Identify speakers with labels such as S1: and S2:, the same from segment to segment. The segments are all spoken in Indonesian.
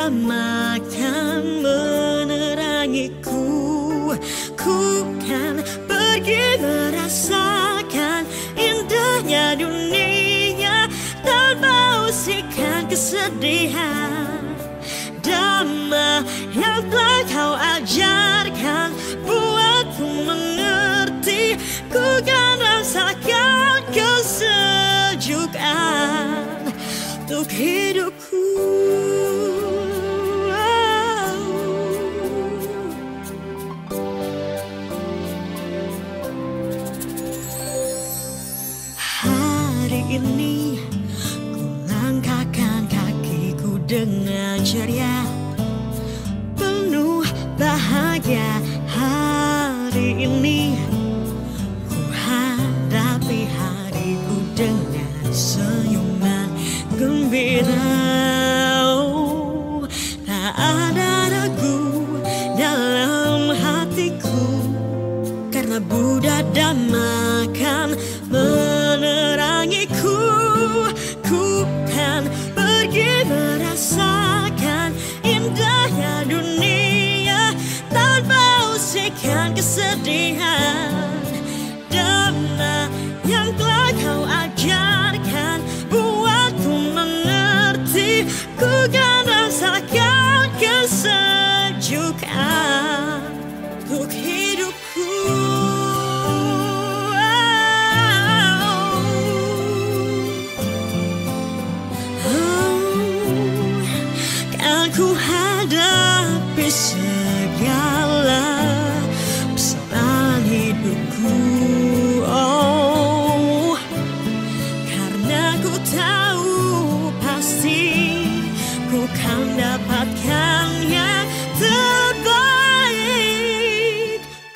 S1: damaikan menerangiku. Ku kan pergi merasakan indahnya dunia tanpa usikan kesedihan. Damai yang telah kau ajarkan buatku mengerti. Ku kan rasakan kesejukan untuk hidupku. Hari ini ku langkahkan kakiku dengan ceria, penuh bahagia. Hari ini ku hadapi hariku dengan senyuman gembira. Oh, tak ada ragu dalam hatiku, karena Buddha damaikan menerangiku. Ku kan pergi merasakan indahnya dunia tanpa usikan kesedihan. Damai yang telah kau ajarkan buatku mengerti. Ku kan rasakan kesejukan untuk hidupku. Kan ku hadapi segala persoalan hidupku. Oh, karena ku tahu pasti ku kan dapatkan yang terbaik.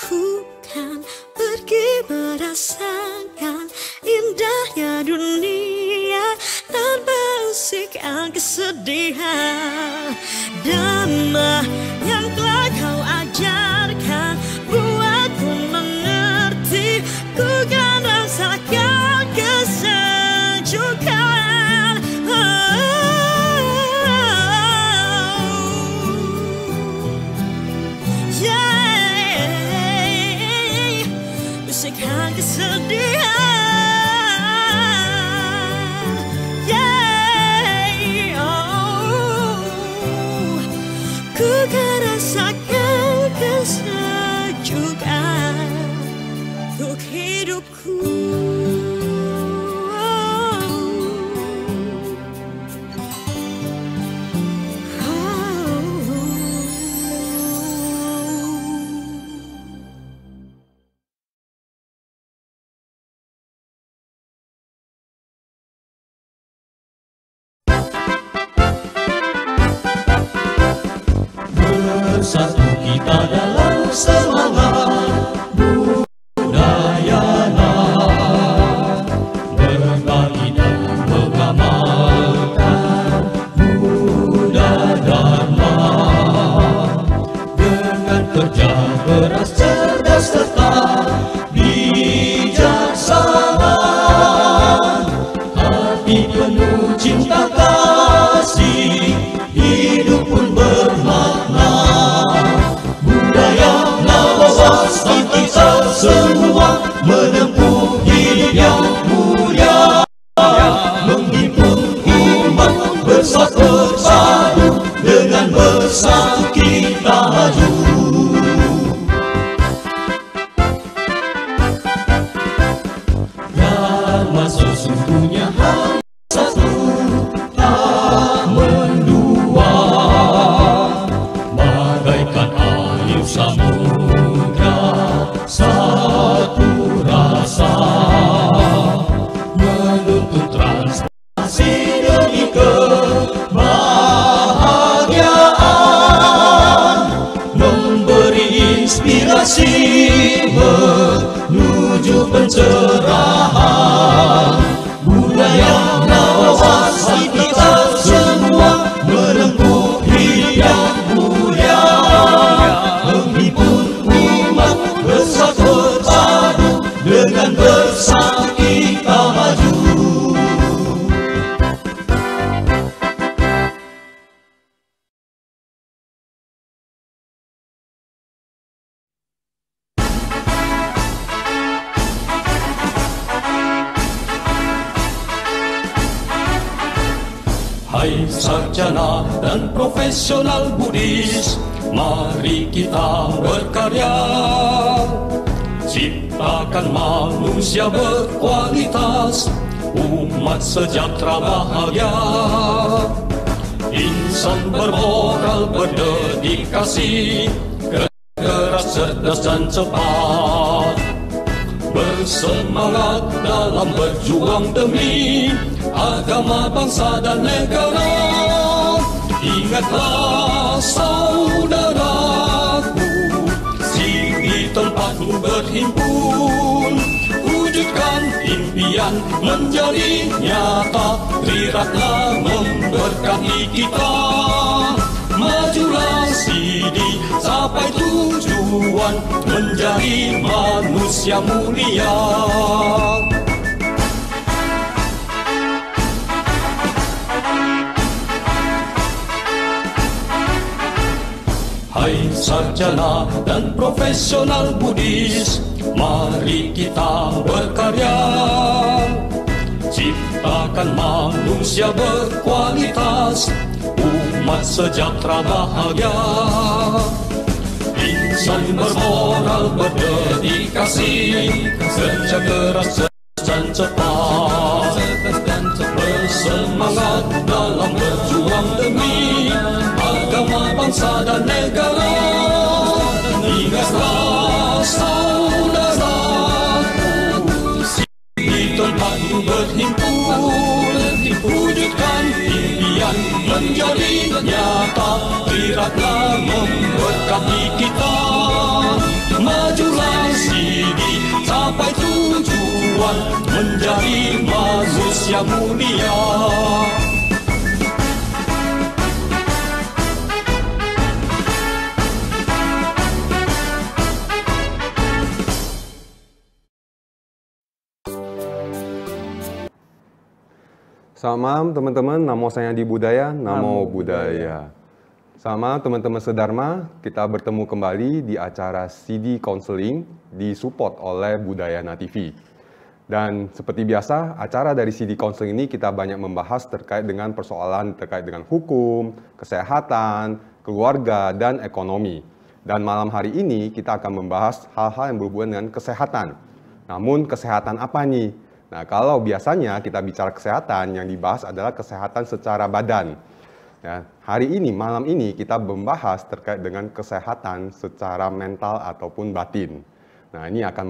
S1: Ku kan pergi merasakan indahnya dunia tanpa usikan kesedihan. Damai yang telah kau ajarkan buatku mengerti. Ku kan rasakan kesejukan. Usikan kesedihan. Ku kan rasakan kesejukan untuk hidupku.
S2: Bersatu kita dalam semangat Budayana, berbagi dan mengamalkan Buddha Dharma. Dengan kerja keras, cerdas serta bijaksana, hati penuh cinta kasih, hidup pun bermakna. Budaya wawasan kita semua menempuh hidup yang mulia, menghimpun umat bersatu padu, dengan bersatu kita maju. Dharma sesungguhnya hanya satu, tak mendua, bagaikan air samudra, satu rasa, menuntut transformasi demi kebahagiaan. sarjana dan profesional Buddhis, mari kita berkarya, ciptakan manusia berkualitas, umat sejahtera bahagia. Insan bermoral, berdedikasi, keras, cerdas dan cepat, bersemangat dalam berjuang demi agama, bangsa dan negara. Ingatlah saudaraku, sini tempatmu berhimpun, wujudkan impian menjadi nyata, Triratna memberkati kita. Majulah Sidi sampai tujuan, menjadi manusia mulia. Hai sarjana dan profesional Buddhis, mari kita berkarya, ciptakan manusia berkualitas, umat sejahtera bahagia. Insan bermoral, berdedikasi, kerja keras dan cepat, bersemangat dalam berjuang demi agama, bangsa dan negara. Ingatlah saudaraku, di tempatmu berhimpun, wujudkan impian menjadi nyata, Triratna memberkati kita. Majulah Sidi sampai tujuan, menjadi manusia mulia.
S3: Selamat malam teman-teman, namo saya Andi Budaya, namo budaya. Selamat malam teman-teman sedharma, kita bertemu kembali di acara CD Counseling disupport oleh Budayana TV. Dan seperti biasa, acara dari CD Counseling ini kita banyak membahas terkait dengan persoalan terkait dengan hukum, kesehatan, keluarga, dan ekonomi. Dan malam hari ini kita akan membahas hal-hal yang berhubungan dengan kesehatan. Namun kesehatan apa nih? Nah, kalau biasanya kita bicara kesehatan, yang dibahas adalah kesehatan secara badan. Ya, hari ini, malam ini kita membahas terkait dengan kesehatan secara mental ataupun batin. Nah, ini akan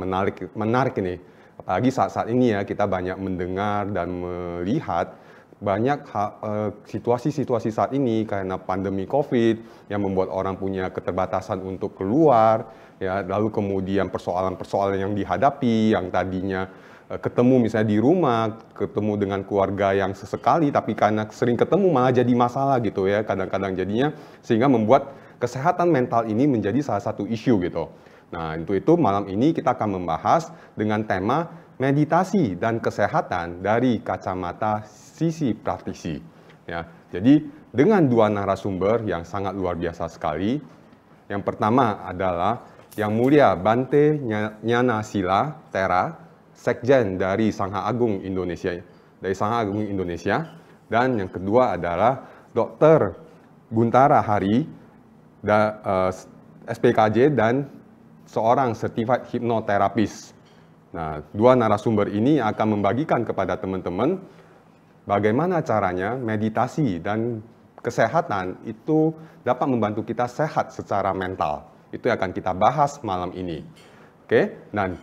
S3: menarik ini. Apalagi saat-saat ini ya, kita banyak mendengar dan melihat banyak situasi-situasi saat ini karena pandemi COVID yang membuat orang punya keterbatasan untuk keluar, ya, lalu kemudian persoalan-persoalan yang dihadapi yang tadinya ketemu misalnya di rumah, ketemu dengan keluarga yang sesekali, tapi karena sering ketemu malah jadi masalah gitu ya, kadang-kadang jadinya, sehingga membuat kesehatan mental ini menjadi salah satu isu gitu. Nah, untuk itu malam ini kita akan membahas dengan tema meditasi dan kesehatan dari kacamata sisi praktisi. Ya, jadi dengan dua narasumber yang sangat luar biasa sekali. Yang pertama adalah Yang Mulia Bante Nyana Sila Tera, Sekjen dari Sangha Agung Indonesia, dan yang kedua adalah Dr. Guntara Hari, SPKJ dan seorang certified hipnoterapis. Nah, dua narasumber ini akan membagikan kepada teman-teman bagaimana caranya meditasi dan kesehatan itu dapat membantu kita sehat secara mental. Itu yang akan kita bahas malam ini. Oke, dan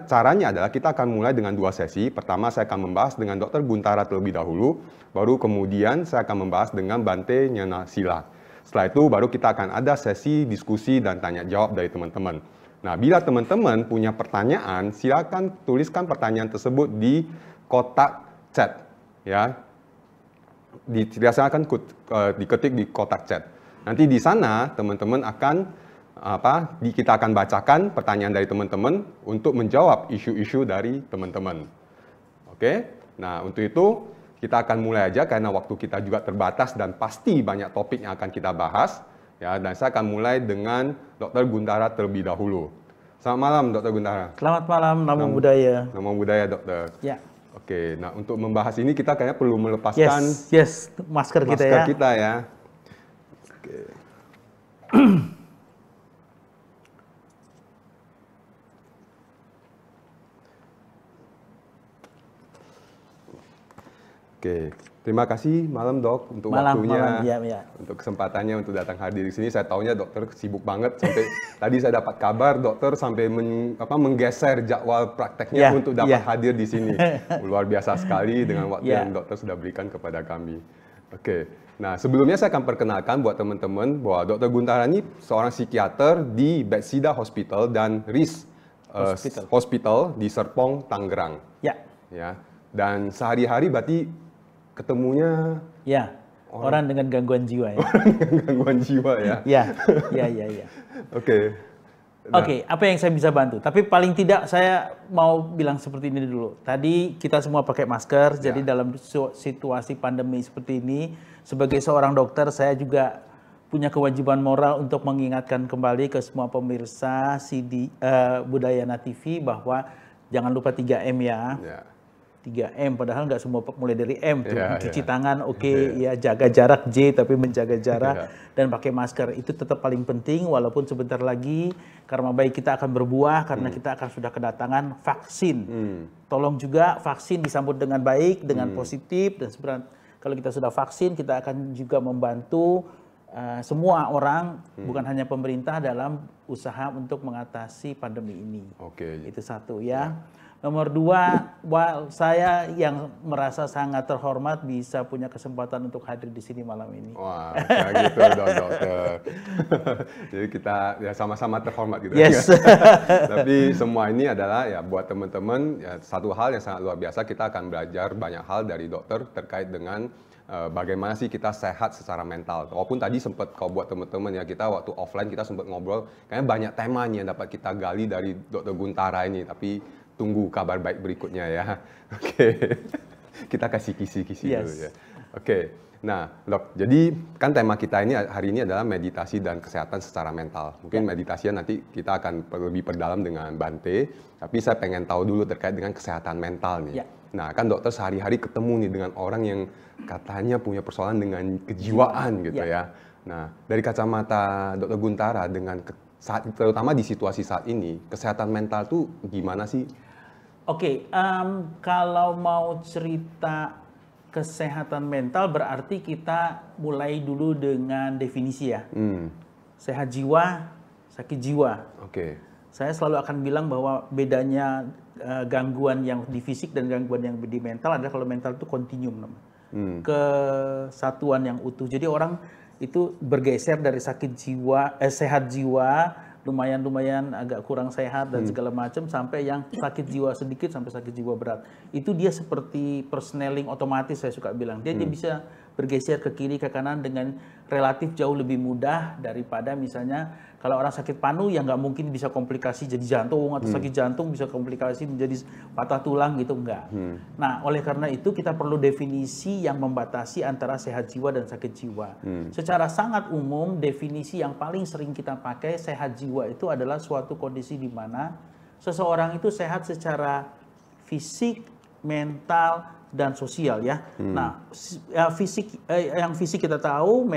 S3: caranya adalah kita akan mulai dengan dua sesi. Pertama saya akan membahas dengan Dr. Guntara terlebih dahulu, baru kemudian saya akan membahas dengan Bante Nyana Sila. Setelah itu baru kita akan ada sesi diskusi dan tanya jawab dari teman-teman. Nah, bila teman-teman punya pertanyaan, silakan tuliskan pertanyaan tersebut di kotak chat, ya. Silakan diketik di kotak chat. Nanti di sana teman-teman akan kita akan bacakan pertanyaan dari teman-teman untuk menjawab isu-isu dari teman-teman. Oke, nah untuk itu kita akan mulai aja karena waktu kita juga terbatas dan pasti banyak topik yang akan kita bahas. Ya, dan saya akan mulai dengan Dr. Guntara terlebih dahulu. Selamat malam, Dr. Guntara.
S4: Selamat malam, namo budaya.
S3: Namo budaya, Dokter.
S4: Ya.
S3: Oke, nah untuk membahas ini kita kayaknya perlu melepaskan
S4: Yes, masker kita
S3: masker
S4: ya.
S3: kita ya. Oke. Oke, terima kasih malam dok untuk waktunya,
S4: ya.
S3: untuk kesempatannya untuk datang hadir di sini. Saya taunya dokter sibuk banget sampai tadi saya dapat kabar dokter sampai menggeser jadwal prakteknya untuk dapat hadir di sini. Luar biasa sekali dengan waktu yang dokter sudah berikan kepada kami. Oke, nah sebelumnya saya akan perkenalkan buat teman-teman bahwa Dr. Guntara ini seorang psikiater di Bethesda Hospital dan RIS Hospital di Serpong, Tangerang. Ya. Dan sehari-hari berarti ketemunya
S4: orang dengan gangguan jiwa ya.
S3: dengan gangguan jiwa ya.
S4: Ya.
S3: Oke.
S4: Oke, apa yang saya bisa bantu? Tapi paling tidak saya mau bilang seperti ini dulu. Tadi kita semua pakai masker, jadi dalam situasi pandemi seperti ini, sebagai seorang dokter saya juga punya kewajiban moral untuk mengingatkan kembali ke semua pemirsa Budayana TV bahwa jangan lupa 3M ya. 3M, padahal nggak semua mulai dari M tuh, cuci tangan, jaga jarak J tapi menjaga jarak dan pakai masker itu tetap paling penting walaupun sebentar lagi karma baik kita akan berbuah karena kita akan sudah kedatangan vaksin. Tolong juga vaksin disambut dengan baik, dengan positif dan sebenarnya kalau kita sudah vaksin kita akan juga membantu semua orang, bukan hanya pemerintah dalam usaha untuk mengatasi pandemi ini. Itu satu ya. Nomor dua, saya yang merasa sangat terhormat bisa punya kesempatan untuk hadir di sini malam ini.
S3: Wah, kayak gitu dokter. Jadi kita ya sama-sama terhormat gitu.
S4: Yes.
S3: Tapi semua ini adalah ya buat teman-teman ya, satu hal yang sangat luar biasa, kita akan belajar banyak hal dari dokter terkait dengan bagaimana sih kita sehat secara mental. Walaupun tadi sempat kalau buat teman-teman ya kita waktu offline kita sempat ngobrol, kayaknya banyak tema nih yang dapat kita gali dari Dr. Guntara ini. Tapi tunggu kabar baik berikutnya ya. Kita kasih kisi-kisi dulu ya. Nah dok, jadi kan tema kita ini hari ini adalah meditasi dan kesehatan secara mental. Mungkin meditasinya nanti kita akan lebih perdalam dengan Bante, tapi saya pengen tahu dulu terkait dengan kesehatan mental nih. Nah kan dokter sehari-hari ketemu nih dengan orang yang katanya punya persoalan dengan kejiwaan gitu ya. Nah dari kacamata Dr. Guntara dengan terutama di situasi saat ini, kesehatan mental tuh gimana sih?
S4: Kalau mau cerita kesehatan mental berarti kita mulai dulu dengan definisi ya. Sehat jiwa, sakit jiwa. Saya selalu akan bilang bahwa bedanya gangguan yang di fisik dan gangguan yang di mental adalah kalau mental itu kontinuum namanya. Kesatuan yang utuh. Jadi orang itu bergeser dari sakit jiwa, sehat jiwa, lumayan agak kurang sehat dan segala macam sampai yang sakit jiwa sedikit sampai sakit jiwa berat. Itu dia seperti persneling otomatis saya suka bilang. Dia bisa bergeser ke kiri ke kanan dengan relatif jauh lebih mudah daripada misalnya kalau orang sakit panu yang nggak mungkin bisa komplikasi jadi jantung atau sakit jantung bisa komplikasi menjadi patah tulang gitu enggak. Nah, oleh karena itu kita perlu definisi yang membatasi antara sehat jiwa dan sakit jiwa. Secara sangat umum definisi yang paling sering kita pakai sehat jiwa itu adalah suatu kondisi di mana seseorang itu sehat secara fisik, mental dan sosial ya. Nah, yang fisik kita tahu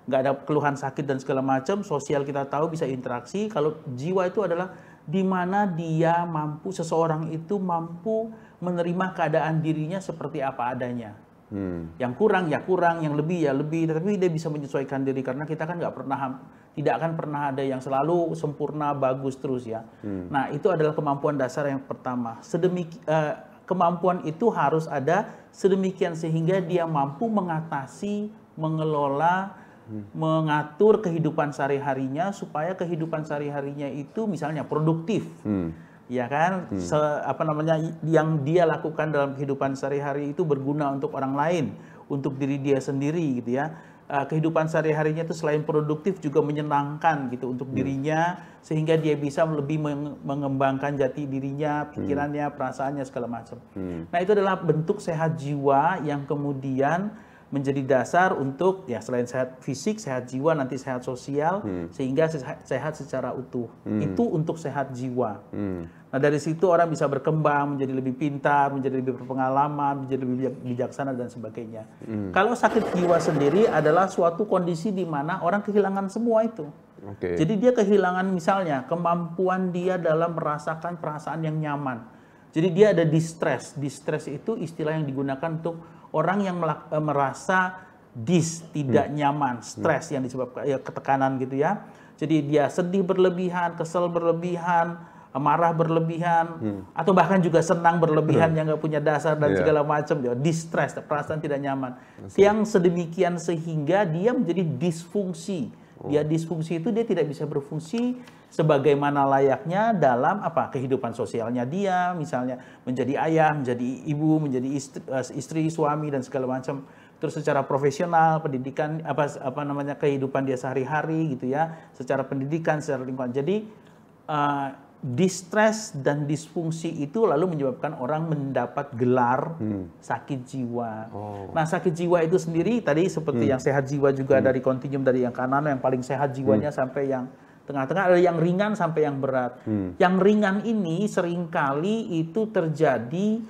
S4: nggak ada keluhan sakit dan segala macam, sosial kita tahu bisa interaksi. Kalau jiwa itu adalah di mana dia mampu, seseorang itu mampu menerima keadaan dirinya seperti apa adanya. Yang kurang ya kurang, yang lebih ya lebih, tapi dia bisa menyesuaikan diri karena kita kan tidak akan pernah ada yang selalu sempurna bagus terus ya. Nah, itu adalah kemampuan dasar yang pertama. Kemampuan itu harus ada sedemikian sehingga dia mampu mengatasi, mengelola, mengatur kehidupan sehari-harinya supaya kehidupan sehari-harinya itu misalnya produktif. Ya kan, yang dia lakukan dalam kehidupan sehari-hari itu berguna untuk orang lain, untuk diri dia sendiri gitu ya. Kehidupan sehari-harinya itu selain produktif juga menyenangkan gitu untuk dirinya sehingga dia bisa lebih mengembangkan jati dirinya, pikirannya, perasaannya segala macam. Nah, itu adalah bentuk sehat jiwa yang kemudian menjadi dasar untuk ya selain sehat fisik, sehat jiwa, nanti sehat sosial, sehingga sehat secara utuh. Itu untuk sehat jiwa. Nah dari situ orang bisa berkembang, menjadi lebih pintar, menjadi lebih berpengalaman, menjadi lebih bijaksana dan sebagainya. Kalau sakit jiwa sendiri adalah suatu kondisi di mana orang kehilangan semua itu. Jadi dia kehilangan misalnya kemampuan dia dalam merasakan perasaan yang nyaman. Jadi dia ada distress. Distress itu istilah yang digunakan untuk orang yang merasa tidak nyaman, stres yang disebabkan ya, ketekanan gitu ya. Jadi dia sedih berlebihan, kesel berlebihan, marah berlebihan, atau bahkan juga senang berlebihan yang nggak punya dasar dan segala macam. Dia distress, perasaan tidak nyaman. Yang sedemikian sehingga dia menjadi disfungsi. Dia disfungsi itu dia tidak bisa berfungsi sebagaimana layaknya dalam kehidupan sosialnya dia, misalnya menjadi ayah, menjadi ibu, menjadi istri, suami dan segala macam. Terus secara profesional, pendidikan kehidupan dia sehari-hari gitu ya, secara pendidikan, secara lingkungan. Jadi distress dan disfungsi itu lalu menyebabkan orang mendapat gelar sakit jiwa. Nah, sakit jiwa itu sendiri tadi seperti yang sehat jiwa juga dari kontinum dari yang kanan yang paling sehat jiwanya sampai yang tengah-tengah, ada yang ringan sampai yang berat. Yang ringan ini seringkali itu terjadi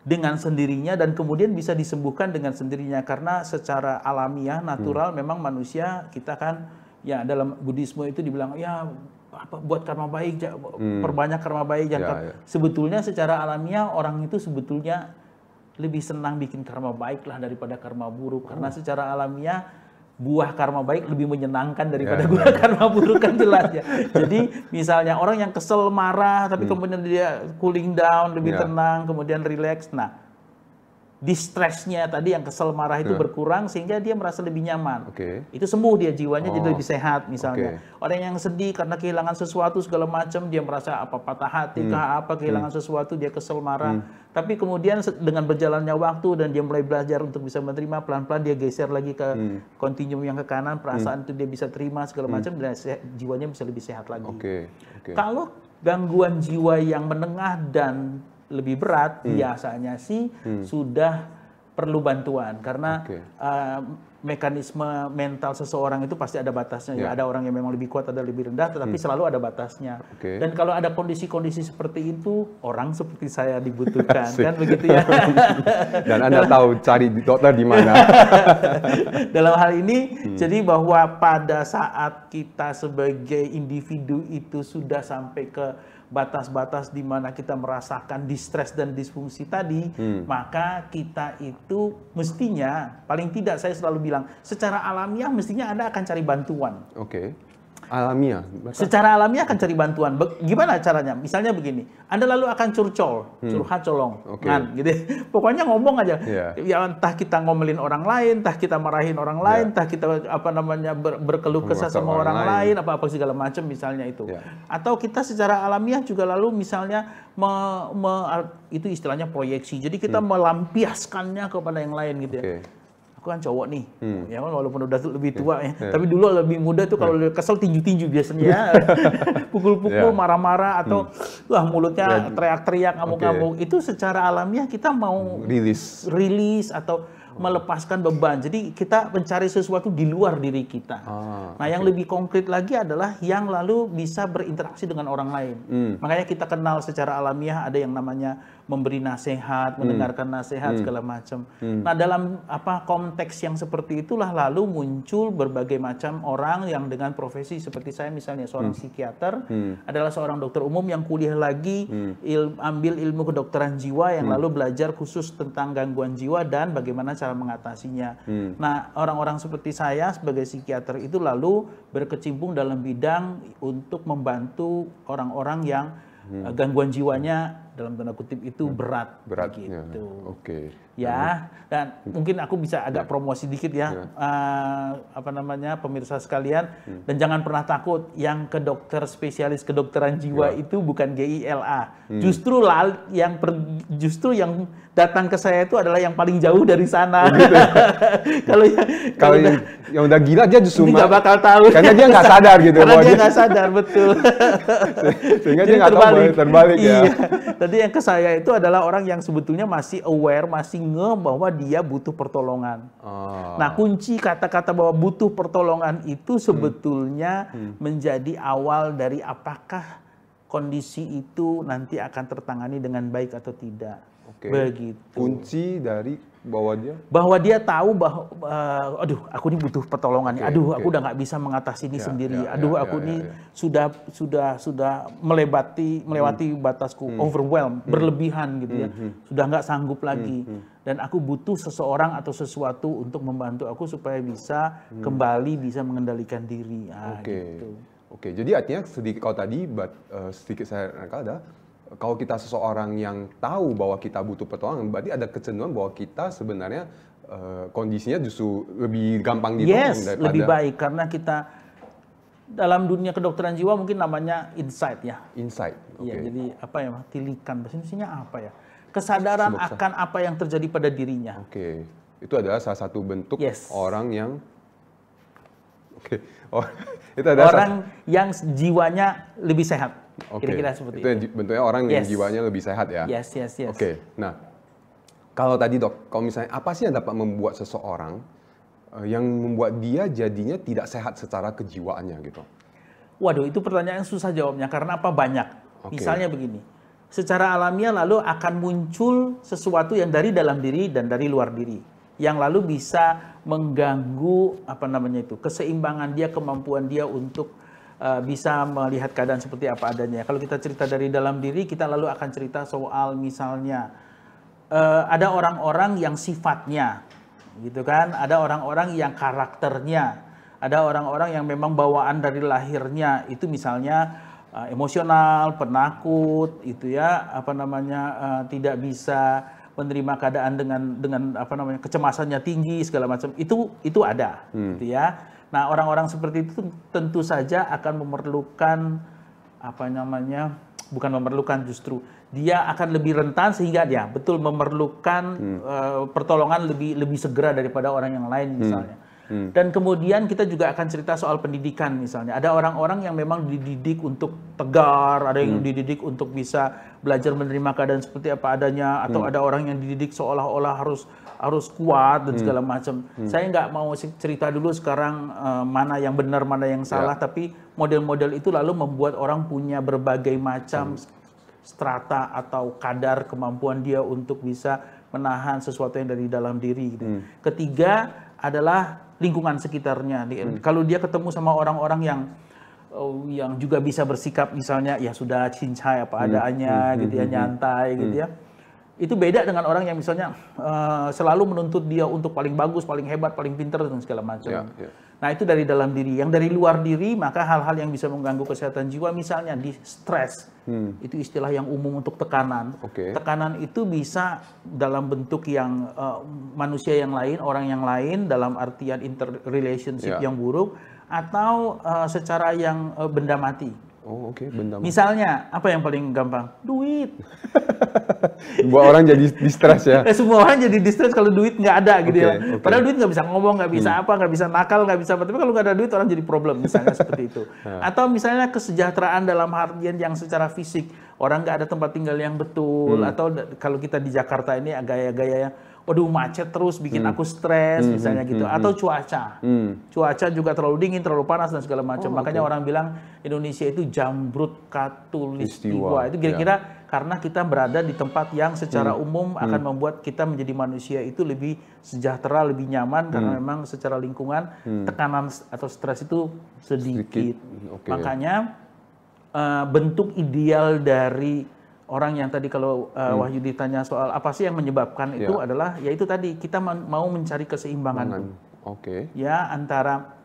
S4: dengan sendirinya dan kemudian bisa disembuhkan dengan sendirinya karena secara alamiah, natural memang manusia kita kan ya dalam Buddhisme itu dibilang ya buat karma baik, perbanyak karma baik. Sebetulnya secara alamiah orang itu sebetulnya lebih senang bikin karma baik lah daripada karma buruk. Karena secara alamiah buah karma baik lebih menyenangkan daripada buah karma buruk kan jelas ya. Jadi misalnya orang yang kesel, marah, tapi kemudian dia cooling down, lebih tenang, kemudian relax. Nah, distressnya tadi yang kesel marah itu berkurang sehingga dia merasa lebih nyaman. Itu sembuh dia jiwanya jadi lebih sehat misalnya. Orang yang sedih karena kehilangan sesuatu segala macam dia merasa patah hati kehilangan sesuatu dia kesel marah. Tapi kemudian dengan berjalannya waktu dan dia mulai belajar untuk bisa menerima, pelan-pelan dia geser lagi ke kontinum yang ke kanan, perasaan itu dia bisa terima segala macam dan jiwanya bisa lebih sehat lagi. Kalau gangguan jiwa yang menengah dan lebih berat biasanya sih sudah perlu bantuan karena mekanisme mental seseorang itu pasti ada batasnya ya. Ada orang yang memang lebih kuat, ada lebih rendah, tetapi selalu ada batasnya. Dan kalau ada kondisi-kondisi seperti itu, orang seperti saya dibutuhkan kan begitu ya.
S3: Dan Anda tahu cari dokter di mana.
S4: Dalam hal ini jadi bahwa pada saat kita sebagai individu itu sudah sampai ke batas-batas di mana kita merasakan distress dan disfungsi tadi, maka kita itu mestinya, paling tidak saya selalu bilang, secara alamiah mestinya Anda akan cari bantuan.
S3: Alamiah?
S4: Secara alamiah akan cari bantuan. Gimana caranya? Misalnya begini, Anda lalu akan curhat colong, gitu. Pokoknya ngomong aja. Ya entah kita ngomelin orang lain, entah kita marahin orang lain, entah kita berkeluh kesah sama orang lain, apa-apa segala macam misalnya itu. Atau kita secara alamiah juga lalu misalnya itu istilahnya proyeksi. Jadi kita melampiaskannya kepada yang lain gitu ya. Aku kan cowok nih, ya walaupun udah lebih tua ya, tapi dulu lebih muda tuh kalau kesel tinju-tinju biasanya ya, pukul-pukul, marah-marah atau mulutnya teriak-teriak, ngamuk-ngamuk. Itu secara alamiah kita mau rilis atau melepaskan beban. Jadi kita mencari sesuatu di luar diri kita. Nah, yang lebih konkret lagi adalah yang lalu bisa berinteraksi dengan orang lain. Makanya kita kenal secara alamiah ada yang namanya memberi nasihat, mendengarkan nasihat segala macam. Nah, dalam konteks yang seperti itulah lalu muncul berbagai macam orang yang dengan profesi seperti saya misalnya seorang psikiater, adalah seorang dokter umum yang kuliah lagi ambil ilmu kedokteran jiwa yang lalu belajar khusus tentang gangguan jiwa dan bagaimana cara mengatasinya. Nah, orang-orang seperti saya sebagai psikiater itu lalu berkecimpung dalam bidang untuk membantu orang-orang yang gangguan jiwanya dalam tanda kutip itu berat gitu. Ya, dan mungkin aku bisa agak promosi dikit ya, pemirsa sekalian, dan jangan pernah takut yang ke dokter spesialis kedokteran jiwa itu bukan GILA. Justru yang datang ke saya itu adalah yang paling jauh dari sana. Kalau
S3: yang udah gila dia justru
S4: nggak bakal tahu.
S3: Karena dia nggak sadar gitu.
S4: Karena dia nggak sadar, betul.
S3: Sehingga dia nggak tahu terbalik ya.
S4: Dan Tadi yang ke saya itu adalah orang yang sebetulnya masih aware, masih ngeh bahwa dia butuh pertolongan. Nah, kunci kata-kata bahwa butuh pertolongan itu sebetulnya menjadi awal dari apakah kondisi itu nanti akan tertangani dengan baik atau tidak.
S3: Oke.
S4: Begitu.
S3: Kunci dari
S4: bahwa dia tahu bahwa aduh aku ini butuh pertolongan nih. Aduh aku
S3: oke.
S4: udah nggak bisa mengatasi ini sendiri.
S3: ya,
S4: Aduh
S3: ya,
S4: aku
S3: ya,
S4: ini
S3: ya.
S4: sudah melewati batasku, overwhelmed, berlebihan gitu ya. Sudah nggak sanggup lagi. Dan aku butuh seseorang atau sesuatu untuk membantu aku supaya bisa kembali bisa mengendalikan diri.
S3: Oke.
S4: Gitu.
S3: Oke, jadi artinya sedikit kalau tadi sedikit saya rangkal ada kalau kita seseorang yang tahu bahwa kita butuh pertolongan, berarti ada kecenderungan bahwa kita sebenarnya kondisinya justru lebih gampang ditolong daripada
S4: lebih baik karena kita dalam dunia kedokteran jiwa mungkin namanya insight ya.
S3: insight. Oke.
S4: Iya, jadi apa ya, tilikan bahasa Indonesianya apa ya? Kesadaran akan apa yang terjadi pada dirinya.
S3: Oke. Itu adalah salah satu bentuk orang yang itu adalah
S4: orang yang jiwanya lebih sehat. Kira-kira seperti itu.
S3: Bentuknya orang yang jiwanya lebih sehat ya.
S4: Yes.
S3: Oke. Nah, kalau tadi Dok, kalau misalnya apa sih yang dapat membuat seseorang yang membuat dia jadinya tidak sehat secara kejiwaannya gitu?
S4: Waduh, itu pertanyaan yang susah jawabnya karena apa banyak. Misalnya begini. Secara alamiah lalu akan muncul sesuatu yang dari dalam diri dan dari luar diri yang lalu bisa mengganggu keseimbangan dia, kemampuan dia untuk bisa melihat keadaan seperti apa adanya. Kalau kita cerita dari dalam diri, kita lalu akan cerita soal misalnya ada orang-orang yang sifatnya, gitu kan? Ada orang-orang yang karakternya, ada orang-orang yang memang bawaan dari lahirnya itu misalnya emosional, penakut, itu ya tidak bisa menerima keadaan dengan kecemasannya tinggi segala macam. Itu ada, gitu ya. Nah, orang-orang seperti itu tentu saja akan memerlukan justru dia akan lebih rentan sehingga dia betul memerlukan pertolongan lebih segera daripada orang yang lain misalnya. Dan kemudian kita juga akan cerita soal pendidikan misalnya. Ada orang-orang yang memang dididik untuk tegar, ada yang dididik untuk bisa belajar menerima keadaan seperti apa adanya, atau ada orang yang dididik seolah-olah harus kuat dan segala macam. Saya nggak mau cerita dulu sekarang mana yang benar, mana yang salah, tapi model-model itu lalu membuat orang punya berbagai macam strata atau kadar kemampuan dia untuk bisa menahan sesuatu yang dari dalam diri. Gitu. Ketiga adalah lingkungan sekitarnya. Kalau dia ketemu sama orang-orang yang juga bisa bersikap misalnya ya sudah cincai apa adanya gitu ya, nyantai gitu ya. Itu beda dengan orang yang misalnya selalu menuntut dia untuk paling bagus, paling hebat, paling pintar dan segala macam. Nah, itu dari dalam diri. Yang dari luar diri, maka hal-hal yang bisa mengganggu kesehatan jiwa misalnya di stres. Itu istilah yang umum untuk tekanan. Tekanan itu bisa dalam bentuk yang manusia yang lain, orang yang lain dalam artian interrelationship yang buruk, atau secara yang benda mati.
S3: Benda mati.
S4: Misalnya, apa yang paling gampang? Duit.
S3: Buat orang jadi di-stres ya?
S4: Semua orang jadi di-stres kalau duit nggak ada gitu ya. Padahal duit nggak bisa ngomong, nggak bisa nggak bisa nakal, nggak bisa apa. Tapi kalau nggak ada duit, orang jadi problem misalnya seperti itu. Atau misalnya kesejahteraan dalam artian yang secara fisik. Orang nggak ada tempat tinggal yang betul. Atau kalau kita di Jakarta ini gaya-gaya waduh macet terus bikin aku stres misalnya gitu. Atau cuaca. Cuaca juga terlalu dingin, terlalu panas dan segala macam. Makanya orang bilang Indonesia itu jambrut katulistiwa. Itu kira-kira karena kita berada di tempat yang secara umum akan membuat kita menjadi manusia itu lebih sejahtera, lebih nyaman karena memang secara lingkungan tekanan atau stres itu sedikit. Makanya bentuk ideal dari orang yang tadi kalau Wahyu ditanya soal apa sih yang menyebabkan itu adalah yaitu tadi kita mau mencari keseimbangan. Ya, antara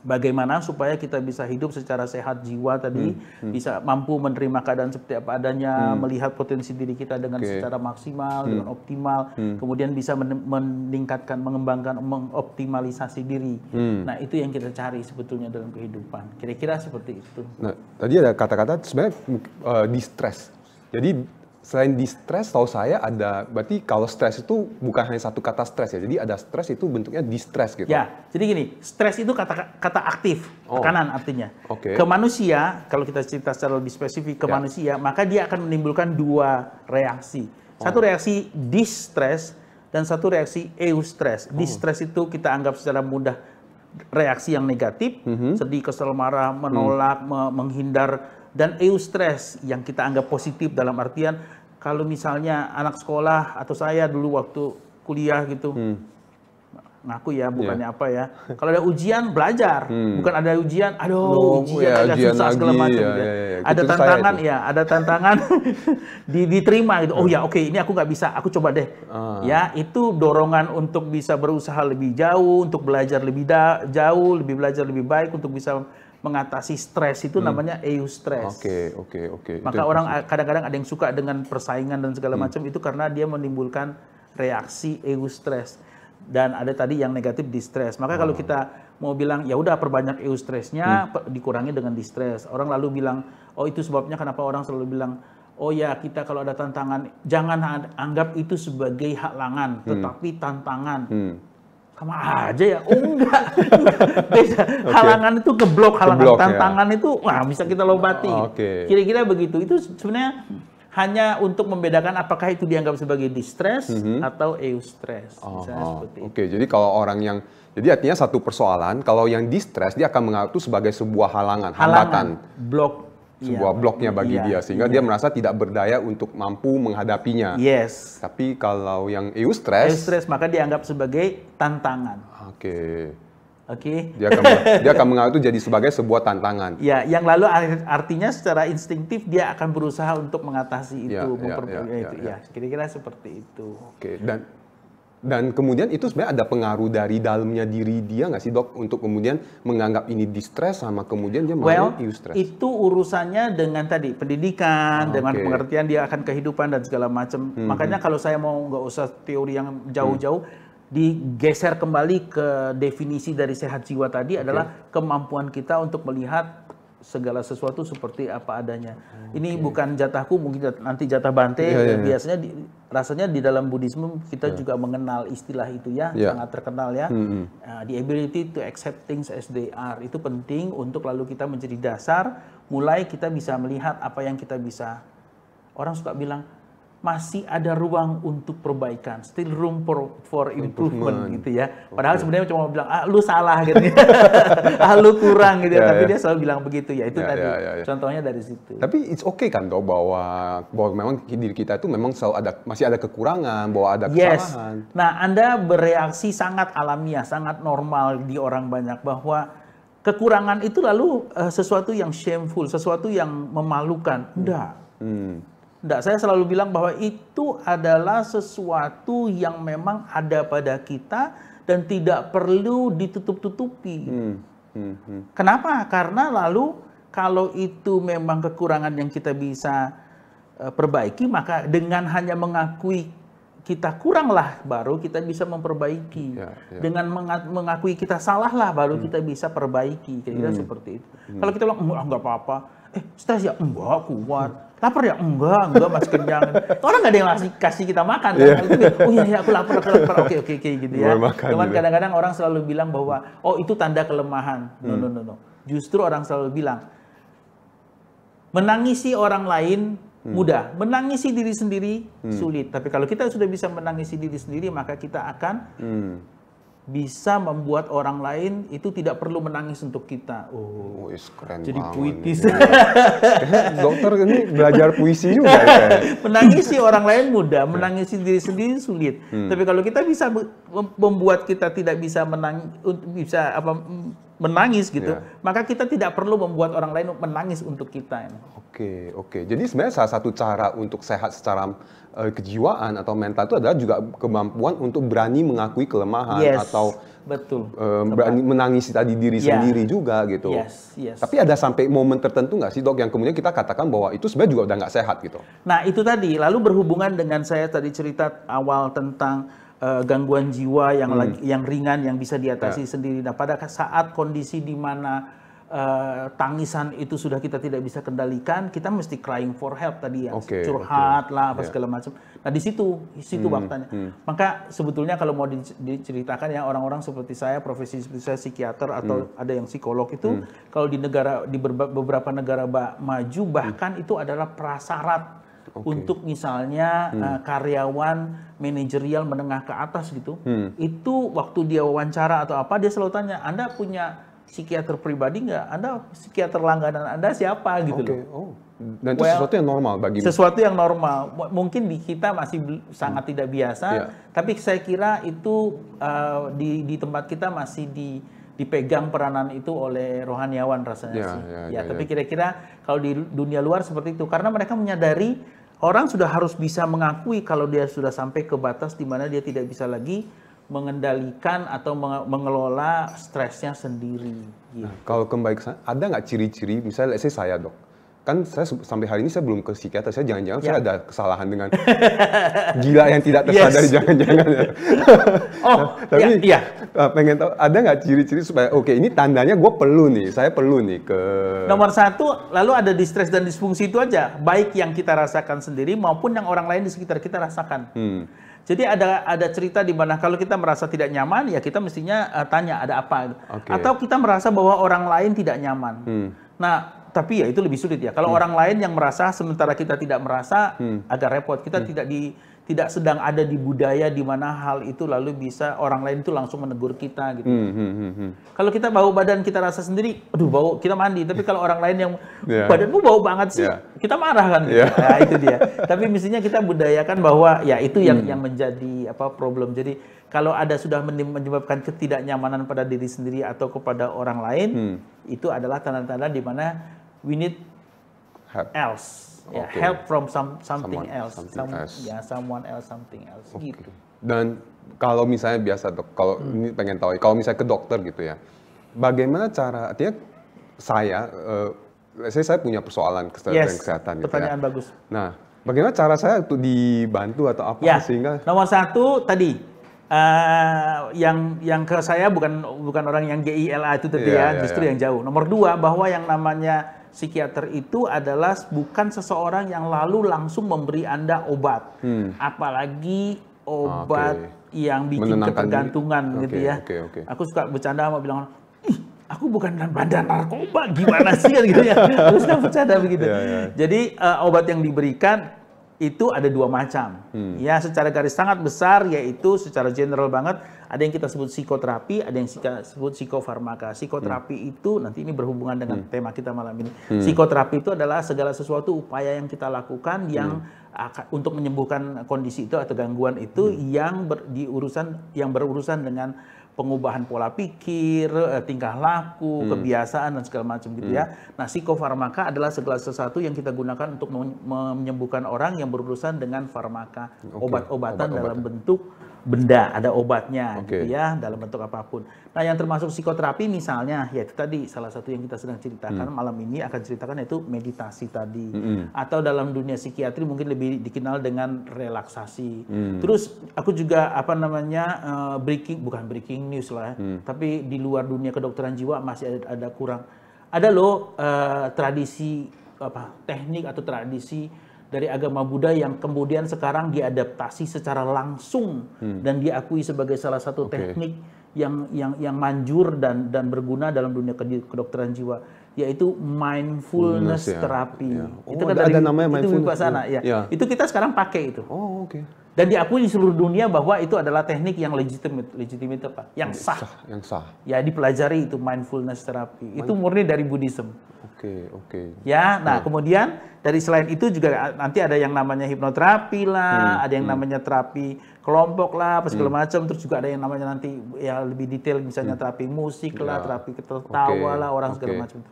S4: bagaimana supaya kita bisa hidup secara sehat jiwa tadi, bisa mampu menerima keadaan seperti apa adanya, melihat potensi diri kita dengan secara maksimal, dengan optimal, kemudian bisa meningkatkan, mengembangkan, mengoptimalisasi diri. Nah, itu yang kita cari sebetulnya dalam kehidupan. Kira-kira seperti itu.
S3: Nah, tadi ada kata-kata sebenarnya di-stres. Jadi selain distress, tahu saya ada, berarti kalau stres itu bukan hanya satu kata stres ya, jadi ada stres itu bentuknya distress gitu.
S4: Ya, jadi gini, stres itu kata aktif, tekanan artinya.
S3: Oke.
S4: Ke manusia, kalau kita cerita secara lebih spesifik ke manusia, maka dia akan menimbulkan dua reaksi. Satu reaksi distress dan satu reaksi eustress. Distress itu kita anggap secara mudah reaksi yang negatif, sedih, kesel, marah, menolak, menghindar. Dan eustress yang kita anggap positif dalam artian kalau misalnya anak sekolah atau saya dulu waktu kuliah gitu, ngaku ya, bukannya apa ya. Kalau ada ujian belajar, bukan ada ujian, ujian agak susah segala macam. Ada tantangan ya, ada tantangan diterima gitu. Oh ya, oke, ini aku nggak bisa, aku coba deh. Ya, itu dorongan untuk bisa berusaha lebih jauh, untuk belajar lebih jauh, belajar lebih baik, untuk bisa mengatasi stres itu namanya eustress.
S3: Oke.
S4: Maka orang kadang-kadang ada yang suka dengan persaingan dan segala macam itu karena dia menimbulkan reaksi eustress. Dan ada tadi yang negatif distress. Maka kalau kita mau bilang ya udah perbanyak eustressnya, dikurangi dengan distress. Orang lalu bilang, oh itu sebabnya kenapa orang selalu bilang, oh ya kita kalau ada tantangan jangan anggap itu sebagai halangan, tetapi tantangan. Sama aja ya, enggak. Beda. Halangan itu keblok, tantangan itu wah bisa kita lobati. Kira-kira begitu. Itu sebenarnya hanya untuk membedakan apakah itu dianggap sebagai distress atau eustress.
S3: Oke, jadi kalau orang yang, jadi artinya satu persoalan, kalau yang distress dia akan menganggap itu sebagai sebuah hambatan,
S4: blok.
S3: Sebuah bloknya bagi dia, sehingga dia merasa tidak berdaya untuk mampu menghadapinya.
S4: Yes.
S3: Tapi kalau yang eustress,
S4: maka dianggap sebagai tantangan.
S3: Oke.
S4: Dia
S3: akan menganggap itu jadi sebagai sebuah tantangan.
S4: Ya, yang lalu artinya secara instingtif dia akan berusaha untuk mengatasi itu, kira-kira seperti itu.
S3: Oke. Dan kemudian itu sebenarnya ada pengaruh dari dalamnya diri dia nggak sih dok untuk kemudian menganggap ini distress sama kemudian dia malah eustress?
S4: Itu urusannya dengan tadi pendidikan, dengan pengertian dia akan kehidupan dan segala macam. Makanya kalau saya mau nggak usah teori yang jauh-jauh, digeser kembali ke definisi dari sehat jiwa tadi adalah kemampuan kita untuk melihat segala sesuatu seperti apa adanya. Ini bukan jatahku, mungkin nanti jatah Bante. Biasanya rasanya di dalam Buddhisme kita juga mengenal istilah itu sangat terkenal ya. The ability to accept things as they are itu penting untuk lalu kita menjadi dasar, mulai kita bisa melihat apa yang kita bisa. Orang suka bilang masih ada ruang untuk perbaikan, still room for improvement gitu ya. Padahal sebenarnya cuma bilang, lu salah gitu, lu kurang gitu. Tapi dia selalu bilang begitu ya. Itu tadi contohnya dari situ.
S3: Tapi it's okay kan dok bahwa memang diri kita itu memang selalu masih ada kekurangan, bahwa ada kesalahan.
S4: Nah, Anda bereaksi sangat alamiah, sangat normal di orang banyak bahwa kekurangan itu lalu sesuatu yang shameful, sesuatu yang memalukan. Enggak. Enggak, saya selalu bilang bahwa itu adalah sesuatu yang memang ada pada kita dan tidak perlu ditutup-tutupi. Kenapa? Karena lalu kalau itu memang kekurangan yang kita bisa perbaiki, maka dengan hanya mengakui kita kurang lah, baru kita bisa memperbaiki. Dengan mengakui kita salah lah, baru kita bisa perbaiki. Kira-kira seperti itu. Kalau kita bilang, enggak apa-apa. Stres ya? Enggak, kuat. Lapar ya? Enggak, masih kenyang. Orang nggak ada yang kasih kita makan. Kan? Oh iya, aku lapar. Oke, gitu ya. Cuman kadang-kadang orang selalu bilang bahwa, oh itu tanda kelemahan. No. Justru orang selalu bilang, menangisi orang lain mudah. Menangisi diri sendiri sulit. Tapi kalau kita sudah bisa menangisi diri sendiri, maka kita akan bisa membuat orang lain itu tidak perlu menangis untuk kita.
S3: Keren
S4: jadi
S3: banget.
S4: puitis.
S3: Dokter ini belajar puisi juga.
S4: Menangisi orang lain mudah, menangisi diri sendiri sulit. Tapi kalau kita bisa membuat kita tidak bisa menangis gitu, maka kita tidak perlu membuat orang lain menangis untuk kita.
S3: Oke. Jadi sebenarnya salah satu cara untuk sehat secara kejiwaan atau mental itu adalah juga kemampuan untuk berani mengakui kelemahan atau berani menangisi tadi diri sendiri juga gitu. Tapi ada sampai momen tertentu nggak sih dok yang kemudian kita katakan bahwa itu sebenarnya juga udah nggak sehat gitu?
S4: Nah itu tadi lalu berhubungan dengan saya tadi cerita awal tentang gangguan jiwa yang ringan yang bisa diatasi sendiri. Nah pada saat kondisi di mana tangisan itu sudah kita tidak bisa kendalikan, kita mesti crying for help tadi ya,
S3: Oke,
S4: curhat lah apa
S3: Ya.
S4: segala macam. Nah di situ faktanya. Maka sebetulnya kalau mau diceritakan ya orang-orang seperti saya, profesi seperti saya psikiater atau ada yang psikolog itu, kalau di beberapa negara maju bahkan itu adalah prasyarat untuk misalnya karyawan manajerial menengah ke atas gitu, itu waktu dia wawancara atau apa dia selalu tanya, Anda punya psikiater pribadi nggak? Anda psikiater langganan Anda siapa gitu loh.
S3: Oh. Dan itu sesuatu yang normal bagi
S4: Sesuatu yang normal. Mungkin di kita masih sangat tidak biasa, tapi saya kira itu di tempat kita masih dipegang peranan itu oleh rohaniawan rasanya sih. Tapi kira-kira kalau di dunia luar seperti itu, karena mereka menyadari orang sudah harus bisa mengakui kalau dia sudah sampai ke batas di mana dia tidak bisa lagi mengendalikan atau mengelola stresnya sendiri. Gitu.
S3: Nah, kalau kembali ke sana, ada nggak ciri-ciri, misalnya let's say saya dok, kan saya sampai hari ini saya belum ke psikiater, saya jangan-jangan saya ada kesalahan dengan gila yang tidak tersadari, jangan-jangan ya. Tapi pengen tahu, ada nggak ciri-ciri supaya oke, ini tandanya saya perlu nih ke...
S4: Nomor satu, lalu ada distres dan disfungsi itu aja, baik yang kita rasakan sendiri maupun yang orang lain di sekitar kita rasakan. Jadi ada cerita di mana kalau kita merasa tidak nyaman, ya kita mestinya tanya ada apa. Atau kita merasa bahwa orang lain tidak nyaman. Nah, tapi ya itu lebih sulit ya. Kalau orang lain yang merasa sementara kita tidak merasa, agak repot. Kita tidak sedang ada di budaya di mana hal itu lalu bisa orang lain itu langsung menegur kita gitu. Kalau kita bau badan kita rasa sendiri, aduh bau, kita mandi. Tapi kalau orang lain yang badanmu bau banget sih, kita marah kan gitu. Nah, itu dia. Tapi mestinya kita budayakan bahwa ya itu yang menjadi problem. Jadi kalau ada sudah menyebabkan ketidaknyamanan pada diri sendiri atau kepada orang lain, itu adalah tanda-tanda di mana we need else. Help from something else. Someone else, something else. Gitu.
S3: Dan kalau misalnya biasa dok, kalau ini pengen tahu, kalau misalnya ke dokter gitu ya, bagaimana cara, artinya saya punya persoalan kesehatan gitu
S4: pertanyaan bagus.
S3: Nah, bagaimana cara saya untuk dibantu atau apa sehingga?
S4: Nomor satu tadi, yang ke saya bukan orang yang GILA itu tadi justru yang jauh. Nomor dua, bahwa yang namanya psikiater itu adalah bukan seseorang yang lalu langsung memberi Anda obat. Apalagi obat yang bikin ketergantungan gitu ya. Aku suka bercanda sama bilang, aku bukan bandar narkoba, gimana sih kan gitu ya. Terus kan bercanda begitu. Jadi obat yang diberikan itu ada dua macam. Ya, secara garis sangat besar yaitu secara general banget ada yang kita sebut psikoterapi, ada yang kita sebut psikofarmaka. Psikoterapi itu nanti ini berhubungan dengan tema kita malam ini. Psikoterapi itu adalah segala sesuatu upaya yang kita lakukan yang untuk menyembuhkan kondisi itu atau gangguan itu yang berurusan dengan pengubahan pola pikir, tingkah laku, kebiasaan dan segala macam gitu ya. Nah, psikofarmaka adalah segala sesuatu yang kita gunakan untuk menyembuhkan orang yang berurusan dengan farmaka, obat-obatan dalam bentuk benda, ada obatnya gitu ya, dalam bentuk apapun. Nah, yang termasuk psikoterapi misalnya, ya itu tadi salah satu yang kita sedang ceritakan malam ini akan ceritakan yaitu meditasi tadi. Atau dalam dunia psikiatri mungkin lebih dikenal dengan relaksasi. Terus aku juga bukan breaking news lah, tapi di luar dunia kedokteran jiwa masih ada kurang. Ada loh tradisi teknik atau tradisi dari agama Buddha yang kemudian sekarang diadaptasi secara langsung dan diakui sebagai salah satu teknik yang manjur dan berguna dalam dunia kedokteran jiwa, yaitu mindfulness terapi. Itu kan
S3: ada namanya
S4: itu
S3: mindfulness.
S4: Itu kita sekarang pakai itu. Dan diakui di seluruh dunia bahwa itu adalah teknik yang legitimate apa? Yang sah. Ya, dipelajari itu mindfulness terapi. Itu murni dari Buddhism. Ya, nah kemudian dari selain itu juga nanti ada yang namanya hipnoterapi lah, ada yang namanya terapi kelompok lah, apa segala macam. Terus juga ada yang namanya nanti ya lebih detail misalnya terapi musik lah, terapi tertawa lah, orang segala macam.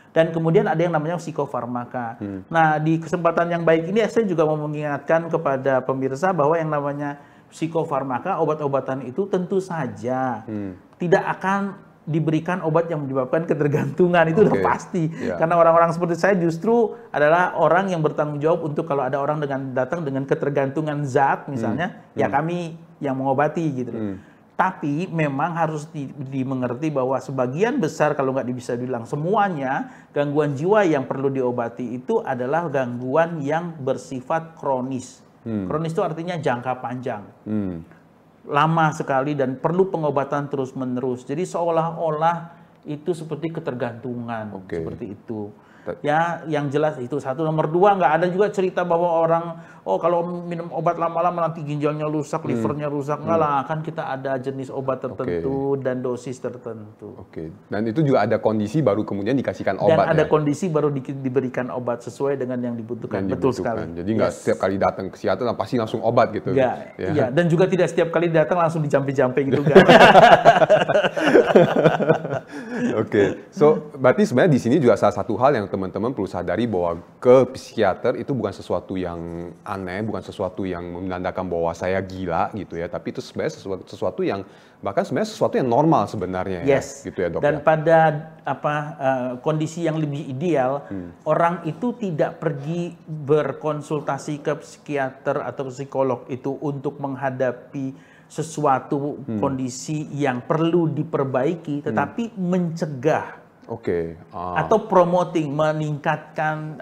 S4: Dan kemudian ada yang namanya psikofarmaka. Nah, di kesempatan yang baik ini saya juga mau mengingatkan kepada pemirsa bahwa yang namanya psikofarmaka, obat-obatan itu tentu saja tidak akan diberikan obat yang menyebabkan ketergantungan, itu udah pasti. Karena orang-orang seperti saya justru adalah orang yang bertanggung jawab untuk kalau ada orang datang dengan ketergantungan zat misalnya, ya kami yang mengobati gitu. Tapi memang harus dimengerti bahwa sebagian besar, kalau nggak bisa bilang semuanya, gangguan jiwa yang perlu diobati itu adalah gangguan yang bersifat kronis. Kronis itu artinya jangka panjang. Lama sekali dan perlu pengobatan terus-menerus. Jadi seolah-olah itu seperti ketergantungan, seperti itu. Ya, yang jelas itu satu. Nomor dua, nggak ada juga cerita bahwa orang, kalau minum obat lama-lama nanti ginjalnya rusak, livernya rusak. Nggak lah, kan kita ada jenis obat tertentu dan dosis tertentu.
S3: Dan itu juga ada kondisi baru kemudian dikasihkan obat.
S4: Dan ada kondisi baru diberikan obat sesuai dengan yang dibutuhkan. Betul sekali.
S3: Jadi nggak setiap kali datang ke psikiater pasti langsung obat gitu.
S4: Iya, dan juga tidak setiap kali datang langsung dijampe-jampe gitu kan.
S3: So berarti sebenarnya di sini juga salah satu hal yang teman-teman perlu sadari bahwa ke psikiater itu bukan sesuatu yang aneh, bukan sesuatu yang menandakan bahwa saya gila gitu ya, tapi itu sebenarnya sesuatu yang bahkan sebenarnya sesuatu yang normal sebenarnya ya, gitu ya dok.
S4: Dan pada kondisi yang lebih ideal, orang itu tidak pergi berkonsultasi ke psikiater atau psikolog itu untuk menghadapi sesuatu kondisi yang perlu diperbaiki, tetapi mencegah. Atau promoting, meningkatkan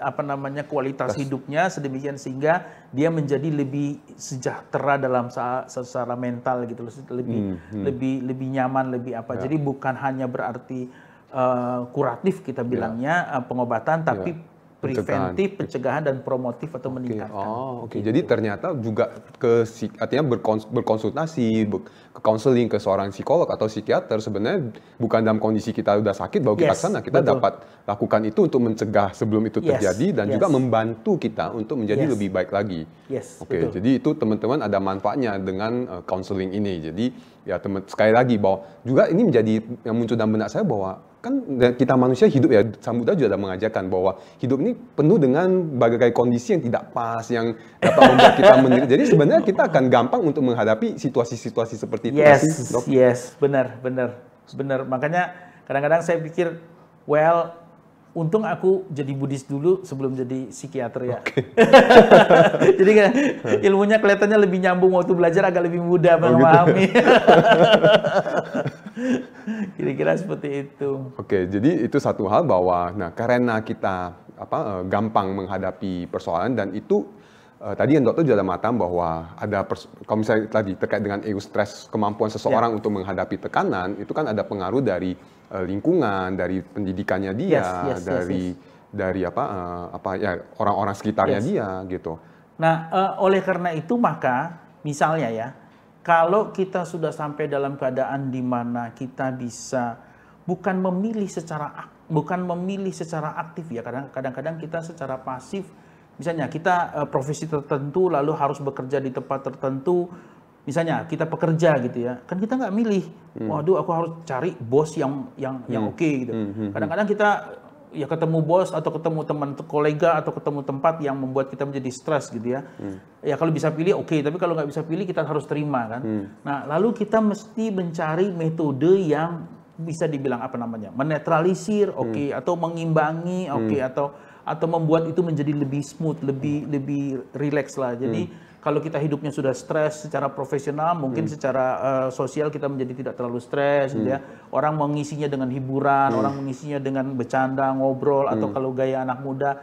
S4: kualitas hidupnya sedemikian sehingga dia menjadi lebih sejahtera dalam secara mental gitu, lebih nyaman, lebih apa. Jadi bukan hanya berarti kuratif kita bilangnya pengobatan, tapi preventif, pencegahan dan promotif atau meningkatkan.
S3: Jadi ternyata juga artinya berkonsultasi, ke counseling ke seorang psikolog atau psikiater sebenarnya bukan dalam kondisi kita udah sakit baru kita kesana, kita dapat lakukan itu untuk mencegah sebelum itu terjadi dan juga membantu kita untuk menjadi lebih baik lagi. Jadi itu teman-teman ada manfaatnya dengan counseling ini. Jadi ya sekali lagi bahwa juga ini menjadi yang muncul dalam benak saya bahwa kan kita manusia hidup ya, Sang Buddha juga ada mengajarkan bahwa hidup ini penuh dengan berbagai kondisi yang tidak pas, yang dapat membuat kita menderita. Jadi sebenarnya kita akan gampang untuk menghadapi situasi-situasi seperti itu.
S4: Benar. Makanya kadang-kadang saya pikir, untung aku jadi Buddhis dulu sebelum jadi psikiater ya. Jadi kan ilmunya kelihatannya lebih nyambung waktu belajar, agak lebih mudah memahami. Kira-kira seperti itu.
S3: Jadi itu satu hal bahwa, karena kita gampang menghadapi persoalan dan itu tadi yang dokter juga ada mengatakan bahwa ada kalau misalnya tadi terkait dengan eustress, kemampuan seseorang untuk menghadapi tekanan itu kan ada pengaruh dari lingkungan, dari pendidikannya dia, dari orang-orang sekitarnya dia gitu.
S4: Nah, oleh karena itu maka misalnya ya, kalau kita sudah sampai dalam keadaan di mana kita bisa bukan memilih secara aktif ya, kadang-kadang kita secara pasif. Misalnya kita profesi tertentu lalu harus bekerja di tempat tertentu, misalnya kita pekerja gitu ya, kan kita nggak milih, waduh aku harus cari bos yang oke gitu. Kadang-kadang kita ya ketemu bos atau ketemu teman kolega atau ketemu tempat yang membuat kita menjadi stres gitu ya. Ya kalau bisa pilih oke, tapi kalau nggak bisa pilih kita harus terima kan. Nah lalu kita mesti mencari metode yang bisa dibilang menetralisir atau mengimbangi atau membuat itu menjadi lebih smooth, lebih rileks lah. Jadi kalau kita hidupnya sudah stres secara profesional, mungkin secara sosial kita menjadi tidak terlalu stres, gitu ya. Orang mengisinya dengan hiburan, orang mengisinya dengan bercanda, ngobrol, atau kalau gaya anak muda,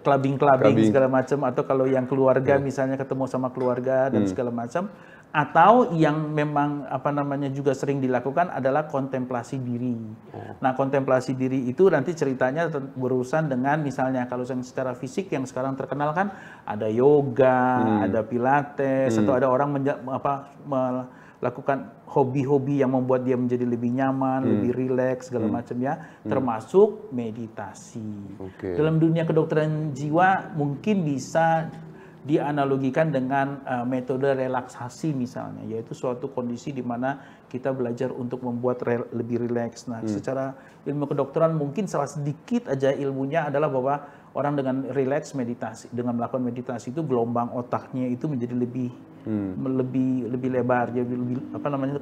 S4: clubbing segala macam, atau kalau yang keluarga misalnya ketemu sama keluarga dan segala macam. Atau yang memang juga sering dilakukan adalah kontemplasi diri. Nah, kontemplasi diri itu nanti ceritanya berurusan dengan misalnya kalau secara fisik yang sekarang terkenal kan ada yoga, ada pilates, atau ada orang melakukan hobi-hobi yang membuat dia menjadi lebih nyaman, lebih rileks segala macam ya, termasuk meditasi. Dalam dunia kedokteran jiwa mungkin bisa dianalogikan dengan metode relaksasi misalnya, yaitu suatu kondisi di mana kita belajar untuk membuat lebih rileks. Nah, secara ilmu kedokteran mungkin salah sedikit aja ilmunya adalah bahwa orang dengan rileks meditasi, dengan melakukan meditasi itu gelombang otaknya itu menjadi lebih lebar. Jadi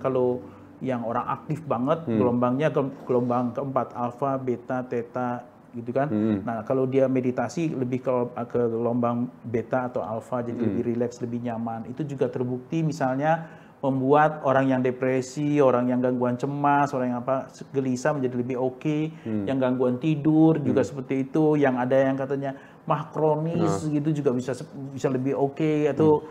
S4: kalau yang orang aktif banget gelombangnya gelombang keempat, alfa, beta, theta gitu kan. Nah, kalau dia meditasi lebih ke gelombang beta atau alfa, jadi lebih rileks, lebih nyaman. Itu juga terbukti misalnya membuat orang yang depresi, orang yang gangguan cemas, orang yang gelisah menjadi lebih oke, yang gangguan tidur juga seperti itu, yang ada yang katanya mah kronis gitu juga bisa lebih oke, atau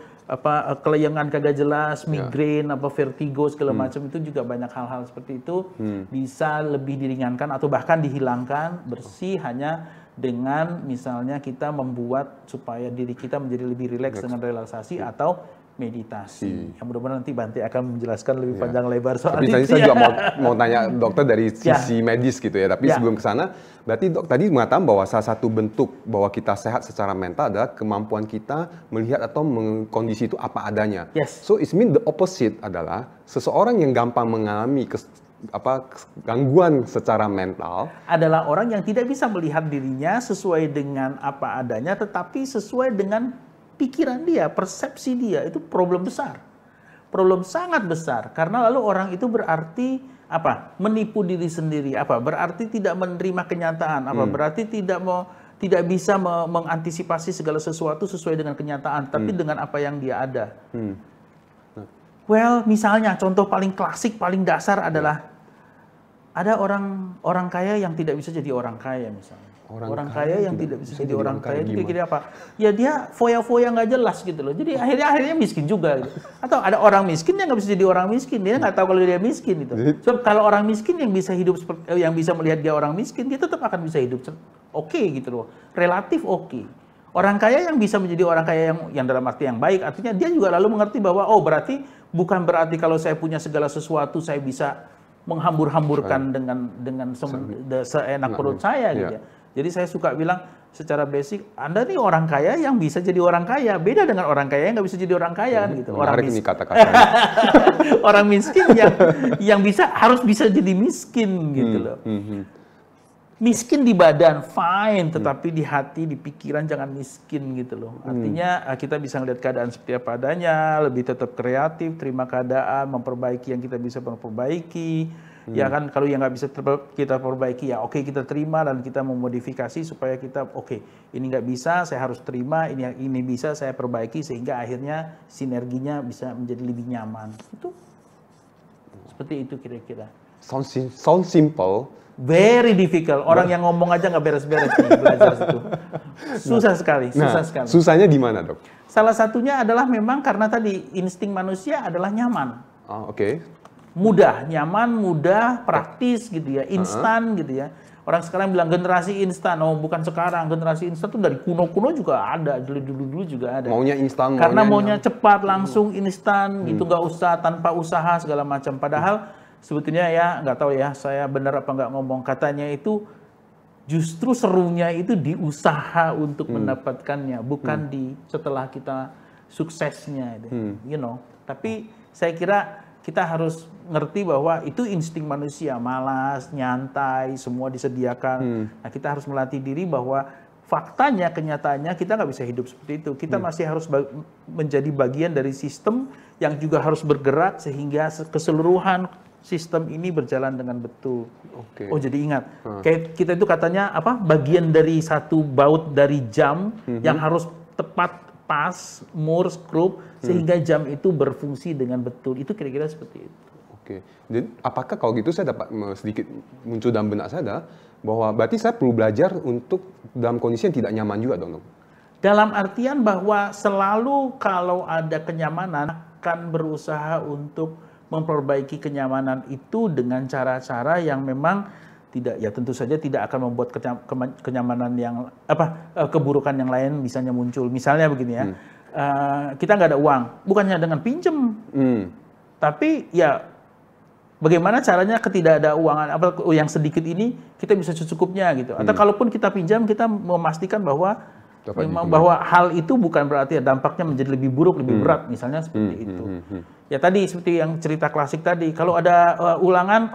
S4: kelayangan kagak jelas, migrain, vertigo segala macam, itu juga banyak hal-hal seperti itu bisa lebih diringankan atau bahkan dihilangkan bersih hanya dengan misalnya kita membuat supaya diri kita menjadi lebih rileks dengan relaksasi atau meditasi. Yang mudah-mudahan nanti Bante akan menjelaskan lebih panjang lebar soal
S3: itu. Tapi saya juga mau tanya dokter dari sisi medis gitu ya. Tapi sebelum ke sana, berarti dok tadi mengatakan bahwa salah satu bentuk bahwa kita sehat secara mental adalah kemampuan kita melihat atau kondisi itu apa adanya. So it means the opposite adalah seseorang yang gampang mengalami gangguan secara mental
S4: adalah orang yang tidak bisa melihat dirinya sesuai dengan apa adanya, tetapi sesuai dengan pikiran dia, persepsi dia. Itu problem besar. Problem sangat besar. Karena lalu orang itu berarti menipu diri sendiri. Berarti tidak menerima kenyataan. Berarti tidak bisa mengantisipasi segala sesuatu sesuai dengan kenyataan, tapi dengan apa yang dia ada. Well, misalnya contoh paling klasik, paling dasar adalah ada orang kaya yang tidak bisa jadi orang kaya misalnya. Orang kaya yang tidak bisa jadi orang kaya itu kira-kira apa? Ya dia foya-foya nggak jelas gitu loh. Jadi akhirnya miskin juga. Gitu. Atau ada orang miskin yang nggak bisa jadi orang miskin, dia nggak tahu kalau dia miskin itu. So kalau orang miskin yang bisa hidup yang bisa melihat dia orang miskin, dia tetap akan bisa hidup oke gitu loh. Relatif oke. Orang kaya yang bisa menjadi orang kaya yang dalam arti yang baik, artinya dia juga lalu mengerti bahwa bukan berarti kalau saya punya segala sesuatu saya bisa menghambur-hamburkan dengan seenak perut saya gitu ya. Jadi saya suka bilang secara basic, Anda nih orang kaya yang bisa jadi orang kaya, beda dengan orang kaya yang nggak bisa jadi orang kaya gitu.
S3: Menarik ini kata-katanya.
S4: Orang miskin yang harus bisa jadi miskin gitu loh. Miskin di badan fine, tetapi di hati, di pikiran jangan miskin gitu loh. Artinya kita bisa ngelihat keadaan seperti apa adanya, lebih tetap kreatif, terima keadaan, memperbaiki yang kita bisa memperbaiki. Ya kan, kalau yang nggak bisa kita perbaiki ya kita terima dan kita memodifikasi supaya kita ini nggak bisa, saya harus terima, ini bisa saya perbaiki sehingga akhirnya sinerginya bisa menjadi lebih nyaman. Itu seperti itu kira-kira.
S3: Sound simple.
S4: Very difficult. Orang yang ngomong aja nggak beres-beres nih belajar itu. Susah sekali, sekali.
S3: Susahnya di mana, Dok?
S4: Salah satunya adalah memang karena tadi insting manusia adalah nyaman. Mudah, nyaman, mudah, praktis gitu ya, instan gitu ya. Orang sekarang bilang generasi instan, bukan sekarang, generasi instan itu dari kuno-kuno juga ada, dulu juga ada.
S3: Maunya instan,
S4: karena maunya cepat, langsung instan gitu, nggak usah tanpa usaha segala macam. Padahal sebetulnya ya nggak tahu ya, saya benar apa nggak ngomong, katanya itu justru serunya itu di usaha untuk mendapatkannya, bukan di setelah kita suksesnya, Tapi saya kira kita harus ngerti bahwa itu insting manusia, malas, nyantai, semua disediakan. Nah, kita harus melatih diri bahwa faktanya, kenyataannya kita nggak bisa hidup seperti itu. Kita masih harus menjadi bagian dari sistem yang juga harus bergerak sehingga keseluruhan sistem ini berjalan dengan betul. Jadi ingat, kayak kita itu katanya bagian dari satu baut dari jam yang harus tepat, pas, mur, skrup, sehingga jam itu berfungsi dengan betul. Itu kira-kira seperti itu.
S3: Jadi apakah kalau gitu saya dapat sedikit muncul dalam benak saya bahwa berarti saya perlu belajar untuk dalam kondisi yang tidak nyaman juga dong?
S4: Dalam artian bahwa selalu kalau ada kenyamanan akan berusaha untuk memperbaiki kenyamanan itu dengan cara-cara yang memang tentu saja tidak akan membuat kenyamanan yang keburukan yang lain misalnya muncul. Misalnya begini ya, kita nggak ada uang, bukannya dengan pinjem, tapi ya bagaimana caranya ketika ada uang yang sedikit ini kita bisa secukupnya gitu. Atau kalaupun kita pinjam, kita memastikan bahwa hal itu bukan berarti dampaknya menjadi lebih buruk, lebih berat, misalnya seperti itu. Ya tadi seperti yang cerita klasik tadi, kalau ada ulangan,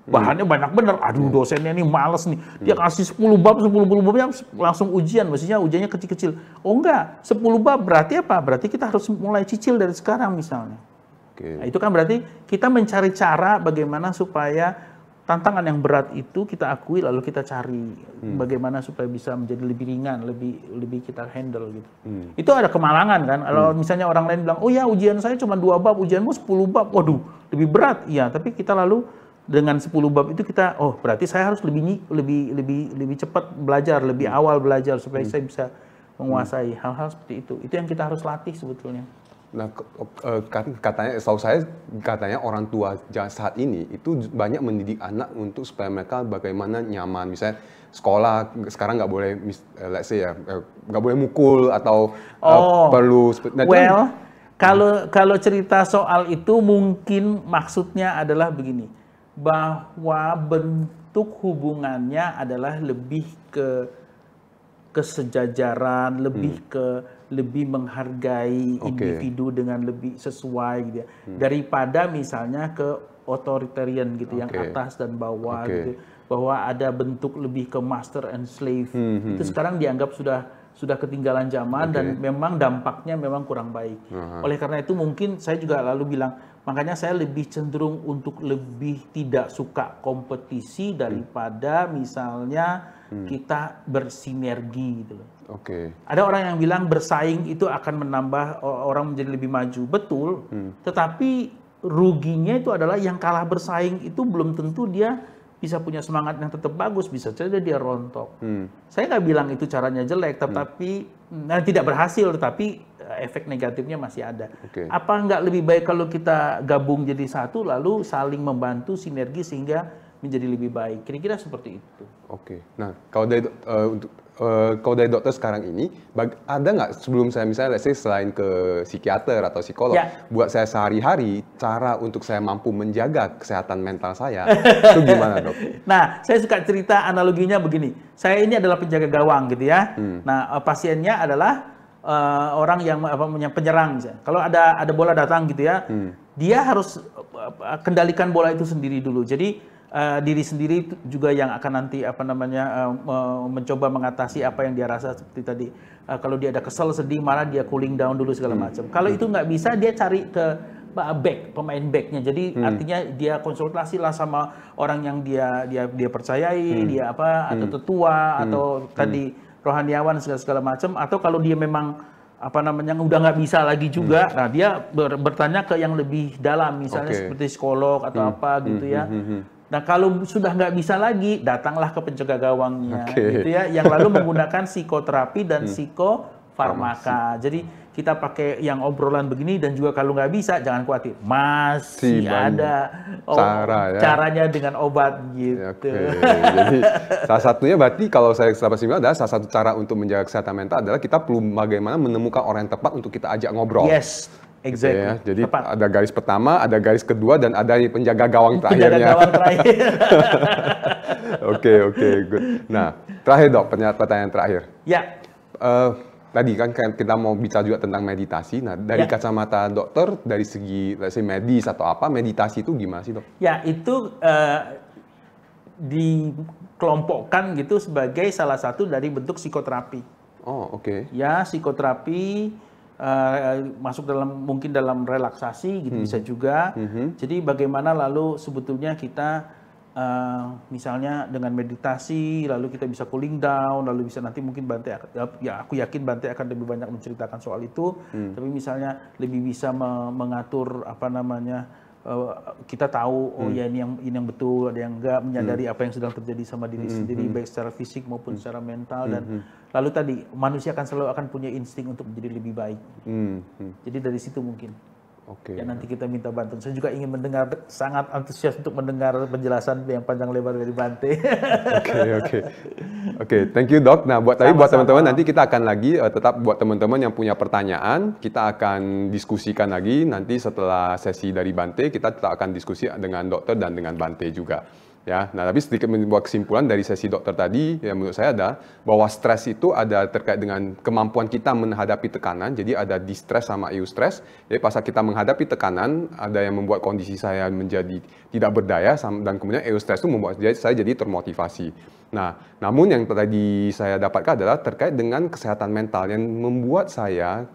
S4: bahannya banyak bener, dosennya ini males nih, dia kasih 10 babnya langsung ujian, mestinya ujiannya kecil-kecil. Enggak, 10 bab berarti apa? Berarti kita harus mulai cicil dari sekarang misalnya. Nah, itu kan berarti kita mencari cara bagaimana supaya tantangan yang berat itu kita akui lalu kita cari bagaimana supaya bisa menjadi lebih ringan, lebih kita handle gitu. Itu ada kemalangan kan. Kalau misalnya orang lain bilang, "Oh ya, ujian saya cuma 2 bab, ujianmu 10 bab." Waduh, lebih berat. Iya, tapi kita lalu dengan 10 bab itu kita, oh berarti saya harus lebih cepat belajar, lebih awal belajar supaya saya bisa menguasai hal-hal seperti itu. Itu yang kita harus latih sebetulnya.
S3: Nah, katanya, setahu saya, katanya orang tua saat ini itu banyak mendidik anak untuk supaya mereka bagaimana nyaman. Misalnya sekolah sekarang nggak boleh, let's say ya, nggak boleh mukul atau perlu.
S4: Well, kalau cerita soal itu mungkin maksudnya adalah begini, bahwa bentuk hubungannya adalah lebih ke kesejajaran, lebih menghargai individu dengan lebih sesuai gitu ya. Daripada misalnya ke authoritarian gitu, yang atas dan bawah gitu. Bahwa ada bentuk lebih ke master and slave. Itu sekarang dianggap sudah ketinggalan zaman dan memang dampaknya memang kurang baik. Oleh karena itu mungkin saya juga lalu bilang, makanya saya lebih cenderung untuk lebih tidak suka kompetisi daripada misalnya kita bersinergi gitu loh. Ada orang yang bilang bersaing itu akan menambah orang menjadi lebih maju. Betul, tetapi ruginya itu adalah yang kalah bersaing itu belum tentu dia bisa punya semangat yang tetap bagus, bisa saja dia rontok. Saya nggak bilang itu caranya jelek, tetapi tidak berhasil, tetapi efek negatifnya masih ada. Apa nggak lebih baik kalau kita gabung jadi satu, lalu saling membantu, sinergi sehingga menjadi lebih baik? Kira-kira seperti itu.
S3: Nah, kalau dari dokter sekarang ini, ada nggak sebelum saya misalnya, let's say, selain ke psikiater atau psikolog, buat saya sehari-hari, cara untuk saya mampu menjaga kesehatan mental saya, itu gimana, Dok?
S4: Nah, saya suka cerita analoginya begini. Saya ini adalah penjaga gawang gitu ya. Nah, pasiennya adalah orang yang penyerang misalnya. Kalau ada bola datang gitu ya, dia harus kendalikan bola itu sendiri dulu. Jadi diri sendiri juga yang akan nanti mencoba mengatasi apa yang dia rasa seperti tadi. Kalau dia ada kesel, sedih, marah, dia cooling down dulu segala macam. Kalau itu nggak bisa, dia cari ke pemain backnya. Jadi artinya dia konsultasi lah sama orang yang dia percayai, dia atau tetua atau tadi rohaniawan segala macam. Atau kalau dia memang udah nggak bisa lagi juga, nah dia bertanya ke yang lebih dalam, misalnya seperti psikolog atau apa gitu ya. Nah, kalau sudah nggak bisa lagi, datanglah ke penjaga gawangnya, gitu ya, yang lalu menggunakan psikoterapi dan psikofarmaka. Jadi kita pakai yang obrolan begini, dan juga kalau nggak bisa, jangan khawatir, masih ada caranya dengan obat gitu.
S3: Jadi salah satunya berarti kalau saya dapat simpulkan adalah salah satu cara untuk menjaga kesehatan mental adalah kita perlu bagaimana menemukan orang yang tepat untuk kita ajak ngobrol.
S4: Yes. Exactly.
S3: Gitu ya. Jadi ada garis pertama, ada garis kedua, dan ada penjaga gawang terakhirnya.
S4: Penjaga gawang terakhir.
S3: Oke, good. Nah, terakhir Dok, pertanyaan terakhir.
S4: Ya.
S3: Tadi kan kita mau bicara juga tentang meditasi. Nah, dari kacamata dokter, dari segi medis atau apa, meditasi itu gimana sih, Dok?
S4: Ya, itu dikelompokkan gitu sebagai salah satu dari bentuk psikoterapi. Ya, psikoterapi masuk mungkin dalam relaksasi gitu, bisa juga. Jadi bagaimana lalu sebetulnya kita misalnya dengan meditasi lalu kita bisa cooling down, lalu bisa nanti mungkin Bante aku yakin Bante akan lebih banyak menceritakan soal itu. Tapi misalnya lebih bisa mengatur kita tahu ini yang betul, ada yang enggak, menyadari apa yang sedang terjadi sama diri sendiri, baik secara fisik maupun secara mental. Dan lalu tadi manusia selalu akan punya insting untuk menjadi lebih baik. Jadi dari situ mungkin ya nanti kita minta bantuan. Saya juga ingin sangat antusias untuk mendengar penjelasan yang panjang lebar dari Bante.
S3: Oke, thank you Dok. Nah, buat teman-teman, nanti kita akan lagi tetap buat teman-teman yang punya pertanyaan, kita akan diskusikan lagi nanti setelah sesi dari Bante, kita tetap akan diskusi dengan dokter dan dengan Bante juga. Ya, nah tapi sedikit membuat kesimpulan dari sesi dokter tadi, yang menurut saya ada bahwa stres itu ada terkait dengan kemampuan kita menghadapi tekanan. Jadi ada distress sama eustress. Jadi pas kita menghadapi tekanan, ada yang membuat kondisi saya menjadi tidak berdaya, dan kemudian eustress itu membuat saya jadi termotivasi. Nah, namun yang tadi saya dapatkan adalah terkait dengan kesehatan mental yang membuat saya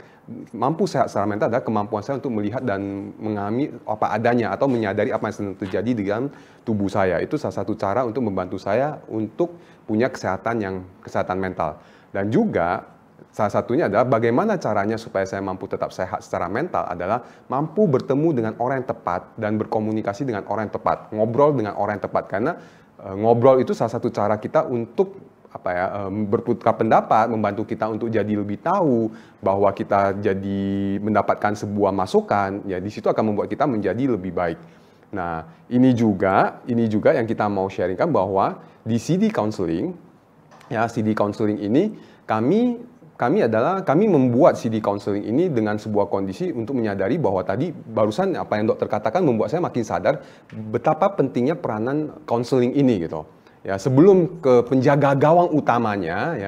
S3: mampu sehat secara mental adalah kemampuan saya untuk melihat dan mengalami apa adanya atau menyadari apa yang sedang terjadi dengan tubuh saya. Itu salah satu cara untuk membantu saya untuk punya kesehatan mental. Dan juga salah satunya adalah bagaimana caranya supaya saya mampu tetap sehat secara mental adalah mampu bertemu dengan orang yang tepat dan berkomunikasi dengan orang yang tepat, ngobrol dengan orang yang tepat. Karena ngobrol itu salah satu cara kita untuk bertukar pendapat, membantu kita untuk jadi lebih tahu bahwa kita jadi mendapatkan sebuah masukan, ya di situ akan membuat kita menjadi lebih baik. Nah, ini juga yang kita mau sharingkan bahwa di CD Counseling, ya CD Counseling ini kami membuat CD Counseling ini dengan sebuah kondisi untuk menyadari bahwa tadi barusan apa yang dokter katakan membuat saya makin sadar betapa pentingnya peranan counseling ini gitu. Ya, sebelum ke penjaga gawang utamanya,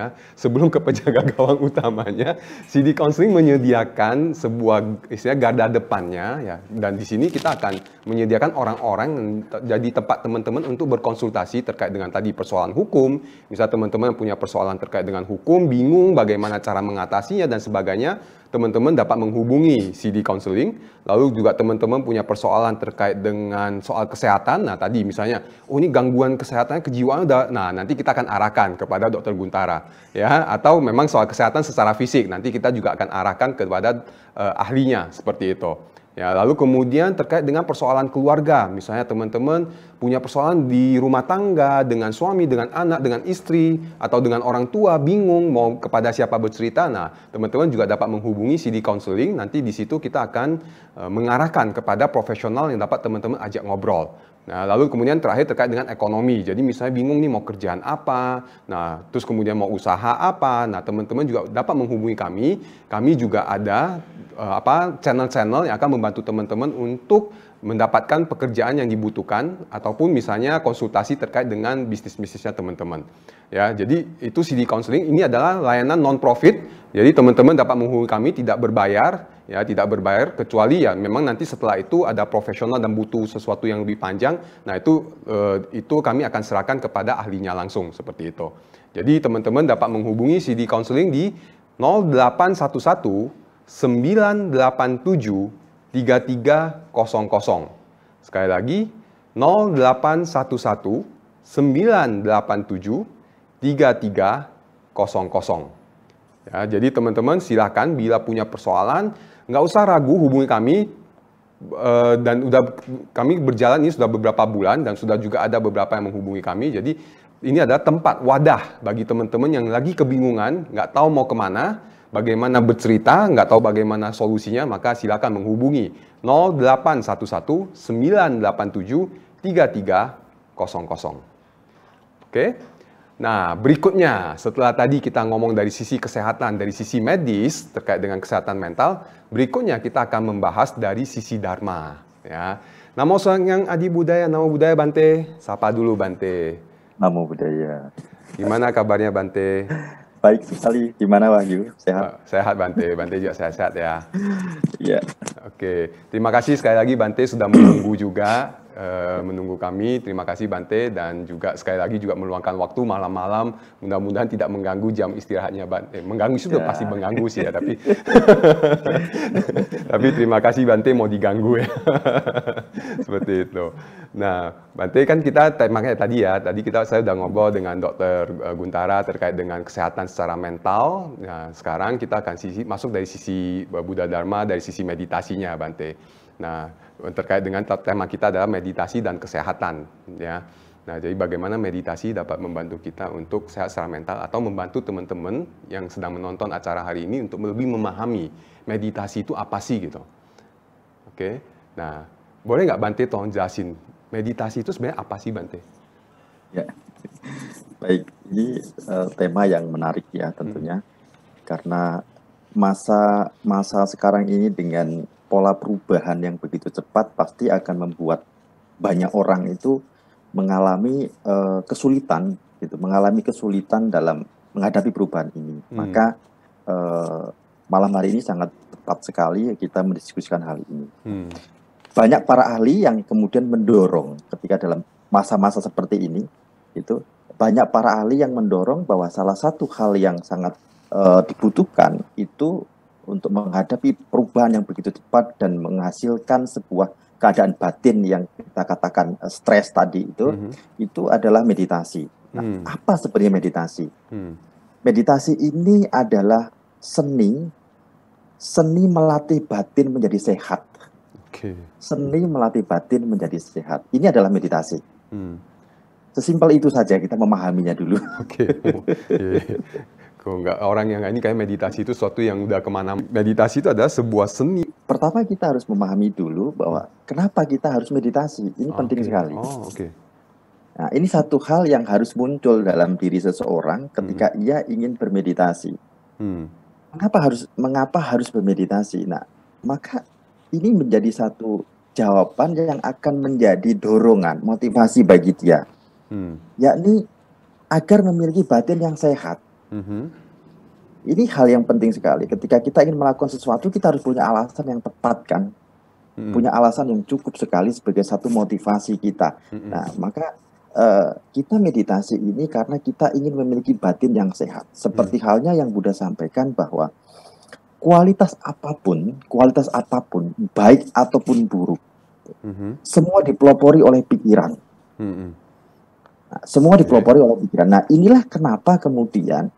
S3: CD Counseling menyediakan sebuah istilah garda depannya, ya. Dan di sini kita akan menyediakan orang-orang jadi tempat teman-teman untuk berkonsultasi terkait dengan tadi persoalan hukum. Misalnya teman-teman punya persoalan terkait dengan hukum, bingung bagaimana cara mengatasinya dan sebagainya, teman-teman dapat menghubungi CD Counseling. Lalu juga teman-teman punya persoalan terkait dengan soal kesehatan. Nah tadi misalnya, ini gangguan kesehatannya kejiwaan nah nanti kita akan arahkan kepada Dokter Guntara, ya. Atau memang soal kesehatan secara fisik, nanti kita juga akan arahkan kepada ahlinya seperti itu. Ya, lalu kemudian terkait dengan persoalan keluarga, misalnya teman-teman punya persoalan di rumah tangga dengan suami, dengan anak, dengan istri, atau dengan orang tua, bingung mau kepada siapa bercerita. Nah, teman-teman juga dapat menghubungi CD Counseling. Nanti di situ kita akan mengarahkan kepada profesional yang dapat teman-teman ajak ngobrol. Nah, lalu kemudian terakhir terkait dengan ekonomi. Jadi misalnya bingung nih mau kerjaan apa, nah terus kemudian mau usaha apa. Nah, teman-teman juga dapat menghubungi kami. Kami juga ada channel-channel yang akan membantu teman-teman untuk mendapatkan pekerjaan yang dibutuhkan ataupun misalnya konsultasi terkait dengan bisnis-bisnisnya teman-teman. Ya, jadi itu CD Counseling ini adalah layanan non-profit. Jadi teman-teman dapat menghubungi kami tidak berbayar, ya tidak berbayar kecuali ya memang nanti setelah itu ada profesional dan butuh sesuatu yang lebih panjang. Nah, itu kami akan serahkan kepada ahlinya langsung seperti itu. Jadi teman-teman dapat menghubungi CD Counseling di 0811 987 3300. Sekali lagi 0811 987 3300. Ya, jadi teman-teman silakan bila punya persoalan nggak usah ragu hubungi kami. Dan kami berjalan ini sudah beberapa bulan dan sudah juga ada beberapa yang menghubungi kami. Jadi ini adalah tempat wadah bagi teman-teman yang lagi kebingungan, nggak tahu mau kemana, bagaimana bercerita, nggak tahu bagaimana solusinya, maka silakan menghubungi 0811 987 3300. Oke? Nah, berikutnya setelah tadi kita ngomong dari sisi kesehatan, dari sisi medis terkait dengan kesehatan mental, berikutnya kita akan membahas dari sisi dharma. Ya. Namo Sangyang Adi Budaya, Namo Budaya Bante. Sapa dulu Bante.
S5: Namo Budaya.
S3: Gimana kabarnya Bante?
S5: Baik sekali. Gimana Wahyu? Sehat?
S3: Sehat Bante. Bante juga sehat-sehat ya.
S5: Iya.
S3: Oke. Terima kasih sekali lagi Bante sudah menunggu juga. Menunggu kami, terima kasih Bante, dan juga sekali lagi juga meluangkan waktu malam-malam, mudah-mudahan tidak mengganggu jam istirahatnya Bante. Mengganggu sudah pasti mengganggu sih ya, tapi tapi terima kasih Bante mau diganggu ya. Seperti itu. Nah, Bante kan kita temanya tadi saya udah ngobrol dengan Dokter Guntara terkait dengan kesehatan secara mental. Nah, sekarang kita akan masuk dari sisi Buddha Dharma, dari sisi meditasinya Bante. Nah, terkait dengan tema kita adalah meditasi dan kesehatan, ya. Nah, jadi bagaimana meditasi dapat membantu kita untuk sehat secara mental atau membantu teman-teman yang sedang menonton acara hari ini untuk lebih memahami meditasi itu apa sih gitu. Oke. Nah, boleh nggak Bante tolong jelasin meditasi itu sebenarnya apa sih Bante?
S5: Ya. Baik, ini tema yang menarik ya tentunya. Karena masa sekarang ini dengan pola perubahan yang begitu cepat pasti akan membuat banyak orang itu mengalami kesulitan dalam menghadapi perubahan ini. Maka malam hari ini sangat tepat sekali kita mendiskusikan hal ini. Banyak para ahli yang kemudian mendorong ketika dalam masa-masa seperti ini, itu banyak para ahli yang mendorong bahwa salah satu hal yang sangat dibutuhkan itu untuk menghadapi perubahan yang begitu cepat dan menghasilkan sebuah keadaan batin yang kita katakan stres tadi itu adalah meditasi. Nah, apa sebenarnya meditasi? Meditasi ini adalah seni melatih batin menjadi sehat. Seni melatih batin menjadi sehat. Ini adalah meditasi. Sesimpel itu saja, kita memahaminya dulu.
S3: Kok nggak orang yang ini kayak meditasi itu sesuatu yang udah kemana. Meditasi itu adalah sebuah seni.
S5: Pertama kita harus memahami dulu bahwa kenapa kita harus meditasi. Ini penting sekali. Nah, ini satu hal yang harus muncul dalam diri seseorang ketika ia ingin bermeditasi. Mengapa harus bermeditasi? Nah, maka ini menjadi satu jawaban yang akan menjadi dorongan, motivasi bagi dia. Yakni agar memiliki batin yang sehat. Ini hal yang penting sekali. Ketika kita ingin melakukan sesuatu, kita harus punya alasan yang tepat, kan? Punya alasan yang cukup sekali sebagai satu motivasi kita. Nah, maka kita meditasi ini karena kita ingin memiliki batin yang sehat. Seperti halnya yang Buddha sampaikan bahwa kualitas apapun, baik ataupun buruk, semua dipelopori oleh pikiran. Nah, semua dipelopori oleh pikiran. Nah, inilah kenapa kemudian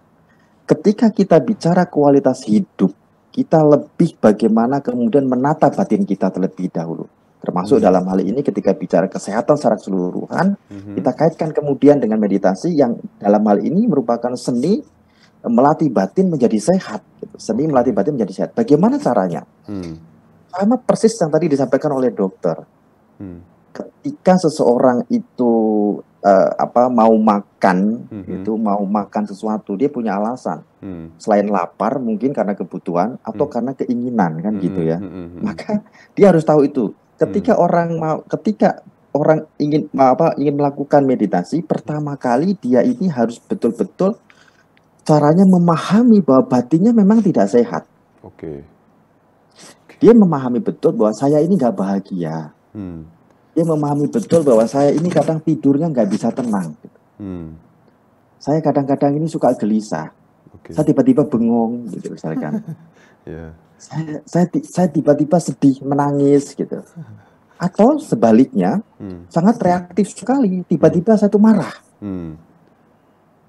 S5: ketika kita bicara kualitas hidup, kita lebih bagaimana kemudian menata batin kita terlebih dahulu. Termasuk dalam hal ini ketika bicara kesehatan secara keseluruhan, kita kaitkan kemudian dengan meditasi yang dalam hal ini merupakan seni melatih batin menjadi sehat. Seni melatih batin menjadi sehat. Bagaimana caranya? Sama persis yang tadi disampaikan oleh dokter. Ketika seseorang itu mau makan, mau makan sesuatu, dia punya alasan. Selain lapar, mungkin karena kebutuhan atau karena keinginan, kan gitu ya. Maka dia harus tahu itu. Ketika orang ingin melakukan meditasi, pertama kali dia ini harus betul-betul caranya memahami bahwa batinnya memang tidak sehat. Dia memahami betul bahwa saya ini nggak bahagia. Dia memahami betul bahwa saya ini kadang tidurnya nggak bisa tenang. Saya kadang-kadang ini suka gelisah. Saya tiba-tiba bengong, gitu misalkan. Saya tiba-tiba sedih, menangis, gitu. Atau sebaliknya, sangat reaktif sekali. Tiba-tiba saya tuh marah.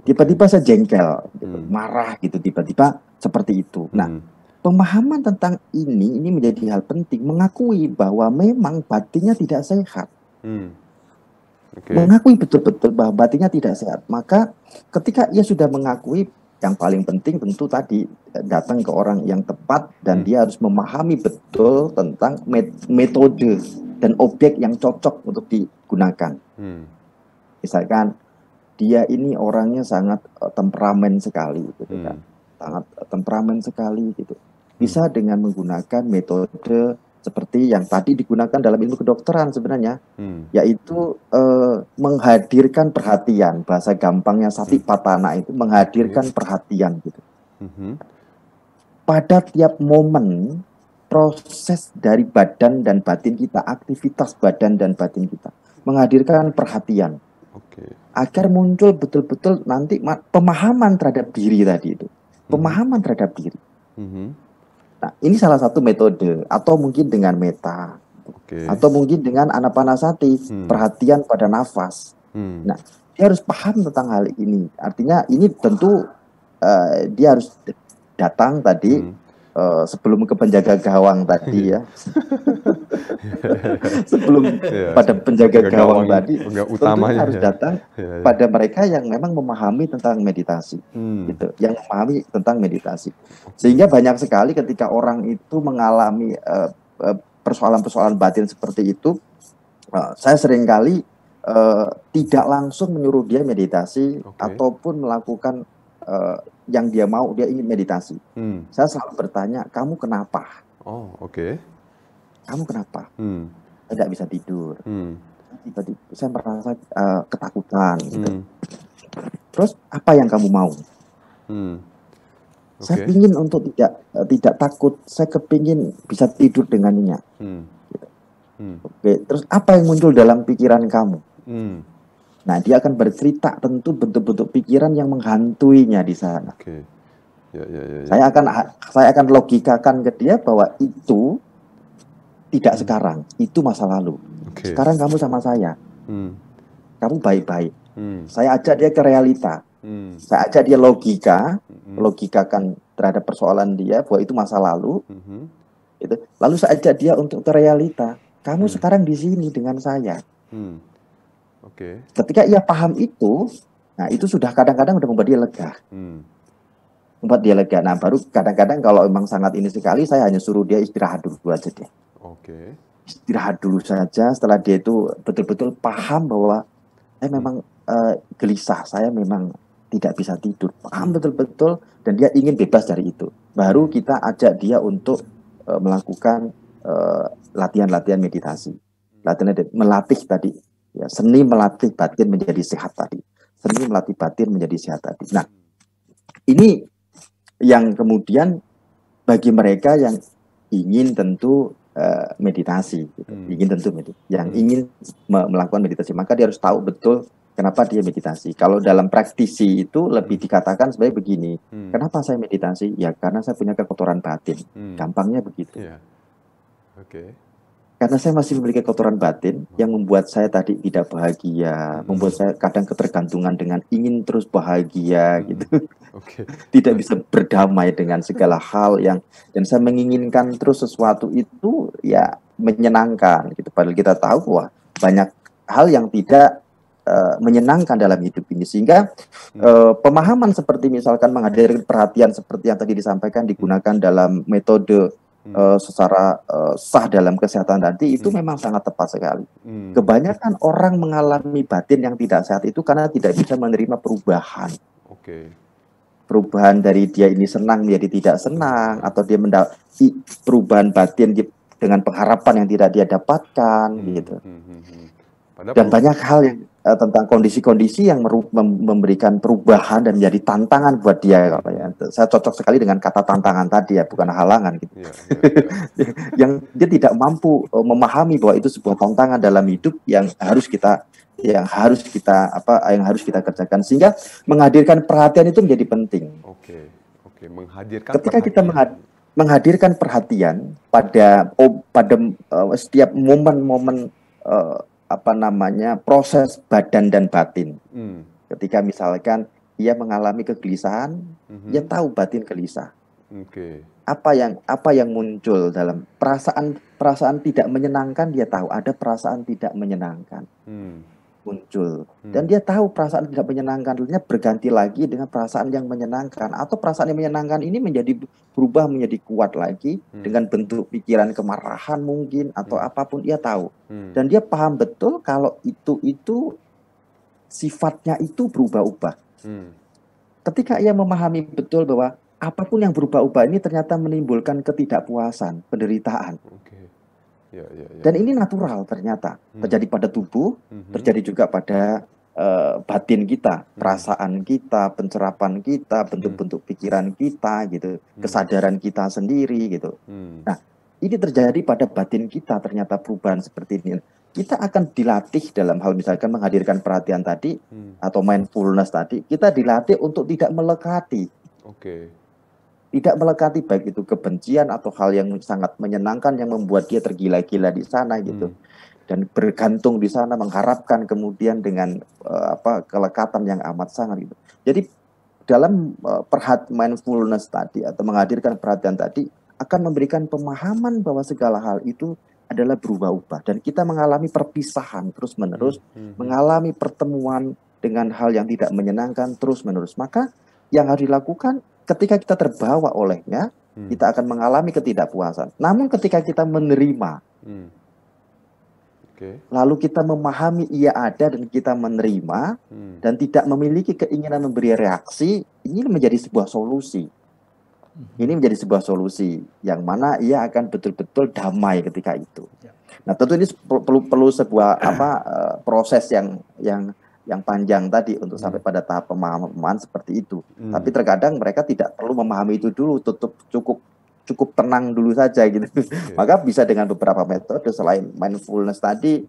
S5: Tiba-tiba saya jengkel, gitu, marah, gitu. Tiba-tiba seperti itu. Nah, pemahaman tentang ini menjadi hal penting, mengakui bahwa memang batinnya tidak sehat. Mengakui betul-betul bahwa batinnya tidak sehat. Maka ketika ia sudah mengakui, yang paling penting tentu tadi datang ke orang yang tepat dan dia harus memahami betul tentang metode dan objek yang cocok untuk digunakan. Misalkan dia ini orangnya sangat temperamen sekali, gitu kan. Sangat temperamen sekali, gitu. Bisa dengan menggunakan metode seperti yang tadi digunakan dalam ilmu kedokteran sebenarnya, yaitu menghadirkan perhatian. Bahasa gampangnya satipatthana itu menghadirkan perhatian, gitu. Pada tiap momen proses dari badan dan batin kita, aktivitas badan dan batin kita, menghadirkan perhatian. Agar muncul betul-betul nanti pemahaman terhadap diri tadi itu. Pemahaman terhadap diri. Nah, ini salah satu metode, atau mungkin dengan meta, atau mungkin dengan anapanasati, perhatian pada nafas. Nah, dia harus paham tentang hal ini. Artinya ini tentu dia harus datang tadi sebelum ke penjaga gawang tadi ya. Sebelum pada penjaga gawang tadi, tentunya harus datang pada mereka yang memang memahami tentang meditasi, gitu, yang memahami tentang meditasi. Sehingga banyak sekali ketika orang itu mengalami persoalan-persoalan batin seperti itu, saya seringkali tidak langsung menyuruh dia meditasi ataupun melakukan yang dia mau, dia ingin meditasi. Saya selalu bertanya, kamu kenapa? Kamu kenapa? Saya tidak bisa tidur. Tiba-tiba saya merasa ketakutan. Gitu. Terus apa yang kamu mau? Saya ingin untuk tidak takut. Saya kepingin bisa tidur dengan nyenyak. Gitu. Terus apa yang muncul dalam pikiran kamu? Nah, dia akan bercerita tentu bentuk-bentuk pikiran yang menghantuinya di sana. Saya akan logikakan ke dia bahwa itu tidak sekarang, itu masa lalu.
S3: Oke.
S5: Sekarang kamu sama saya,
S3: Hmm.
S5: kamu baik-baik.
S3: Hmm.
S5: Saya ajak dia ke realita.
S3: Hmm.
S5: Saya ajak dia logikakan terhadap persoalan dia bahwa itu masa lalu.
S3: Mhm.
S5: Gitu. Lalu saya ajak dia untuk ke realita. Kamu sekarang di sini dengan saya.
S3: Hmm. Oke.
S5: Ketika ia paham itu, nah itu sudah kadang-kadang udah membuat dia lega.
S3: Hmm.
S5: Membuat dia lega. Nah baru kadang-kadang kalau memang sangat ini sekali, saya hanya suruh dia istirahat dulu aja deh.
S3: Oke.
S5: Istirahat dulu saja. Setelah dia itu betul-betul paham bahwa saya memang gelisah, saya memang tidak bisa tidur, paham betul-betul, dan dia ingin bebas dari itu. Baru kita ajak dia untuk melakukan latihan-latihan meditasi, melatih tadi, ya, seni melatih batin menjadi sehat tadi, seni melatih batin menjadi sehat tadi. Nah, ini yang kemudian bagi mereka yang ingin tentu meditasi, gitu. Yang ingin melakukan meditasi, maka dia harus tahu betul kenapa dia meditasi. Kalau dalam praktisi itu lebih dikatakan sebagai begini, kenapa saya meditasi? Ya karena saya punya kekotoran batin, gampangnya begitu.
S3: Yeah. Oke.
S5: Karena saya masih memiliki kotoran batin yang membuat saya tadi tidak bahagia, membuat saya kadang ketergantungan dengan ingin terus bahagia gitu.
S3: Oke.
S5: Tidak bisa berdamai dengan segala hal dan saya menginginkan terus sesuatu itu ya menyenangkan gitu. Padahal kita tahu bahwa banyak hal yang tidak menyenangkan dalam hidup ini, sehingga pemahaman seperti misalkan menghadirkan perhatian seperti yang tadi disampaikan digunakan dalam metode secara sah dalam kesehatan tadi itu memang sangat tepat sekali. Kebanyakan orang mengalami batin yang tidak sehat itu karena tidak bisa menerima perubahan.
S3: Oke.
S5: Perubahan dari dia ini senang menjadi tidak senang, atau dia perubahan batin dengan pengharapan yang tidak dia dapatkan gitu. Dan banyak hal yang tentang kondisi-kondisi yang memberikan perubahan dan menjadi tantangan buat dia. Saya cocok sekali dengan kata tantangan tadi ya, bukan halangan gitu. Yang dia tidak mampu memahami bahwa itu sebuah tantangan dalam hidup yang harus kita kerjakan, sehingga menghadirkan perhatian itu menjadi penting.
S3: Oke, menghadirkan
S5: ketika
S3: perhatian.
S5: Kita menghadirkan perhatian pada setiap momen-momen proses badan dan batin. Ketika misalkan ia mengalami kegelisahan, dia tahu batin gelisah. Apa yang muncul dalam perasaan tidak menyenangkan, dia tahu ada perasaan tidak menyenangkan muncul, dan dia tahu perasaan tidak menyenangkan dulunya berganti lagi dengan perasaan yang menyenangkan, atau perasaan yang menyenangkan ini berubah menjadi kuat lagi dengan bentuk pikiran kemarahan mungkin atau apapun, dia tahu dan dia paham betul kalau itu sifatnya itu berubah-ubah. Ketika ia memahami betul bahwa apapun yang berubah-ubah ini ternyata menimbulkan ketidakpuasan, penderitaan. Dan ini natural ternyata terjadi pada tubuh, terjadi juga pada batin kita, perasaan kita, pencerapan kita, bentuk-bentuk pikiran kita gitu, kesadaran kita sendiri gitu. Nah, ini terjadi pada batin kita ternyata perubahan seperti ini. Kita akan dilatih dalam hal misalkan menghadirkan perhatian tadi atau mindfulness tadi, kita dilatih untuk tidak melekati. Tidak melekati baik itu kebencian atau hal yang sangat menyenangkan yang membuat dia tergila-gila di sana gitu, dan bergantung di sana mengharapkan kemudian dengan kelekatan yang amat sangat gitu. Jadi dalam mindfulness tadi atau menghadirkan perhatian tadi akan memberikan pemahaman bahwa segala hal itu adalah berubah-ubah dan kita mengalami perpisahan terus-menerus, mengalami pertemuan dengan hal yang tidak menyenangkan terus-menerus. Maka yang harus dilakukan ketika kita terbawa olehnya, kita akan mengalami ketidakpuasan. Namun ketika kita menerima, lalu kita memahami ia ada dan kita menerima, dan tidak memiliki keinginan memberi reaksi, ini menjadi sebuah solusi. Ini menjadi sebuah solusi yang mana ia akan betul-betul damai ketika itu. Nah, tentu ini perlu sebuah proses yang panjang tadi untuk sampai pada tahap pemahaman seperti itu. Tapi terkadang mereka tidak perlu memahami itu dulu, cukup tenang dulu saja gitu. Maka bisa dengan beberapa metode selain mindfulness tadi,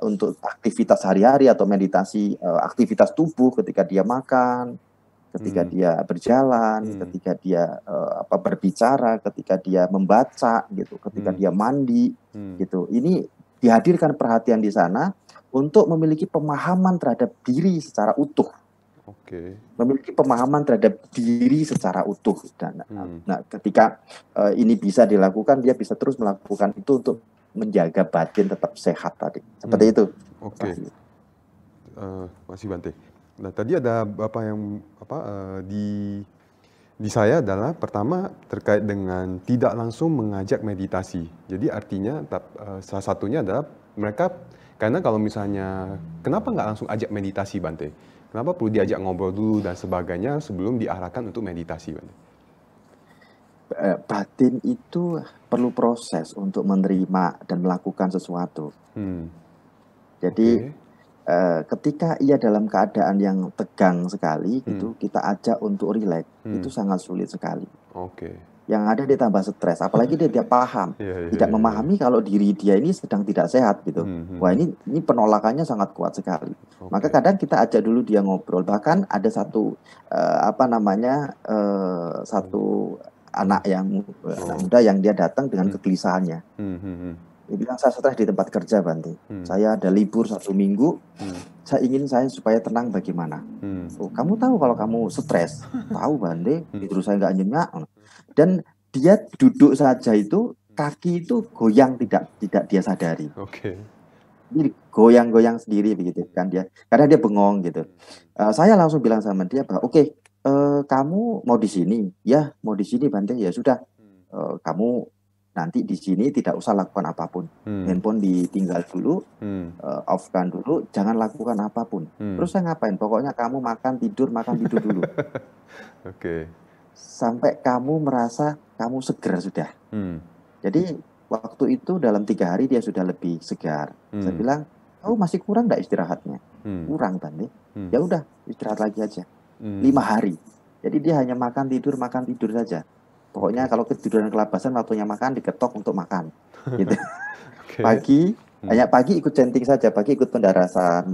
S5: untuk aktivitas sehari-hari atau meditasi aktivitas tubuh ketika dia makan, ketika dia berjalan, ketika dia berbicara, ketika dia membaca gitu, ketika dia mandi gitu. Ini dihadirkan perhatian di sana untuk memiliki pemahaman terhadap diri secara utuh. Memiliki pemahaman terhadap diri secara utuh. Dan, nah, ketika ini bisa dilakukan, dia bisa terus melakukan itu untuk menjaga batin tetap sehat tadi. Seperti itu.
S3: Masih Bante. Nah, tadi ada di saya adalah pertama terkait dengan tidak langsung mengajak meditasi. Jadi artinya salah satunya adalah mereka, karena kalau misalnya kenapa nggak langsung ajak meditasi Bante? Kenapa perlu diajak ngobrol dulu dan sebagainya sebelum diarahkan untuk meditasi Bante?
S5: Batin itu perlu proses untuk menerima dan melakukan sesuatu. Jadi ketika ia dalam keadaan yang tegang sekali, gitu, kita ajak untuk rileks, itu sangat sulit sekali. Yang ada dia tambah stres, apalagi dia paham, tidak memahami kalau diri dia ini sedang tidak sehat, gitu. Wah, ini penolakannya sangat kuat sekali. Maka kadang kita ajak dulu dia ngobrol. Bahkan ada satu satu anak muda yang dia datang dengan kegelisahannya. Dia bilang, saya stres di tempat kerja Bante. Saya ada libur 1 minggu. Saya ingin supaya tenang bagaimana? Oh, kamu tahu kalau kamu stres? Tahu Bante, tidur saya nggak nyenyak. Dan dia duduk saja itu, kaki itu goyang tidak dia sadari. Jadi goyang-goyang sendiri begitu kan dia. Karena dia bengong gitu. Saya langsung bilang sama dia bahwa kamu mau di sini? Ya, mau di sini Bante. Ya sudah. Kamu nanti di sini tidak usah lakukan apapun. Handphone ditinggal dulu, off-kan dulu, jangan lakukan apapun. Terus saya ngapain? Pokoknya kamu makan tidur dulu. Sampai kamu merasa kamu segar sudah. Jadi waktu itu dalam 3 hari dia sudah lebih segar. Saya bilang, kamu masih kurang nggak istirahatnya? Kurang Bante. Ya udah, istirahat lagi aja. 5 hari. Jadi dia hanya makan tidur saja. Pokoknya kalau ketiduran kelabasan, waktunya makan diketok untuk makan. Gitu. Pagi ikut chanting saja, pagi ikut pendarasan,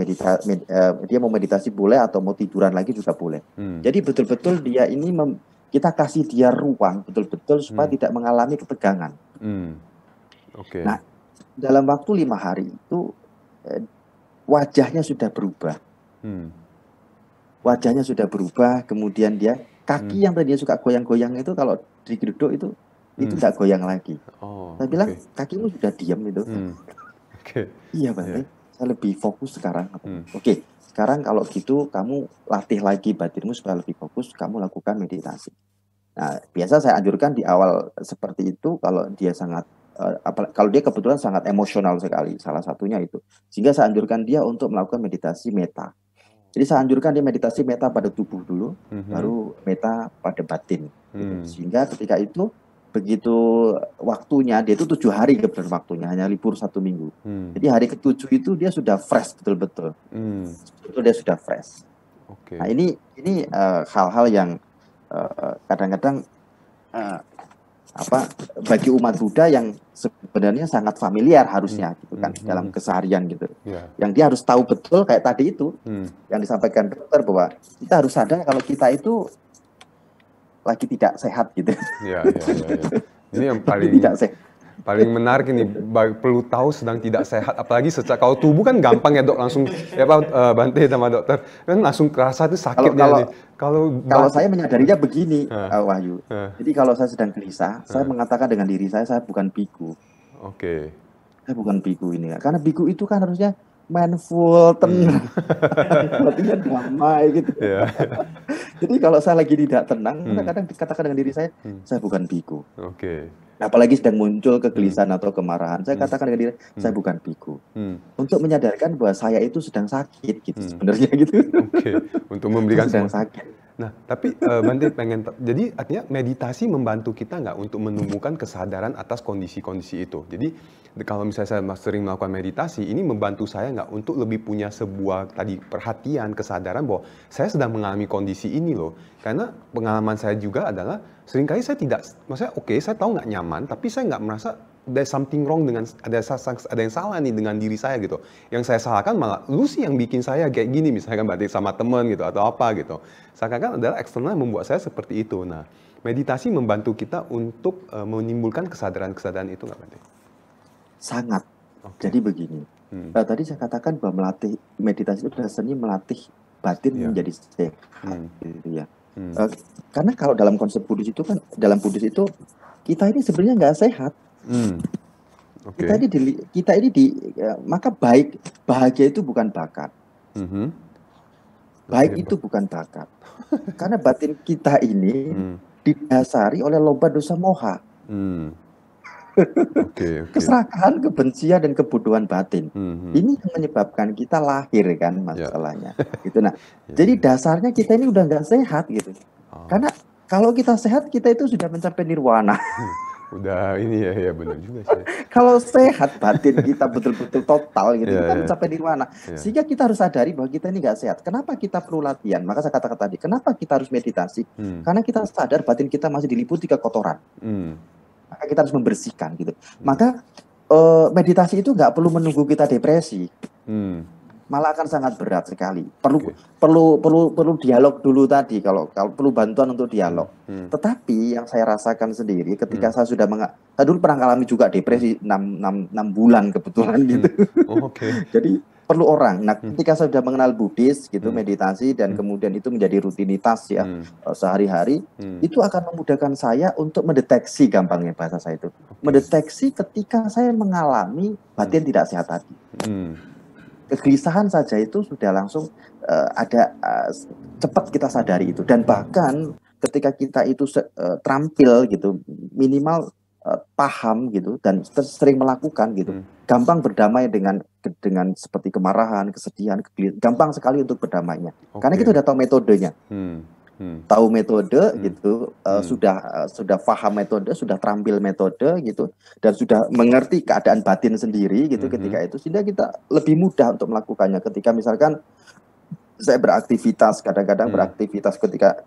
S5: dia mau meditasi boleh atau mau tiduran lagi juga boleh. Jadi betul-betul dia ini kita kasih dia ruang betul-betul supaya tidak mengalami ketegangan. Nah, dalam waktu 5 hari itu wajahnya sudah berubah. Wajahnya sudah berubah, kemudian dia kaki yang tadinya suka goyang-goyang itu kalau duduk itu tidak goyang lagi. Saya bilang, kakimu sudah diam itu. Iya Bante, saya lebih fokus sekarang. Sekarang kalau gitu kamu latih lagi batinmu supaya lebih fokus, kamu lakukan meditasi. Nah, biasa saya anjurkan di awal seperti itu kalau dia kalau dia kebetulan sangat emosional sekali, salah satunya itu. Sehingga saya anjurkan dia untuk melakukan meditasi meta. Jadi saya anjurkan dia meditasi meta pada tubuh dulu, baru meta pada batin. Gitu. Sehingga ketika itu, begitu waktunya, dia itu 7 hari kebetulan waktunya, hanya libur 1 minggu. Jadi hari ke-7 itu dia sudah fresh betul-betul. Itu dia sudah fresh. Nah ini hal-hal yang kadang-kadang bagi umat Buddha yang sebenarnya sangat familiar harusnya gitu kan dalam keseharian gitu. Yang dia harus tahu betul kayak tadi itu yang disampaikan dokter bahwa kita harus sadar kalau kita itu lagi tidak sehat gitu.
S3: Ini yang paling menarik ini, perlu tahu sedang tidak sehat, apalagi kalau tubuh kan gampang ya dok, langsung Bante sama dokter kan langsung kerasa itu sakit. Kalau
S5: saya menyadarinya begini, Wahyu. Jadi kalau saya sedang gelisah, saya mengatakan dengan diri saya bukan biku. Saya bukan biku ini, karena biku itu kan harusnya mindful, tenang, artinya damai gitu. Jadi kalau saya lagi tidak tenang, kadang dikatakan dengan diri saya bukan biku. Apalagi sedang muncul kegelisahan atau kemarahan, saya katakan dengan diri saya bukan biku. Untuk menyadarkan bahwa saya itu sedang sakit gitu sebenarnya gitu.
S3: Untuk memberikan
S5: sedang sakit.
S3: Nah, tapi Bante jadi artinya meditasi membantu kita nggak untuk menumbuhkan kesadaran atas kondisi-kondisi itu. Jadi kalau misalnya saya sering melakukan meditasi, ini membantu saya nggak untuk lebih punya sebuah perhatian, kesadaran bahwa saya sedang mengalami kondisi ini loh. Karena pengalaman saya juga adalah seringkali saya tidak, maksudnya saya tahu nggak nyaman, tapi saya nggak merasa there's something wrong dengan ada yang salah nih dengan diri saya gitu. Yang saya salahkan malah lu sih yang bikin saya kayak gini, misalkan berarti sama teman gitu atau apa gitu. Seakan-akan adalah eksternal yang membuat saya seperti itu. Nah, meditasi membantu kita untuk menimbulkan kesadaran-kesadaran itu nggak Bante?
S5: Sangat. Jadi begini, tadi saya katakan bahwa melatih meditasi itu adalah seni melatih batin menjadi sehat, gitu ya. Karena kalau dalam konsep Buddhis itu kan, dalam Buddhis itu kita ini sebenarnya nggak sehat. Kita ini maka bahagia itu bukan bakat. Baik itu bukan bakat. Karena batin kita ini didasari oleh loba dosa moha. Keserakahan, kebencian dan kebodohan batin. Ini yang menyebabkan kita lahir kan masalahnya. Gitu. Nah, jadi dasarnya kita ini udah nggak sehat gitu. Karena kalau kita sehat, kita itu sudah mencapai nirwana.
S3: Udah ini ya benar juga sih.
S5: Kalau sehat batin kita betul-betul total gitu, kita mencapai nirwana. Sehingga kita harus sadari bahwa kita ini nggak sehat. Kenapa kita perlu latihan? Maka saya katakan tadi, kenapa kita harus meditasi? Karena kita sadar batin kita masih diliputi kekotoran. Maka kita harus membersihkan gitu. Maka meditasi itu nggak perlu menunggu kita depresi. Malah akan sangat berat sekali. Perlu dialog dulu tadi kalau perlu bantuan untuk dialog. Tetapi yang saya rasakan sendiri ketika saya sudah saya dulu pernah mengalami juga depresi 6 bulan kebetulan gitu. Jadi perlu orang. Nah, ketika saya sudah mengenal Buddhis gitu, meditasi dan kemudian itu menjadi rutinitas ya sehari-hari, itu akan memudahkan saya untuk mendeteksi, gampangnya bahasa saya itu. Mendeteksi ketika saya mengalami batin tidak sehat tadi. Kegelisahan saja itu sudah langsung cepat kita sadari itu. Dan bahkan ketika kita itu terampil gitu, minimal paham gitu dan sering melakukan gitu, gampang berdamai dengan seperti kemarahan, kesedihan, gampang sekali untuk berdamainya. Karena kita udah tahu metodenya. Tahu metode gitu, sudah paham metode, sudah terampil metode gitu, dan sudah mengerti keadaan batin sendiri gitu ketika itu, sehingga kita lebih mudah untuk melakukannya. Ketika misalkan saya beraktivitas, kadang-kadang beraktivitas ketika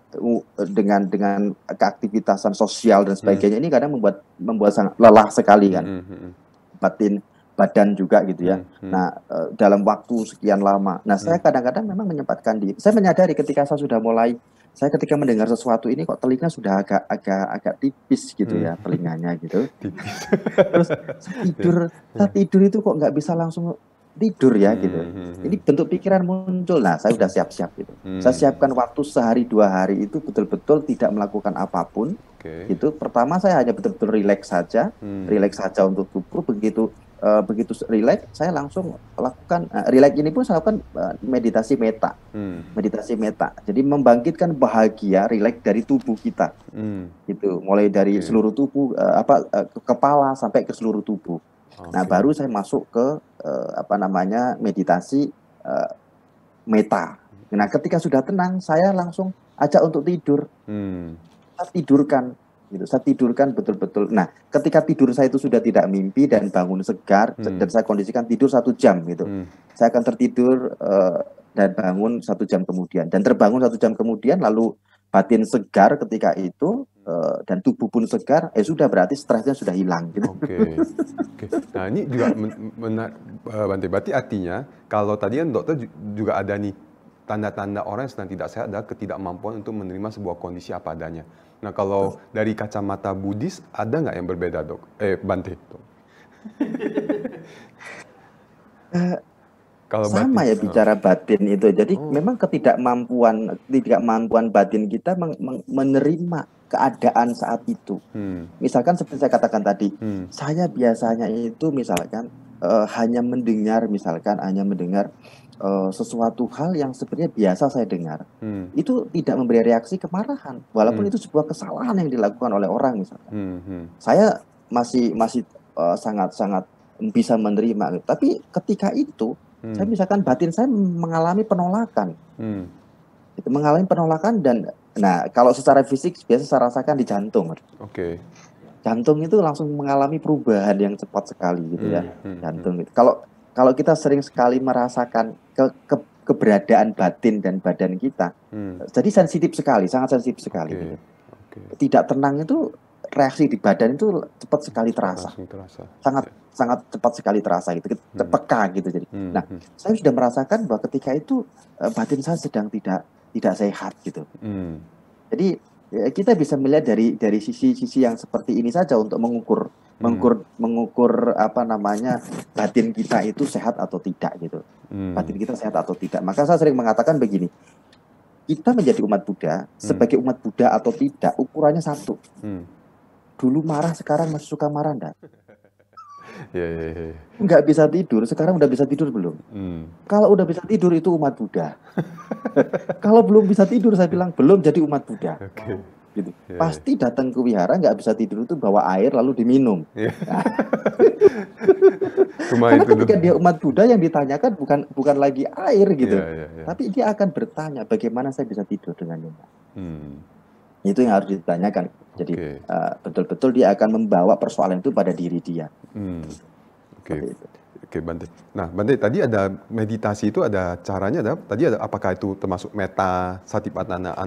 S5: dengan keaktivitasan sosial dan sebagainya, ini kadang membuat sangat lelah sekali kan, badan juga gitu ya. Nah, dalam waktu sekian lama. Nah, saya kadang-kadang memang menyempatkan diri. Saya menyadari ketika saya sudah mulai, saya ketika mendengar sesuatu ini kok telinga sudah agak tipis gitu ya telinganya gitu. Terus saya tidur itu kok nggak bisa langsung tidur ya gitu. Ini bentuk pikiran muncul. Nah, saya sudah siap-siap gitu. Saya siapkan waktu sehari 2 hari itu betul-betul tidak melakukan apapun. Gitu. Pertama saya hanya betul-betul rileks saja untuk tubuh. Begitu rileks, saya langsung lakukan rileks ini pun saya lakukan meditasi meta. Meditasi meta. Jadi membangkitkan bahagia rileks dari tubuh kita. Gitu. Mulai dari seluruh tubuh kepala sampai ke seluruh tubuh. Nah, baru saya masuk ke meditasi meta. Nah, ketika sudah tenang, saya langsung ajak untuk tidur. Saya tidurkan gitu. Saya tidurkan betul-betul. Nah, ketika tidur saya itu sudah tidak mimpi dan bangun segar, dan saya kondisikan tidur 1 jam gitu. Saya akan tertidur dan bangun 1 jam kemudian, dan terbangun 1 jam kemudian, lalu batin segar ketika itu dan tubuh pun segar, sudah berarti stresnya sudah hilang gitu.
S3: Nah, ini juga Bante, berarti artinya kalau tadi kan dokter juga ada nih tanda-tanda orang yang sedang tidak sehat adalah ketidakmampuan untuk menerima sebuah kondisi apa adanya. Nah, kalau dari kacamata Buddhis ada nggak yang berbeda, dok? Bante? Kalau
S5: sama batin, ya bicara batin itu. Jadi memang ketidakmampuan batin kita menerima keadaan saat itu. Misalkan seperti saya katakan tadi, saya biasanya itu misalkan hanya mendengar sesuatu hal yang sebenarnya biasa saya dengar, itu tidak memberi reaksi kemarahan, walaupun itu sebuah kesalahan yang dilakukan oleh orang misalkan. Saya masih sangat bisa menerima. Tapi ketika itu, saya misalkan batin saya mengalami penolakan, dan nah kalau secara fisik biasa saya rasakan di jantung. Jantung itu langsung mengalami perubahan yang cepat sekali gitu ya, jantung itu. Kalau kita sering sekali merasakan keberadaan batin dan badan kita, jadi sensitif sekali, sangat sensitif sekali. Gitu. Tidak tenang itu reaksi di badan itu cepat sekali terasa.
S3: Langsung terasa.
S5: Sangat cepat sekali terasa gitu, peka gitu jadi. Nah, saya sudah merasakan bahwa ketika itu batin saya sedang tidak sehat gitu. Jadi ya, kita bisa melihat dari sisi yang seperti ini saja untuk mengukur apa namanya batin kita itu sehat atau tidak gitu. Batin kita sehat atau tidak. Maka saya sering mengatakan begini. Kita menjadi umat Buddha, sebagai umat Buddha atau tidak, ukurannya satu. Dulu marah, sekarang masih suka marah enggak?
S3: Ya.
S5: Nggak bisa tidur, sekarang udah bisa tidur belum? Kalau udah bisa tidur itu umat Buddha. Kalau belum bisa tidur, saya bilang belum jadi umat Buddha. Gitu. Pasti datang ke wihara nggak bisa tidur itu bawa air lalu diminum. Nah. Karena ketika dia umat Buddha yang ditanyakan bukan lagi air gitu, tapi dia akan bertanya bagaimana saya bisa tidur dengan nyenyak. Itu yang harus ditanyakan. Jadi betul-betul dia akan membawa persoalan itu pada diri dia.
S3: Oke, Bante. Nah, Bante, tadi ada meditasi itu ada caranya, tadi ada apakah itu termasuk meta satipatthana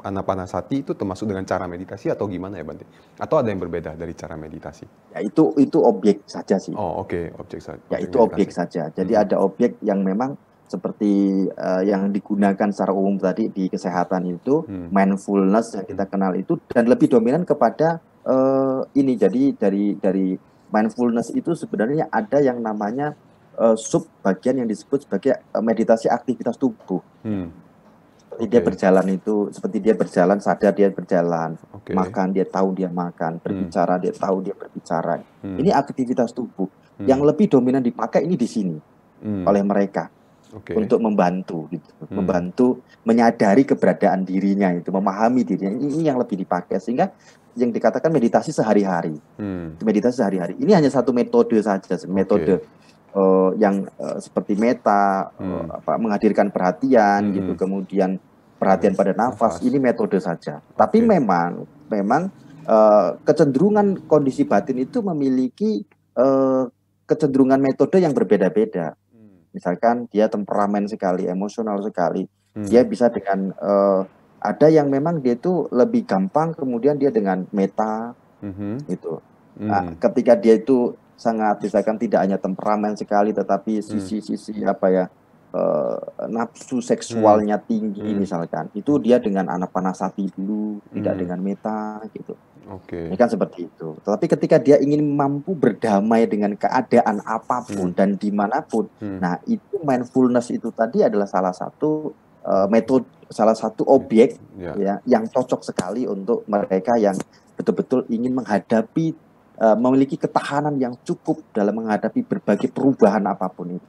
S3: anapanasati itu termasuk dengan cara meditasi atau gimana ya, Bante? Atau ada yang berbeda dari cara meditasi?
S5: Ya itu objek saja sih.
S3: Oh, oke, objek saja.
S5: Ya itu objek saja. Jadi ada objek yang memang seperti yang digunakan secara umum tadi di kesehatan itu, mindfulness yang kita kenal itu, dan lebih dominan kepada ini. Jadi dari mindfulness itu sebenarnya ada yang namanya sub bagian yang disebut sebagai meditasi aktivitas tubuh. Seperti dia berjalan itu, seperti dia berjalan, sadar dia berjalan, makan dia tahu dia makan, berbicara dia tahu dia berbicara. Ini aktivitas tubuh yang lebih dominan dipakai ini di sini oleh mereka untuk membantu, gitu, membantu menyadari keberadaan dirinya itu, memahami dirinya. Ini yang lebih dipakai sehingga yang dikatakan meditasi sehari-hari. Meditasi sehari-hari. Ini hanya satu metode saja, metode yang seperti meta, menghadirkan perhatian gitu, kemudian perhatian pada nafas. Ini metode saja. Tapi memang kecenderungan kondisi batin itu memiliki kecenderungan metode yang berbeda-beda. Misalkan dia temperamen sekali, emosional sekali, dia bisa dengan ada yang memang dia itu lebih gampang, kemudian dia dengan meta gitu. Nah, ketika dia itu sangat misalkan tidak hanya temperamen sekali, tetapi sisi nafsu seksualnya tinggi misalkan, itu dia dengan anapanasati dulu, tidak dengan meta gitu. Ini kan seperti itu. Tetapi ketika dia ingin mampu berdamai dengan keadaan apapun dan dimanapun, nah itu mindfulness itu tadi adalah salah satu metode, salah satu objek ya yang cocok sekali untuk mereka yang betul-betul ingin menghadapi, memiliki ketahanan yang cukup dalam menghadapi berbagai perubahan apapun itu.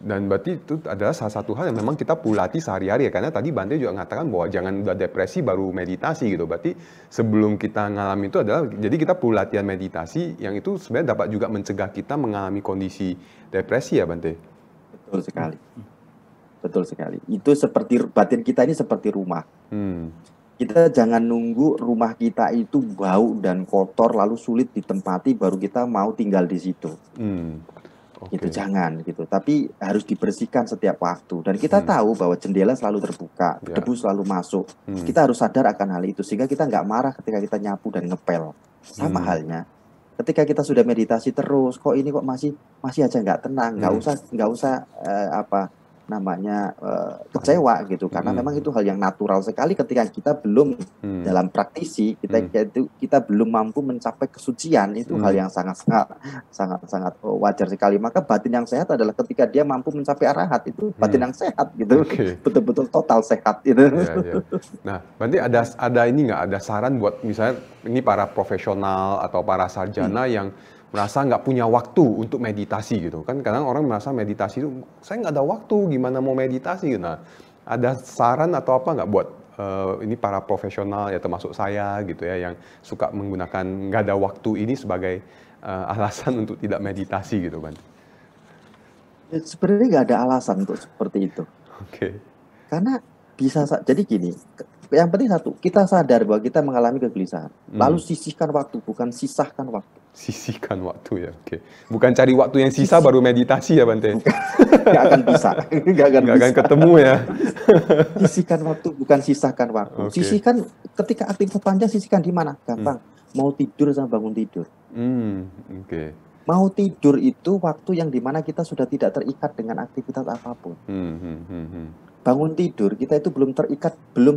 S3: Dan berarti itu adalah salah satu hal yang memang kita pulati sehari-hari ya, karena tadi Bante juga mengatakan bahwa jangan udah depresi baru meditasi gitu. Berarti sebelum kita mengalami itu adalah, jadi kita latihan meditasi yang itu sebenarnya dapat juga mencegah kita mengalami kondisi depresi ya, Bante?
S5: Betul sekali. Betul sekali. Itu seperti batin kita ini seperti rumah. Kita jangan nunggu rumah kita itu bau dan kotor lalu sulit ditempati baru kita mau tinggal di situ. Gitu, jangan gitu. Tapi harus dibersihkan setiap waktu. Dan kita tahu bahwa jendela selalu terbuka, debu selalu masuk. Kita harus sadar akan hal itu sehingga kita nggak marah ketika kita nyapu dan ngepel. Sama halnya ketika kita sudah meditasi terus, kok ini kok masih aja nggak tenang, nggak usah kecewa gitu, karena memang itu hal yang natural sekali ketika kita belum dalam praktisi, kita belum mampu mencapai kesucian, itu hal yang sangat wajar sekali. Maka batin yang sehat adalah ketika dia mampu mencapai arahat, itu batin yang sehat gitu, betul-betul total sehat gitu.
S3: Nah, berarti ada ini nggak, ada saran buat misalnya ini para profesional atau para sarjana yang merasa nggak punya waktu untuk meditasi gitu kan, kadang orang merasa meditasi itu saya nggak ada waktu, gimana mau meditasi gitu. Nah, ada saran atau apa nggak buat ini para profesional ya termasuk saya gitu ya yang suka menggunakan nggak ada waktu ini sebagai alasan untuk tidak meditasi gitu, Bante?
S5: Sebenarnya nggak ada alasan untuk seperti itu. Karena bisa jadi gini, yang penting satu, kita sadar bahwa kita mengalami kegelisahan, lalu sisihkan waktu, bukan sisahkan waktu.
S3: Sisihkan waktu ya, oke. Bukan cari waktu yang sisa baru meditasi ya Bante?
S5: Nggak akan bisa, nggak akan
S3: Nggak akan
S5: bisa.
S3: ketemu ya?
S5: Sisihkan waktu, bukan sisahkan waktu.
S3: Oke.
S5: Sisihkan ketika aktivitas panjang, sisihkan di mana? Gampang. Mau tidur sama bangun tidur.
S3: Oke.
S5: Mau tidur itu waktu yang dimana kita sudah tidak terikat dengan aktivitas apapun. Bangun tidur kita itu belum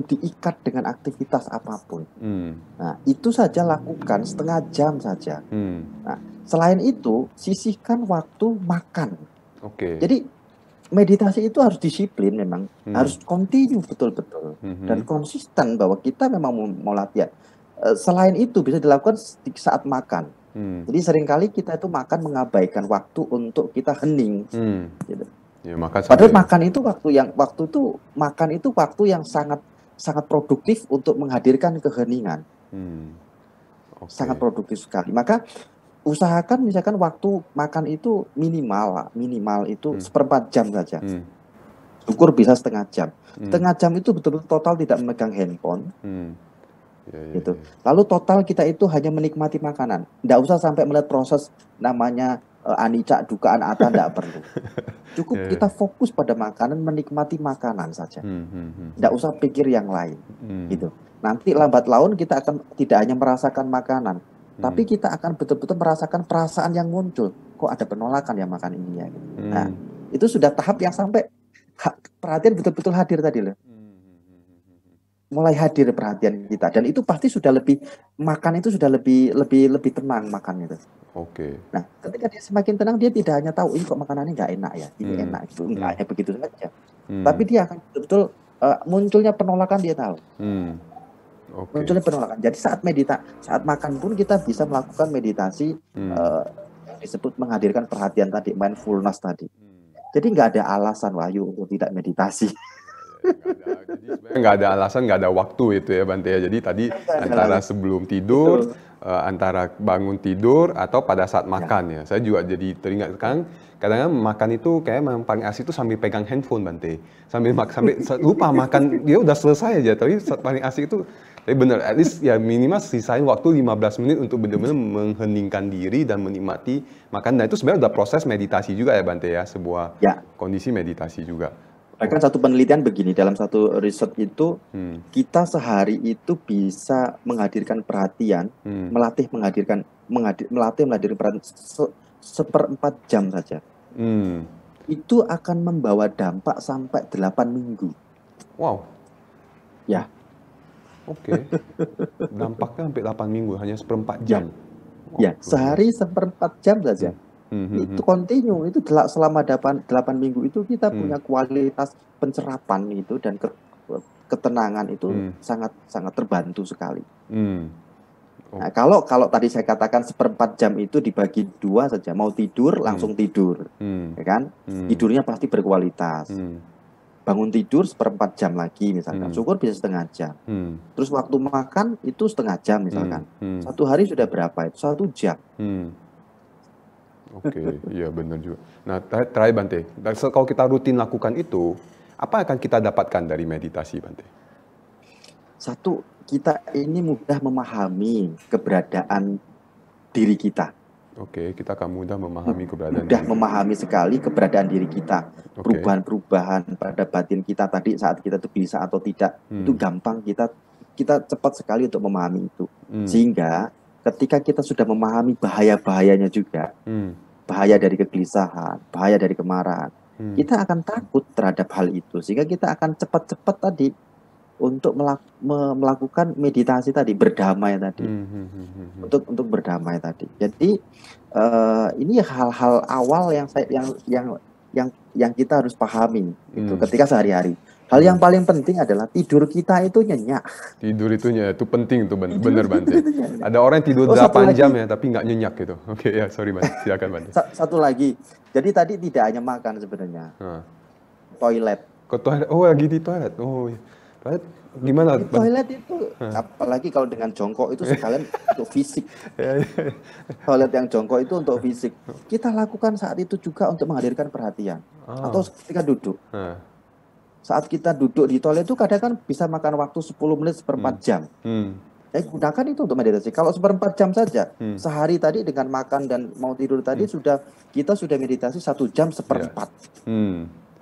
S5: diikat dengan aktivitas apapun. Nah, itu saja lakukan setengah jam saja. Nah, selain itu sisihkan waktu makan.
S3: Oke.
S5: Jadi meditasi itu harus disiplin memang, harus continue betul-betul dan konsisten bahwa kita memang mau latihan. Selain itu bisa dilakukan saat makan. Jadi seringkali kita itu makan mengabaikan waktu untuk kita hening. Gitu.
S3: Ya, makan
S5: Padahal
S3: sampai-
S5: makan itu waktu yang sangat sangat produktif untuk menghadirkan keheningan.
S3: Oke.
S5: Sangat produktif sekali. Maka usahakan misalkan waktu makan itu minimal itu 1/4 jam saja. Syukur bisa setengah jam. Setengah jam itu betul-betul total tidak memegang handphone.
S3: Ya,
S5: Gitu. Lalu total kita itu hanya menikmati makanan. Nggak usah sampai melihat proses namanya anicca, dukaan, atta, nggak perlu. Cukup
S3: Ya, ya.
S5: kita fokus pada makanan, menikmati makanan saja. Nggak usah pikir yang lain. Gitu. Nanti lambat laun kita akan tidak hanya merasakan makanan, tapi kita akan betul-betul merasakan perasaan yang muncul. Kok ada penolakan ya makan ini ya? Gitu. Nah, itu sudah tahap yang sampai perhatian betul-betul hadir tadi loh. Mulai hadir perhatian kita, dan itu pasti sudah lebih makan itu sudah lebih tenang makan itu.
S3: Oke.
S5: Nah, ketika dia semakin tenang, dia tidak hanya tahu ini kok makanannya nggak enak ya, ini enak itu nggak hanya begitu saja, tapi dia akan betul munculnya penolakan dia tahu.
S3: Oke.
S5: Munculnya penolakan. Jadi saat makan pun kita bisa melakukan meditasi yang disebut menghadirkan perhatian tadi, mindfulness tadi. Jadi nggak ada alasan Wahyu untuk tidak meditasi.
S3: Nggak ada alasan, nggak ada waktu itu ya Bante ya. Jadi tadi antara sebelum tidur, antara bangun tidur, atau pada saat makan ya. Saya juga jadi teringat sekarang, kadang-kadang makan itu kayak memang paling asik itu sambil pegang handphone Bante. Sambil lupa makan, dia udah selesai aja. Tapi paling asik itu, tapi bener, at least ya minimal sisain waktu 15 menit untuk benar-benar mengheningkan diri dan menikmati makan. Nah itu sebenarnya udah proses meditasi juga ya Bante ya, sebuah kondisi meditasi juga.
S5: Bahkan satu penelitian begini, dalam satu riset itu kita sehari itu bisa menghadirkan perhatian, melatih menghadirkan perhatian 1/4 jam saja. Itu akan membawa dampak sampai 8 minggu.
S3: Wow.
S5: Ya.
S3: Oke. Dampaknya sampai 8 minggu, hanya 1/4 jam.
S5: Ya, sehari 1/4 jam saja. Itu continue, itu selama 8 minggu itu kita punya kualitas pencerapan itu dan ketenangan itu sangat terbantu sekali. Nah, kalau tadi saya katakan 1/4 jam itu dibagi 2 saja, mau tidur langsung tidur, ya kan? Tidurnya pasti berkualitas. Bangun tidur 1/4 jam lagi misalkan, syukur bisa setengah jam. Terus waktu makan itu setengah jam misalkan. Satu hari sudah berapa itu? 1 jam.
S3: Oke, iya benar juga. Nah, terakhir Bante, kalau kita rutin lakukan itu, apa yang akan kita dapatkan dari meditasi Bante?
S5: Satu, kita ini mudah memahami keberadaan diri kita.
S3: Oke, kita akan mudah memahami keberadaan
S5: Mudah
S3: diri.
S5: memahami sekali keberadaan diri kita.
S3: Oke.
S5: Perubahan-perubahan pada batin kita tadi saat kita itu bisa atau tidak, itu gampang, kita cepat sekali untuk memahami itu. Sehingga ketika kita sudah memahami bahaya-bahayanya juga, bahaya dari kegelisahan, bahaya dari kemarahan, kita akan takut terhadap hal itu, sehingga kita akan cepat-cepat tadi untuk melakukan meditasi tadi, berdamai tadi, untuk berdamai tadi. Jadi ini hal-hal awal yang kita harus pahami itu ketika sehari-hari. Hal yang paling penting adalah tidur kita itu nyenyak.
S3: Tidur itu penting tuh bener Bante. Ada orang yang tidur 8 jam ya, tapi nggak nyenyak gitu. Oke, ya sorry Bante, silakan Bante.
S5: Satu lagi, jadi tadi tidak hanya makan sebenarnya, toilet.
S3: Ke toilet, oh lagi di toilet. Oh, toilet gimana?
S5: Di toilet itu, apalagi kalau dengan jongkok itu sekalian untuk fisik. Toilet yang jongkok itu untuk fisik. Kita lakukan saat itu juga untuk menghadirkan perhatian. Atau ketika duduk. Saat kita duduk di toilet itu kadang kan bisa makan waktu 10 menit 1/4 jam. gunakan itu untuk meditasi. Kalau 1/4 jam saja, sehari tadi dengan makan dan mau tidur tadi kita sudah meditasi 1 jam 1/4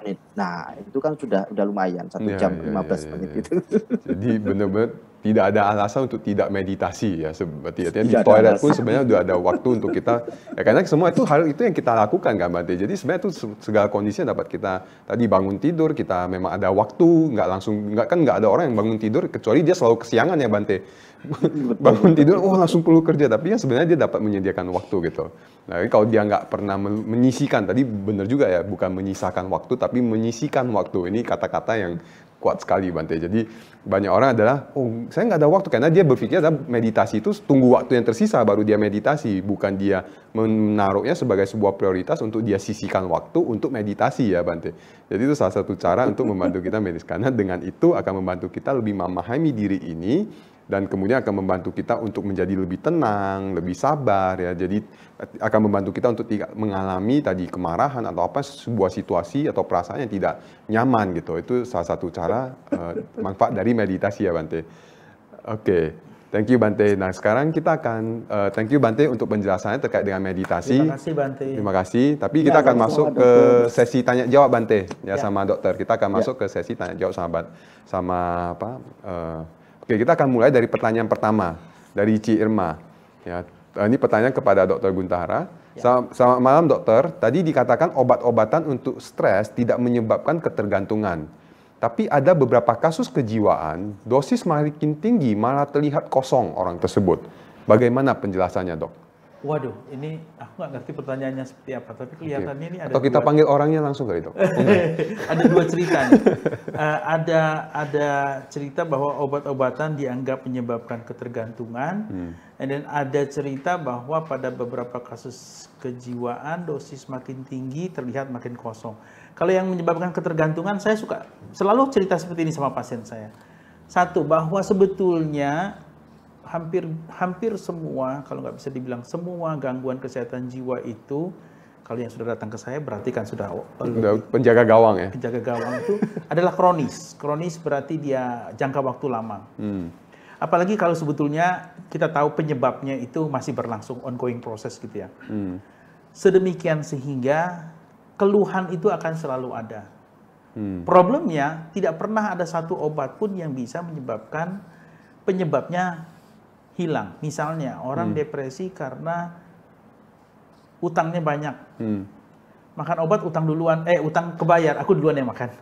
S5: menit. Nah, itu kan sudah lumayan 1 jam 15 menit itu.
S3: Jadi benar-benar tidak ada alasan untuk tidak meditasi ya. Seperti artinya di toilet pun sebenarnya udah ada waktu untuk kita. Ya karena semua itu hal itu yang kita lakukan kan Bante. Jadi sebenarnya itu segala kondisinya dapat kita tadi bangun tidur, kita memang ada waktu, nggak ada orang yang bangun tidur kecuali dia selalu kesiangan ya Bante. Bangun tidur, langsung perlu kerja, tapi ya sebenarnya dia dapat menyediakan waktu gitu. Nah, kalau dia nggak pernah menyisihkan, tadi benar juga ya, bukan menyisakan waktu, tapi menyisihkan waktu. Ini kata-kata yang kuat sekali Bante. Jadi banyak orang adalah, saya nggak ada waktu, karena dia berpikir meditasi itu tunggu waktu yang tersisa baru dia meditasi, bukan dia menaruhnya sebagai sebuah prioritas untuk dia sisihkan waktu untuk meditasi ya Bante. Jadi itu salah satu cara untuk membantu kita meditasi, karena dengan itu akan membantu kita lebih memahami diri ini, dan kemudian akan membantu kita untuk menjadi lebih tenang, lebih sabar ya. Jadi akan membantu kita untuk tidak mengalami tadi kemarahan atau sebuah situasi atau perasaan yang tidak nyaman gitu. Itu salah satu cara manfaat dari meditasi ya Bante. Oke. Thank you Bante. Nah sekarang kita akan thank you Bante untuk penjelasannya terkait dengan meditasi.
S4: Terima kasih Bante.
S3: Terima kasih. Tapi kita akan masuk ke sesi tanya jawab Bante ya sama dokter. Kita akan masuk ke sesi tanya jawab sama apa? Oke, kita akan mulai dari pertanyaan pertama dari Ci Irma. Ya, ini pertanyaan kepada Dr. Guntara. Selamat malam dokter. Tadi dikatakan obat-obatan untuk stres tidak menyebabkan ketergantungan. Tapi ada beberapa kasus kejiwaan, dosis makin tinggi malah terlihat kosong orang tersebut. Bagaimana penjelasannya dok?
S4: Waduh, ini aku nggak ngerti pertanyaannya seperti apa, tapi kelihatannya ini ada.
S3: Atau kita panggil orangnya langsung kali dok?
S4: Ada dua cerita nih. Ada cerita bahwa obat-obatan dianggap menyebabkan ketergantungan, dan ada cerita bahwa pada beberapa kasus kejiwaan dosis makin tinggi terlihat makin kosong. Kalau yang menyebabkan ketergantungan, saya suka selalu cerita seperti ini sama pasien saya. Satu, bahwa sebetulnya hampir semua, kalau nggak bisa dibilang semua gangguan kesehatan jiwa itu, kalau yang sudah datang ke saya berarti kan sudah
S3: penjaga gawang ya.
S4: Penjaga gawang itu adalah kronis. Kronis berarti dia jangka waktu lama. Apalagi kalau sebetulnya kita tahu penyebabnya itu masih berlangsung, ongoing proses gitu ya. Sedemikian sehingga keluhan itu akan selalu ada. Problemnya tidak pernah ada satu obat pun yang bisa menyebabkan penyebabnya hilang. Misalnya orang depresi karena utangnya banyak. Makan obat utang duluan, utang kebayar, aku duluan yang makan.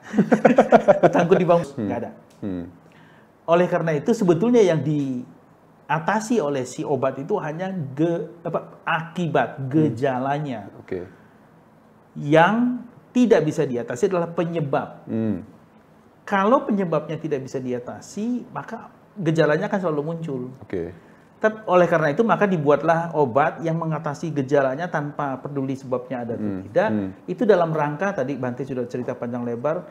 S4: Utangku dibangun, nggak ada. Oleh karena itu sebetulnya yang diatasi oleh si obat itu hanya akibat, gejalanya. Yang tidak bisa diatasi adalah penyebab. Kalau penyebabnya tidak bisa diatasi, maka gejalanya akan selalu muncul. Tapi oleh karena itu maka dibuatlah obat yang mengatasi gejalanya tanpa peduli sebabnya ada atau tidak. Itu dalam rangka tadi Bante sudah cerita panjang lebar,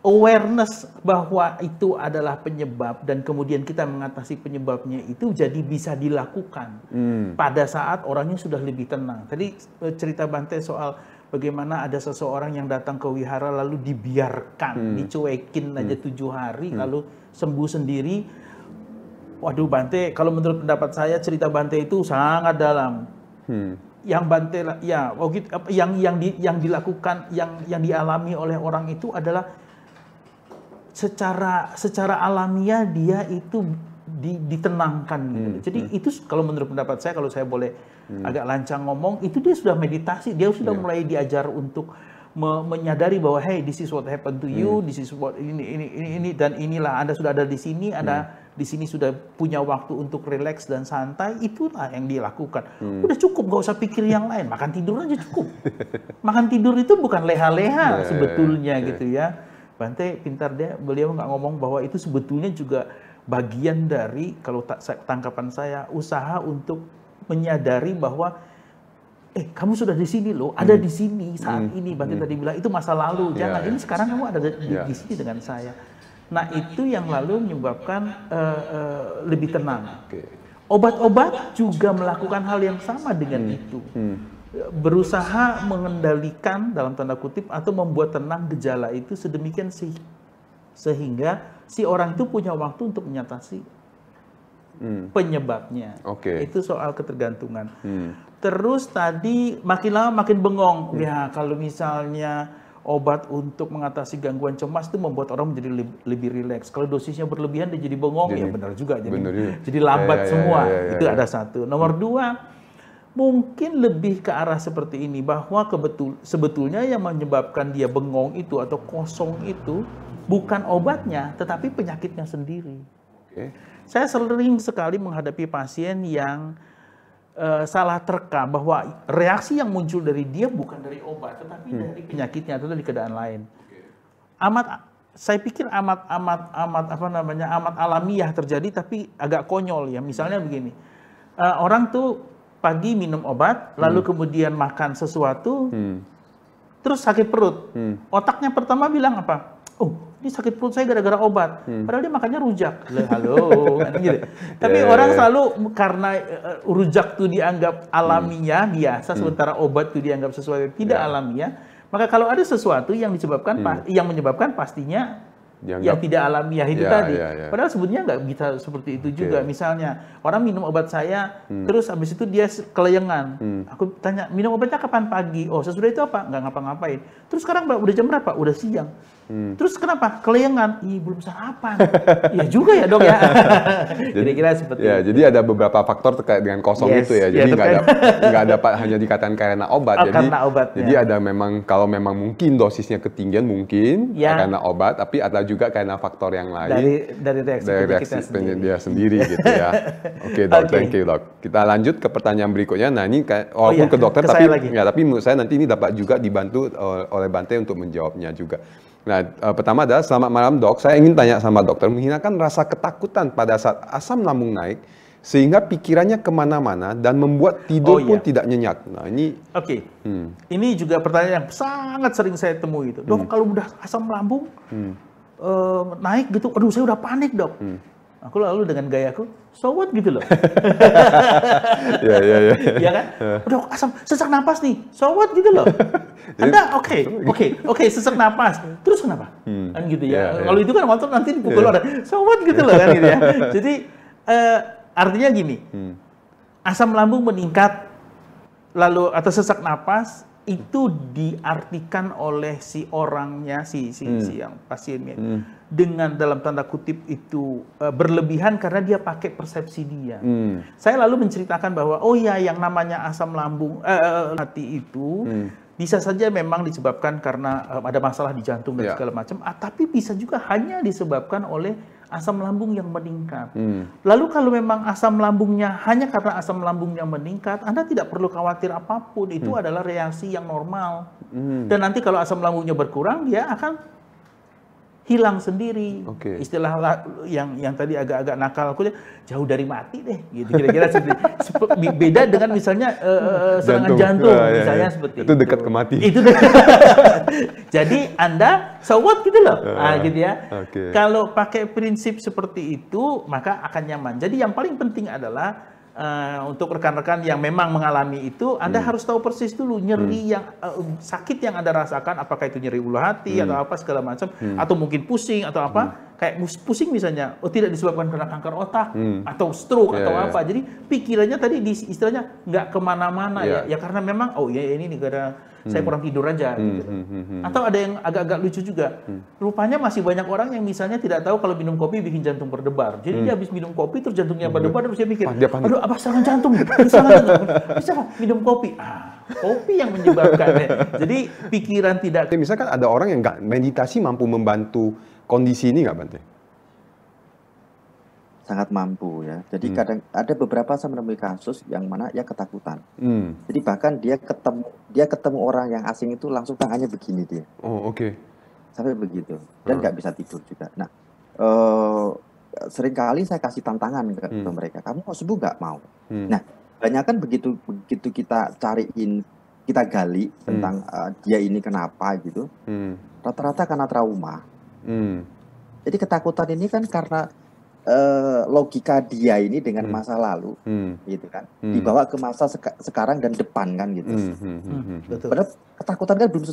S4: awareness bahwa itu adalah penyebab dan kemudian kita mengatasi penyebabnya itu jadi bisa dilakukan pada saat orangnya sudah lebih tenang. Tadi cerita Bante soal bagaimana ada seseorang yang datang ke wihara lalu dibiarkan, dicuekin aja 7 hari lalu sembuh sendiri. Waduh Bante, kalau menurut pendapat saya cerita Bante itu sangat dalam. Yang Bante ya, yang dilakukan, yang dialami oleh orang itu adalah secara alamiah dia itu ditenangkan gitu. Jadi itu kalau menurut pendapat saya, kalau saya boleh agak lancang ngomong, itu dia sudah meditasi, dia sudah mulai diajar untuk menyadari bahwa hey, this is what happened to you, this is what ini dan inilah Anda sudah ada di sini, di sini sudah punya waktu untuk relax dan santai, itulah yang dia lakukan. Udah cukup, nggak usah pikir yang lain, makan tidur aja cukup. Makan tidur itu bukan leha-leha sebetulnya gitu ya. Bante pintar beliau nggak ngomong bahwa itu sebetulnya juga bagian dari, kalau tangkapan saya, usaha untuk menyadari bahwa kamu sudah di sini loh, ada di sini saat ini. Bante tadi bilang itu masa lalu, jangan ini sekarang kamu ada di sini dengan saya. Nah itu yang lalu menyebabkan lebih tenang. Obat-obat juga melakukan hal yang sama dengan itu. Berusaha mengendalikan dalam tanda kutip atau membuat tenang gejala itu sedemikian sehingga si orang itu punya waktu untuk mengatasi penyebabnya.
S3: Oke.
S4: Itu soal ketergantungan. Terus tadi makin lama makin bengong. Ya kalau misalnya obat untuk mengatasi gangguan cemas itu membuat orang menjadi lebih rileks. Kalau dosisnya berlebihan dia jadi bengong, ya benar juga. Jadi lambat semua. Itu ada satu. Nomor dua, mungkin lebih ke arah seperti ini, bahwa sebetulnya yang menyebabkan dia bengong itu atau kosong itu bukan obatnya, tetapi penyakitnya sendiri. Saya sering sekali menghadapi pasien yang salah terka bahwa reaksi yang muncul dari dia bukan dari obat, tetapi dari penyakitnya atau dari keadaan lain. Saya pikir amat alamiah terjadi, tapi agak konyol ya. Misalnya begini, orang tuh pagi minum obat, lalu kemudian makan sesuatu, terus sakit perut. Otaknya pertama bilang apa? Oh, ini sakit perut saya gara-gara obat. Padahal dia makannya rujak. Halo, kan gitu. Tapi orang selalu karena rujak itu dianggap alamiah, biasa, sementara obat itu dianggap sesuatu yang tidak alamiah. Maka kalau ada sesuatu yang yang menyebabkan pastinya yang tidak alamiah itu tadi. Padahal sebetulnya nggak bisa seperti itu juga. Misalnya orang minum obat saya, terus habis itu dia kelayangan. Aku tanya, minum obatnya kapan? Pagi. Oh, sesudah itu apa? Nggak ngapa-ngapain. Terus sekarang udah jam berapa? Udah siang. Terus kenapa? Kelayangan. Ih, belum sarapan. Iya juga ya dok ya. Kira-kira seperti itu.
S3: Jadi ada beberapa faktor terkait dengan kosong itu ya. Jadi nggak dapat hanya dikatakan karena obat. Jadi ada memang, kalau memang mungkin dosisnya ketinggian mungkin karena obat, tapi ada juga karena faktor yang lain
S4: dari reaksi
S3: dia sendiri gitu ya. Oke dok, thank you dok. Kita lanjut ke pertanyaan berikutnya. Nah ini walaupun ke dokter, tapi menurut saya nanti ini dapat juga dibantu oleh Bante untuk menjawabnya juga. Nah, pertama adalah, selamat malam dok, saya ingin tanya sama dokter, menghilangkan rasa ketakutan pada saat asam lambung naik, sehingga pikirannya kemana-mana dan membuat tidur pun tidak nyenyak. Nah ini...
S4: Ini juga pertanyaan yang sangat sering saya temui itu. Dok, kalau udah asam lambung naik gitu, aduh saya udah panik dok. Aku lalu dengan gayaku, so what gitu loh. Ya kan? Dok, asam, sesak napas nih, so what gitu loh. Anda oke, sesak napas. Terus kenapa? Kan gitu ya. Kalau itu kan motor nanti dipukul orang, so what gitu loh kan gitu ya. Jadi artinya gini, asam lambung meningkat lalu atau sesak napas itu diartikan oleh si orangnya, si yang pasiennya dengan dalam tanda kutip itu berlebihan karena dia pakai persepsi dia. Saya lalu menceritakan bahwa yang namanya asam lambung hati itu bisa saja memang disebabkan karena ada masalah di jantung dan segala macam, tapi bisa juga hanya disebabkan oleh asam lambung yang meningkat. Lalu kalau memang asam lambungnya hanya karena asam lambungnya meningkat, Anda tidak perlu khawatir apapun, itu adalah reaksi yang normal. Dan nanti kalau asam lambungnya berkurang, dia akan hilang sendiri. Istilah yang tadi agak-agak nakal aku jauh dari mati deh, gitu kira-kira beda dengan misalnya serangan jantung misalnya seperti itu.
S3: Itu dekat ke mati.
S4: Itu jadi Anda so what gitu loh. Gitu ya. Kalau pakai prinsip seperti itu maka akan nyaman. Jadi yang paling penting adalah untuk rekan-rekan yang memang mengalami itu, Anda harus tahu persis dulu nyeri yang sakit yang Anda rasakan, apakah itu nyeri ulu hati atau apa segala macam, atau mungkin pusing atau apa, kayak pusing misalnya, tidak disebabkan karena kanker otak atau stroke atau apa. Jadi pikirannya tadi istilahnya nggak kemana-mana ya karena memang ini negara saya kurang tidur aja. Gitu. Atau ada yang agak-agak lucu juga, rupanya masih banyak orang yang misalnya tidak tahu kalau minum kopi bikin jantung berdebar. Jadi dia habis minum kopi terus jantungnya berdebar, terus dia pikir, aduh apa serangan jantung? Bisa minum kopi. Kopi yang menyebabkan. Jadi pikiran tidak.
S3: Misalkan ada orang yang nggak meditasi mampu membantu kondisi ini nggak Bante?
S5: Sangat mampu ya. Jadi kadang ada beberapa saya menemui kasus yang mana ya ketakutan. Jadi bahkan dia ketemu orang yang asing itu langsung tangannya begini dia. Sampai begitu. Dan nggak bisa tidur juga. Nah, seringkali saya kasih tantangan ke mereka. Kamu mau sembuh nggak? Mau. Nah, banyak kan begitu kita cariin, kita gali tentang dia ini kenapa gitu. Rata-rata karena trauma. Jadi ketakutan ini kan karena logika dia ini dengan masa lalu, gitu kan, dibawa ke masa sekarang dan depan kan gitu.
S4: Betul.
S5: Padahal ketakutan kan belum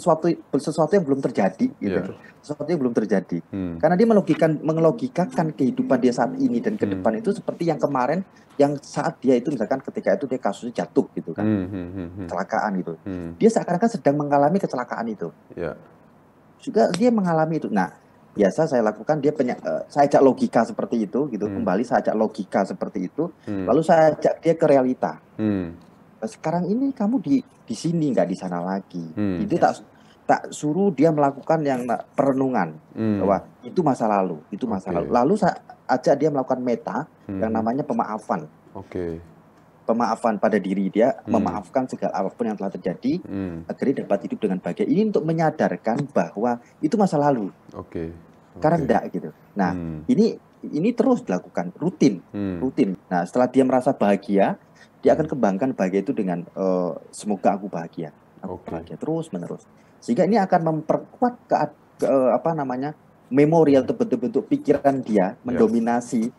S5: sesuatu yang belum terjadi, gitu. Sesuatu yang belum terjadi. Karena dia mengelogikakan kehidupan dia saat ini dan ke depan itu seperti yang kemarin, yang saat dia itu misalkan ketika itu dia kasusnya jatuh gitu kan, kecelakaan gitu. Dia seakan-akan sedang mengalami kecelakaan itu. Juga dia mengalami itu. Nah, biasa saya lakukan saya ajak logika seperti itu gitu, kembali saya ajak logika seperti itu, lalu saya ajak dia ke realita. Nah, sekarang ini kamu di sini nggak di sana lagi. Itu tak suruh dia melakukan yang perenungan bahwa itu masa lalu, itu masa lalu. Lalu saya ajak dia melakukan meta yang namanya pemaafan. Pemaafan pada diri dia, memaafkan segala apapun yang telah terjadi, agar dia dapat hidup dengan bahagia. Ini untuk menyadarkan bahwa itu masa lalu. Karena enggak gitu. Nah, ini terus dilakukan rutin. Nah, setelah dia merasa bahagia, dia akan kembangkan bahagia itu dengan semoga aku bahagia. Bahagia terus menerus. Sehingga ini akan memperkuat memori atau bentuk-bentuk pikiran dia mendominasi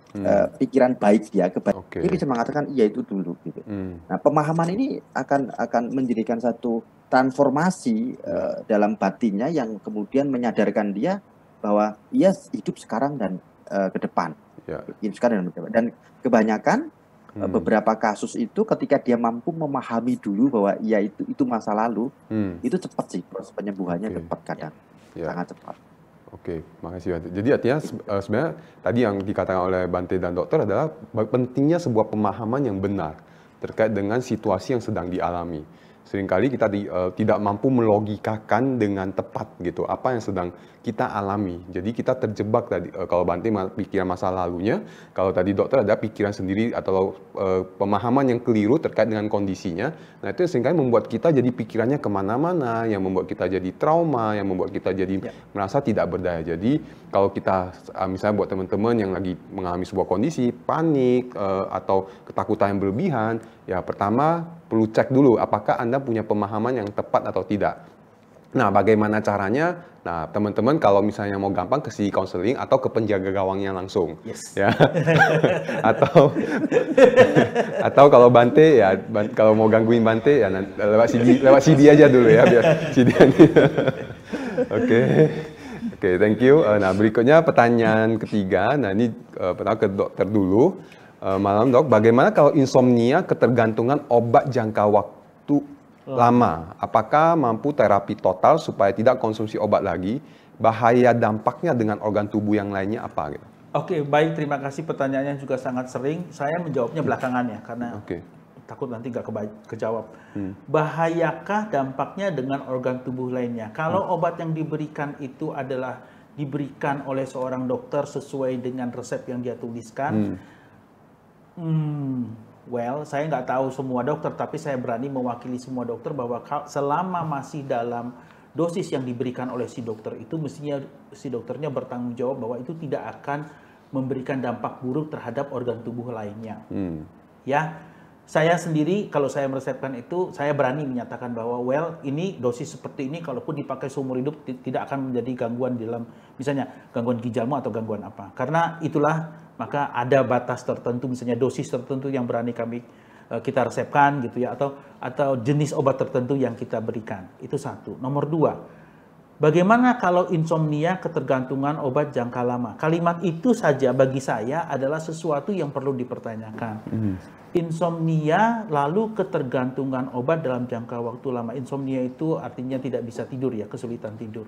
S5: pikiran baik dia. Dia bisa mengatakan iya itu dulu gitu. Nah, pemahaman ini akan menjadikan satu transformasi dalam batinnya yang kemudian menyadarkan dia bahwa ia hidup sekarang dan ke depan. Hidup sekarang dan ke depan. Dan kebanyakan beberapa kasus itu ketika dia mampu memahami dulu bahwa iya itu masa lalu, itu cepat sih proses penyembuhannya, cepat kadang. Sangat cepat.
S3: Makasih Bante. Jadi artinya sebenarnya tadi yang dikatakan oleh Bante dan dokter adalah pentingnya sebuah pemahaman yang benar terkait dengan situasi yang sedang dialami. Seringkali kita tidak mampu melogikakan dengan tepat gitu apa yang sedang kita alami. Jadi kita terjebak tadi kalau Bante pikiran masa lalunya, kalau tadi dokter ada pikiran sendiri atau pemahaman yang keliru terkait dengan kondisinya. Nah itu seringkali membuat kita jadi pikirannya kemana-mana, yang membuat kita jadi trauma, yang membuat kita jadi merasa tidak berdaya. Jadi kalau kita misalnya buat teman-teman yang lagi mengalami sebuah kondisi panik atau ketakutan yang berlebihan, ya pertama perlu cek dulu apakah Anda punya pemahaman yang tepat atau tidak. Nah, bagaimana caranya? Nah, teman-teman kalau misalnya mau gampang ke psikolog counseling atau ke penjaga gawangnya langsung. Ya. atau kalau Bante ya kalau mau gangguin Bante ya lewat CD aja dulu ya biar CD ini. Oke, thank you. Nah, berikutnya pertanyaan ketiga. Nah, ini pertama ke dokter dulu. Malam dok, bagaimana kalau insomnia ketergantungan obat jangka waktu lama? Apakah mampu terapi total supaya tidak konsumsi obat lagi? Bahaya dampaknya dengan organ tubuh yang lainnya apa? Gitu?
S4: Oke, baik. Terima kasih, pertanyaannya juga sangat sering. Saya menjawabnya belakangan ya, karena takut nanti nggak kejawab. Bahayakah dampaknya dengan organ tubuh lainnya? Kalau obat yang diberikan itu adalah diberikan oleh seorang dokter sesuai dengan resep yang dia tuliskan, saya nggak tahu semua dokter, tapi saya berani mewakili semua dokter bahwa selama masih dalam dosis yang diberikan oleh si dokter itu, mestinya si dokternya bertanggung jawab bahwa itu tidak akan memberikan dampak buruk terhadap organ tubuh lainnya. Ya, saya sendiri kalau saya meresepkan itu, saya berani menyatakan bahwa ini dosis seperti ini kalaupun dipakai seumur hidup tidak akan menjadi gangguan dalam misalnya gangguan ginjalmu atau gangguan apa. Karena itulah maka ada batas tertentu, misalnya dosis tertentu yang berani kita resepkan gitu ya, atau jenis obat tertentu yang kita berikan. Itu satu. Nomor dua, bagaimana kalau insomnia ketergantungan obat jangka lama? Kalimat itu saja bagi saya adalah sesuatu yang perlu dipertanyakan. Insomnia lalu ketergantungan obat dalam jangka waktu lama. Insomnia itu artinya tidak bisa tidur ya, kesulitan tidur.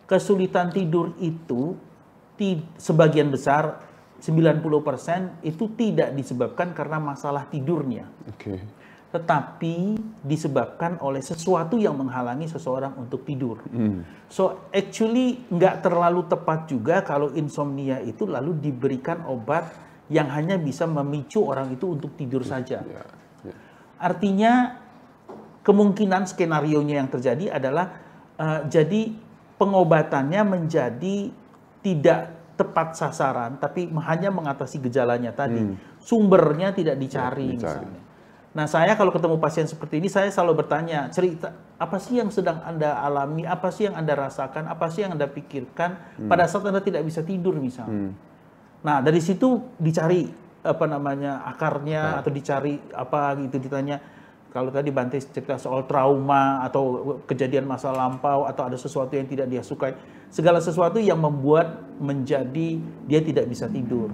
S4: Kesulitan tidur itu sebagian besar 90% itu tidak disebabkan karena masalah tidurnya. Tetapi disebabkan oleh sesuatu yang menghalangi seseorang untuk tidur. So actually nggak terlalu tepat juga kalau insomnia itu lalu diberikan obat yang hanya bisa memicu orang itu untuk tidur saja. Artinya kemungkinan skenarionya yang terjadi adalah jadi pengobatannya menjadi tidak tepat sasaran, tapi hanya mengatasi gejalanya tadi. Sumbernya tidak dicari misalnya. Nah, saya kalau ketemu pasien seperti ini, saya selalu bertanya, cerita apa sih yang sedang Anda alami, apa sih yang Anda rasakan, apa sih yang Anda pikirkan pada saat Anda tidak bisa tidur misalnya. Nah, dari situ dicari apa namanya akarnya atau dicari apa gitu, ditanya. Kalau tadi Bante cerita soal trauma atau kejadian masa lampau atau ada sesuatu yang tidak dia sukai, segala sesuatu yang membuat menjadi dia tidak bisa tidur.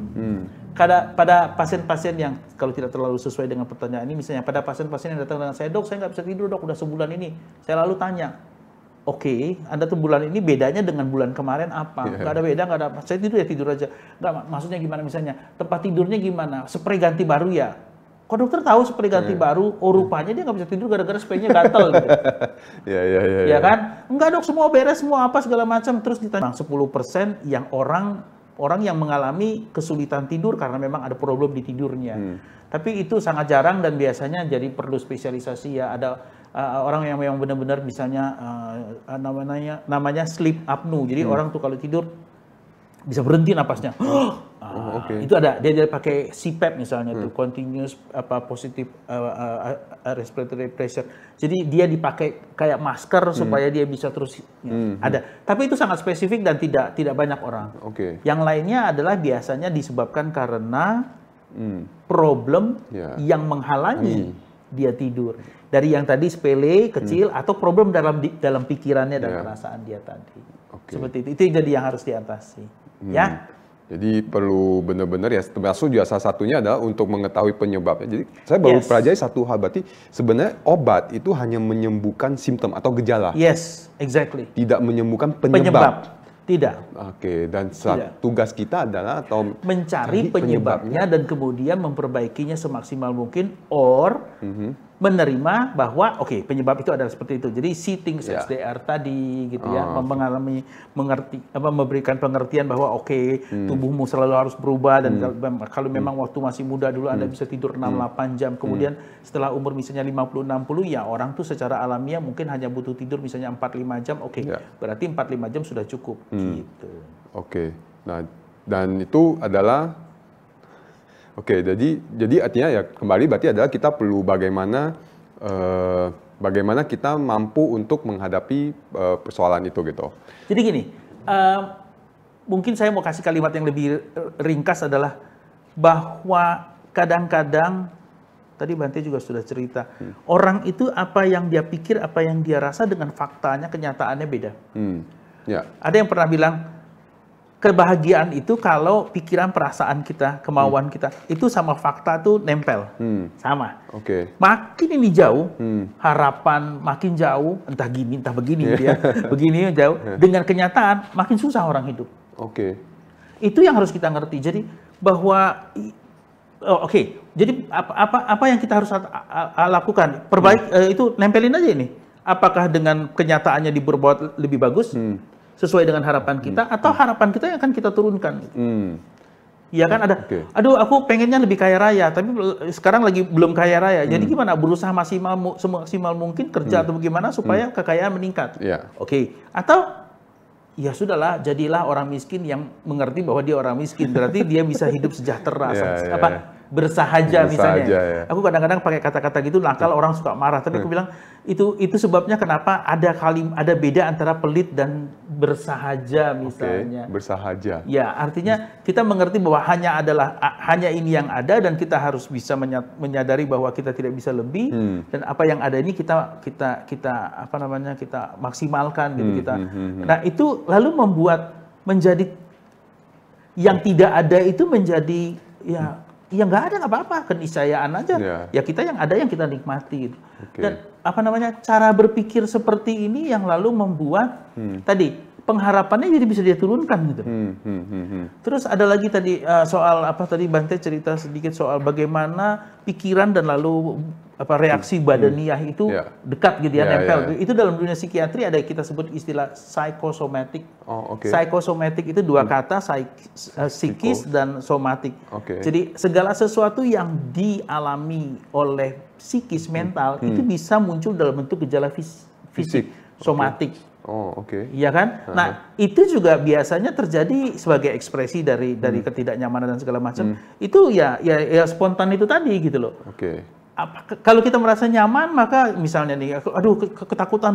S4: Pada pasien-pasien yang kalau tidak terlalu sesuai dengan pertanyaan ini, misalnya pada pasien-pasien yang datang dengan saya, dok saya nggak bisa tidur dok, udah sebulan ini, saya lalu tanya, oke, Anda tuh bulan ini bedanya dengan bulan kemarin apa? Nggak ada beda, nggak ada apa. Saya tidur ya tidur aja. Nggak, maksudnya gimana misalnya? Tempat tidurnya gimana? Spray ganti baru ya? Kok dokter tahu spray ganti baru? Oh rupanya dia nggak bisa tidur gara-gara spraynya gatel gitu. Ya kan? Enggak dok, semua beres, semua apa segala macam. Terus ditanya 10% yang orang yang mengalami kesulitan tidur karena memang ada problem di tidurnya. Tapi itu sangat jarang dan biasanya jadi perlu spesialisasi ya. Ada orang yang memang benar-benar misalnya namanya sleep apnea. Jadi orang tuh kalau tidur bisa berhenti napasnya. Itu ada dia pakai CPAP misalnya tuh continuous positive respiratory pressure. Jadi dia dipakai kayak masker supaya dia bisa terus ada. Tapi itu sangat spesifik dan tidak banyak orang. Yang lainnya adalah biasanya disebabkan karena problem yang menghalangi dia tidur. Dari yang tadi sepele, kecil atau problem dalam pikirannya dan perasaan dia tadi. Seperti itu. Itu jadi yang harus diatasi. Ya.
S3: Jadi perlu benar-benar ya, termasuk juga salah satunya adalah untuk mengetahui penyebabnya. Jadi saya baru pelajari satu hal, berarti sebenarnya obat itu hanya menyembuhkan simptom atau gejala.
S4: Yes, exactly.
S3: Tidak menyembuhkan penyebab.
S4: Tidak.
S3: Dan tugas kita adalah
S4: mencari penyebabnya dan kemudian memperbaikinya semaksimal mungkin, or menerima bahwa penyebab itu adalah seperti itu. Jadi see things as they are tadi gitu ya, memberikan pengertian bahwa tubuhmu selalu harus berubah dan kalau memang waktu masih muda dulu Anda bisa tidur 6-8 jam, kemudian setelah umur misalnya 50-60 ya orang tuh secara alamiah mungkin hanya butuh tidur misalnya 4-5 jam, berarti 4-5 jam sudah cukup gitu.
S3: Nah, dan itu adalah jadi artinya ya kembali berarti adalah kita perlu bagaimana kita mampu untuk menghadapi persoalan itu gitu.
S4: Jadi gini, mungkin saya mau kasih kalimat yang lebih ringkas adalah bahwa kadang-kadang tadi Bante juga sudah cerita, orang itu apa yang dia pikir, apa yang dia rasa dengan faktanya, kenyataannya beda. Ada yang pernah bilang, kebahagiaan itu kalau pikiran, perasaan kita, kemauan kita itu sama fakta tuh nempel, sama. Makin ini jauh, harapan makin jauh, entah gini, entah begini, dia begini jauh. Dengan kenyataan makin susah orang hidup. Itu yang harus kita ngerti. Jadi bahwa jadi apa yang kita harus lakukan? Itu nempelin aja ini. Apakah dengan kenyataannya diberbuat lebih bagus? Sesuai dengan harapan kita atau harapan kita yang akan kita turunkan. Ya kan ada, aduh aku pengennya lebih kaya raya, tapi sekarang lagi belum kaya raya. Jadi gimana? Berusaha semaksimal mungkin kerja atau bagaimana supaya kekayaan meningkat. Atau ya sudahlah, jadilah orang miskin yang mengerti bahwa dia orang miskin. Berarti dia bisa hidup sejahtera, bersahaja misalnya. Aku kadang-kadang pakai kata-kata gitu, nakal orang suka marah. Tapi aku bilang itu sebabnya kenapa ada beda antara pelit dan bersahaja misalnya.
S3: Bersahaja.
S4: Ya, artinya kita mengerti bahwa hanya ini yang ada dan kita harus bisa menyadari bahwa kita tidak bisa lebih dan apa yang ada ini kita maksimalkan gitu Nah, itu lalu menjadi yang tidak ada itu menjadi ya nggak ada, nggak apa-apa, keniscayaan aja. Ya kita yang ada yang kita nikmati gitu. Dan cara berpikir seperti ini yang lalu membuat tadi pengharapannya jadi bisa dia turunkan gitu. Terus ada lagi tadi soal Bante cerita sedikit soal bagaimana pikiran dan lalu reaksi badaniah itu dekat gitu ya, nempel. Itu dalam dunia psikiatri ada kita sebut istilah psikosomatik. Psikosomatik itu dua kata, psikis dan somatik. Jadi segala sesuatu yang dialami oleh psikis mental itu bisa muncul dalam bentuk gejala fisik, somatik. Iya kan? Nah, itu juga biasanya terjadi sebagai ekspresi dari ketidaknyamanan dan segala macam. Itu ya spontan itu tadi gitu loh. kalau kita merasa nyaman, maka misalnya nih, aduh ketakutan,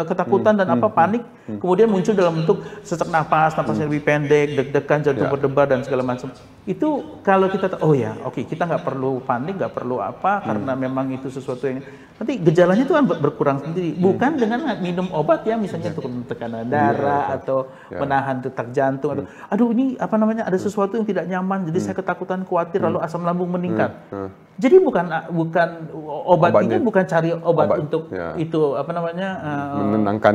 S4: ketakutan dan panik, kemudian muncul dalam bentuk sesak napasnya lebih pendek, deg-degan, jantung berdebar dan segala macam. Itu kalau kita, kita nggak perlu panik, nggak perlu karena memang itu sesuatu yang nanti gejalanya itu kan berkurang sendiri, bukan dengan minum obat ya, misalnya untuk tekanan darah atau menahan detak jantung, atau aduh ini ada sesuatu yang tidak nyaman, jadi saya ketakutan, khawatir, lalu asam lambung meningkat. Jadi bukan obat ini bukan cari obat untuk itu
S3: menenangkan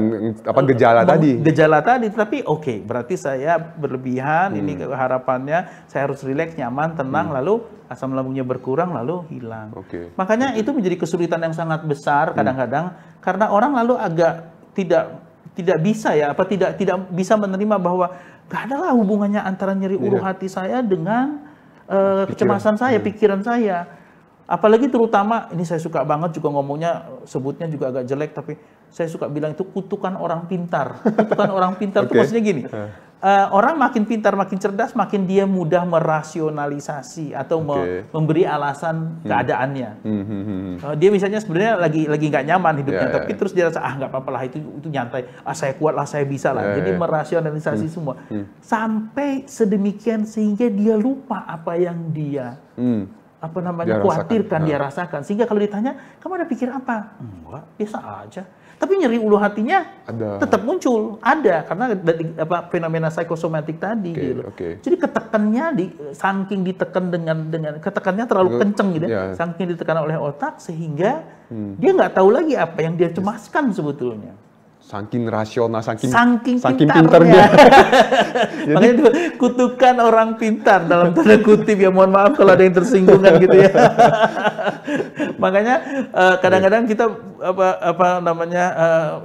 S3: gejala tadi.
S4: Gejala tadi, tapi berarti saya berlebihan, ini harapannya saya harus rileks, nyaman, tenang, lalu asam lambungnya berkurang, lalu hilang. Makanya itu menjadi kesulitan yang sangat besar kadang-kadang karena orang lalu agak tidak bisa tidak bisa menerima bahwa gak adalah hubungannya antara nyeri ulu hati saya dengan kecemasan saya, pikiran saya. Apalagi terutama, ini saya suka banget juga ngomongnya, sebutnya juga agak jelek, tapi saya suka bilang itu kutukan orang pintar. Kutukan orang pintar itu maksudnya gini, orang makin pintar, makin cerdas, makin dia mudah merasionalisasi atau memberi alasan keadaannya. Dia misalnya sebenarnya lagi nggak nyaman hidupnya, tapi terus dia rasa, nggak apa-apa lah, itu nyantai, saya kuat lah, saya bisa lah. Jadi merasionalisasi semua. Sampai sedemikian sehingga dia lupa apa yang dia khawatirkan, dia rasakan. Sehingga kalau ditanya, kamu ada pikir apa? Enggak, biasa aja. Tapi nyeri ulu hatinya tetap muncul, ada karena fenomena psikosomatik tadi gitu. Jadi ketekannya saking ditekan dengan ketekannya terlalu kenceng gitu, saking ditekan oleh otak sehingga dia nggak tahu lagi apa yang dia cemaskan sebetulnya.
S3: Saking rasional, saking
S4: pintarnya. Makanya itu kutukan orang pintar dalam tanda kutip ya, mohon maaf kalau ada yang tersinggung kan gitu ya. Makanya kadang-kadang kita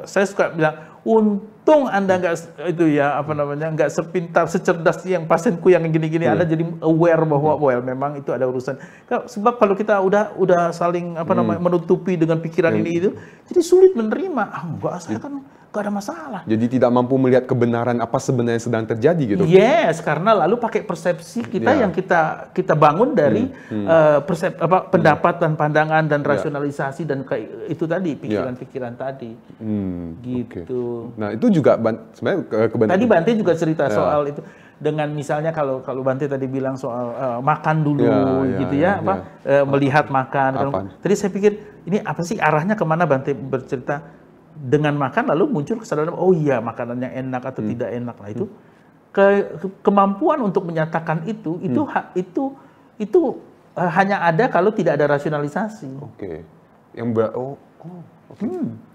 S4: saya suka bilang, untung Anda nggak sepintar, secerdas yang pasienku yang gini-gini, Anda jadi aware bahwa memang itu ada urusan. Sebab kalau kita udah saling menutupi dengan pikiran ini itu, jadi sulit menerima. Enggak, saya kan nggak ada masalah.
S3: Jadi tidak mampu melihat kebenaran apa sebenarnya sedang terjadi gitu.
S4: Yes, karena lalu pakai persepsi kita yang kita bangun dari pendapat dan pandangan dan rasionalisasi dan itu tadi pikiran-pikiran tadi. Gitu.
S3: Nah, itu juga sebenarnya kebenaran.
S4: Tadi Bante juga cerita soal itu. Dengan misalnya kalau Bante tadi bilang soal makan dulu melihat makan. Tadi saya pikir ini apa sih arahnya, kemana Bante bercerita dengan makan lalu muncul kesadaran, makanannya enak atau tidak enak lah itu. Kemampuan untuk menyatakan itu hanya ada kalau tidak ada rasionalisasi.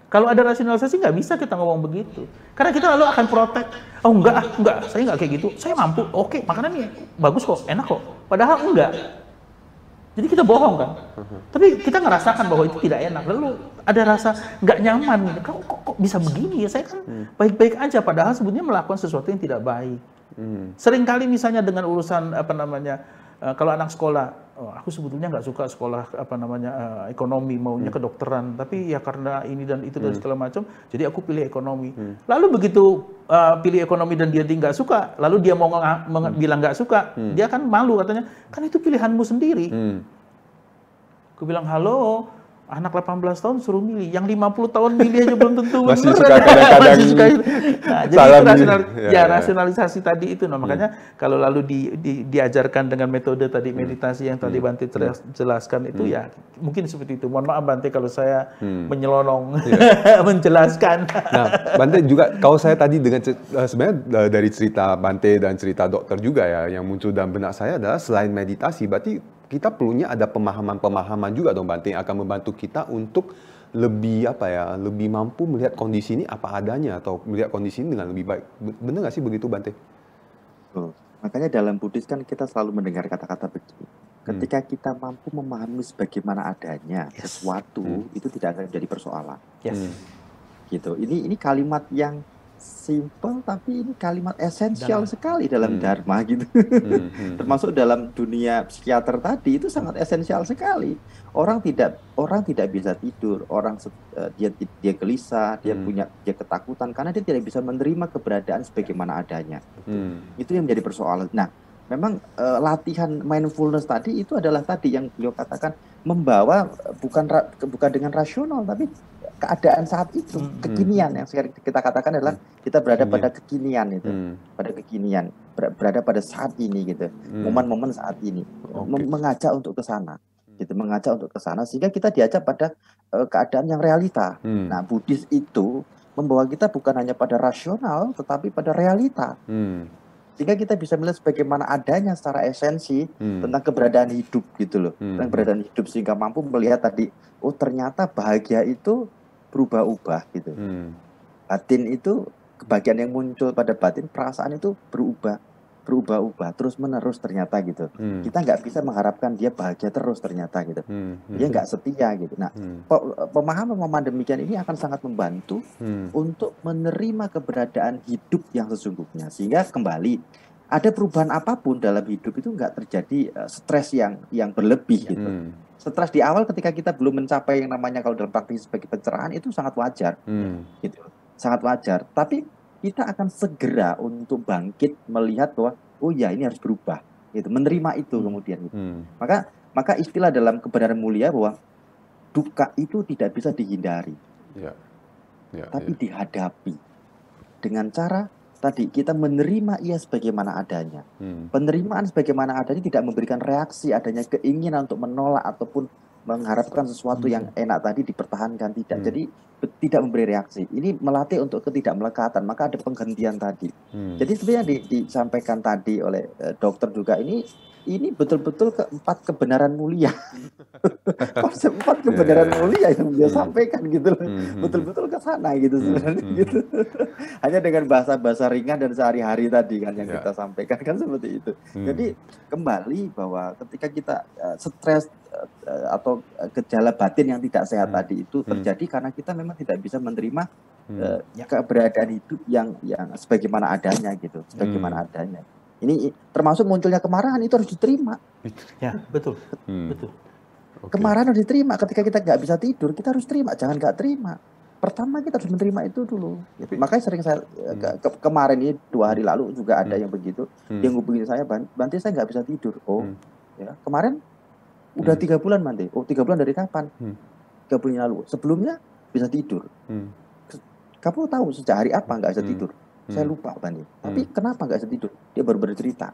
S4: Kalau ada rasionalisasi nggak bisa kita ngomong begitu. Karena kita lalu akan protek. Enggak, saya nggak kayak gitu. Saya mampu. Makanannya bagus kok, enak kok. Padahal enggak. Jadi kita bohong kan. Tapi kita ngerasakan bahwa itu tidak enak. Lalu ada rasa nggak nyaman. Kok bisa begini ya? Saya kan baik-baik aja. Padahal sebetulnya melakukan sesuatu yang tidak baik. Seringkali misalnya dengan urusan kalau anak sekolah, aku sebetulnya nggak suka sekolah ekonomi, maunya kedokteran, tapi ya karena ini dan itu dan segala macam, jadi aku pilih ekonomi. Lalu begitu pilih ekonomi dan dia nggak suka, lalu dia mau bilang nggak suka, dia kan malu katanya, kan itu pilihanmu sendiri. Aku bilang, halo, anak 18 tahun suruh milih, yang 50 tahun milih aja belum tentu benar.
S3: Masih suka kadang-kadang
S4: jadi rasionalisasi tadi itu. Nah, makanya kalau lalu diajarkan dengan metode tadi meditasi yang tadi Bante jelaskan itu ya mungkin seperti itu. Mohon maaf Bante kalau saya menyelonong menjelaskan.
S3: Nah, Bante juga kalau saya tadi dengan sebenarnya dari cerita Bante dan cerita dokter juga ya, yang muncul dalam benak saya adalah selain meditasi, berarti kita perlunya ada pemahaman-pemahaman juga dong Bante, yang akan membantu kita untuk lebih lebih mampu melihat kondisi ini apa adanya atau melihat kondisi ini dengan lebih baik. Benar nggak sih begitu Bante?
S5: Makanya dalam Buddhis kan kita selalu mendengar kata-kata begini. Ketika kita mampu memahami sebagaimana adanya sesuatu, itu tidak akan menjadi persoalan. Gitu. Ini kalimat yang simple, tapi ini kalimat esensial sekali dalam Dharma gitu. Termasuk dalam dunia psikiater tadi itu sangat esensial sekali. Orang tidak bisa tidur, dia gelisah, dia ketakutan karena dia tidak bisa menerima keberadaan sebagaimana adanya. Itu yang menjadi persoalan. Nah, memang latihan mindfulness tadi itu adalah tadi yang beliau katakan membawa bukan dengan rasional tapi keadaan saat itu, kekinian yang kita katakan adalah kita berada pada kekinian itu, pada kekinian, berada pada saat ini gitu, momen-momen saat ini, mengajak untuk ke sana, gitu, mengajak untuk ke sana sehingga kita diajak pada keadaan yang realita. Nah, Buddhis itu membawa kita bukan hanya pada rasional, tetapi pada realita. Sehingga kita bisa melihat sebagaimana adanya secara esensi tentang keberadaan hidup gitu loh, tentang keberadaan hidup sehingga mampu melihat tadi, oh ternyata bahagia itu berubah-ubah gitu. Batin itu, kebahagiaan yang muncul pada batin, perasaan itu berubah-ubah terus-menerus ternyata gitu. Kita nggak bisa mengharapkan dia bahagia terus ternyata gitu. Dia nggak setia gitu. Nah, pemahaman demikian ini akan sangat membantu untuk menerima keberadaan hidup yang sesungguhnya. Sehingga kembali ada perubahan apapun dalam hidup itu nggak terjadi stres yang berlebih gitu. Stres di awal ketika kita belum mencapai yang namanya kalau dalam praktik sebagai pencerahan itu sangat wajar, gitu, sangat wajar. Tapi kita akan segera untuk bangkit melihat bahwa oh ya ini harus berubah, gitu, menerima itu kemudian. Gitu. Maka istilah dalam kebenaran mulia bahwa duka itu tidak bisa dihindari, tapi dihadapi dengan cara tadi kita menerima ia sebagaimana adanya. Penerimaan sebagaimana adanya tidak memberikan reaksi adanya keinginan untuk menolak ataupun mengharapkan sesuatu yang enak tadi dipertahankan, tidak. Jadi tidak memberi reaksi. Ini melatih untuk ketidakmelekatan, maka ada penghentian tadi. Jadi sebenarnya disampaikan tadi oleh dokter juga ini betul-betul keempat kebenaran mulia. Konsep 4 kebenaran mulia yang dia sampaikan gitu loh. Betul-betul ke sana gitu sebenarnya gitu. Hanya dengan bahasa-bahasa ringan dan sehari-hari tadi kan yang kita sampaikan kan seperti itu. Jadi kembali bahwa ketika kita stres atau gejala batin yang tidak sehat tadi itu terjadi karena kita memang tidak bisa menerima keberadaan hidup yang sebagaimana adanya gitu, sebagaimana adanya. Ini termasuk munculnya kemarahan itu harus diterima.
S4: Ya, betul. Betul.
S5: Kemarahan harus diterima. Ketika kita nggak bisa tidur, kita harus terima. Jangan nggak terima. Pertama kita harus menerima itu dulu. Gitu. Makanya sering saya kemarin ini 2 hari lalu juga ada yang begitu. Dia ngubungin saya, Bante saya nggak bisa tidur. Oh, ya kemarin udah 3 bulan Bante. Oh 3 bulan dari kapan? 3 bulan lalu. Sebelumnya bisa tidur. Kamu tahu sejak hari apa nggak bisa tidur? Saya lupa Bante. Tapi kenapa nggak bisa tidur? Dia baru bercerita.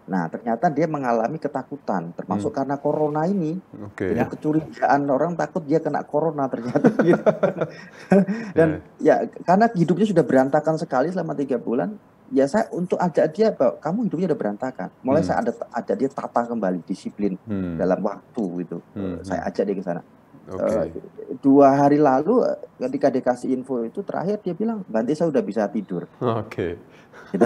S5: Nah ternyata dia mengalami ketakutan, termasuk karena corona ini. Jadi kecurigaan orang takut dia kena corona ternyata. Gitu. Dan ya karena hidupnya sudah berantakan sekali selama 3 bulan. Ya saya untuk ajak dia bahwa kamu hidupnya udah berantakan. Mulai saya ajak dia tata kembali disiplin dalam waktu gitu. Saya ajak dia ke sana. 2 hari lalu ketika dikasih info itu terakhir dia bilang Bante saya udah bisa tidur. Gitu.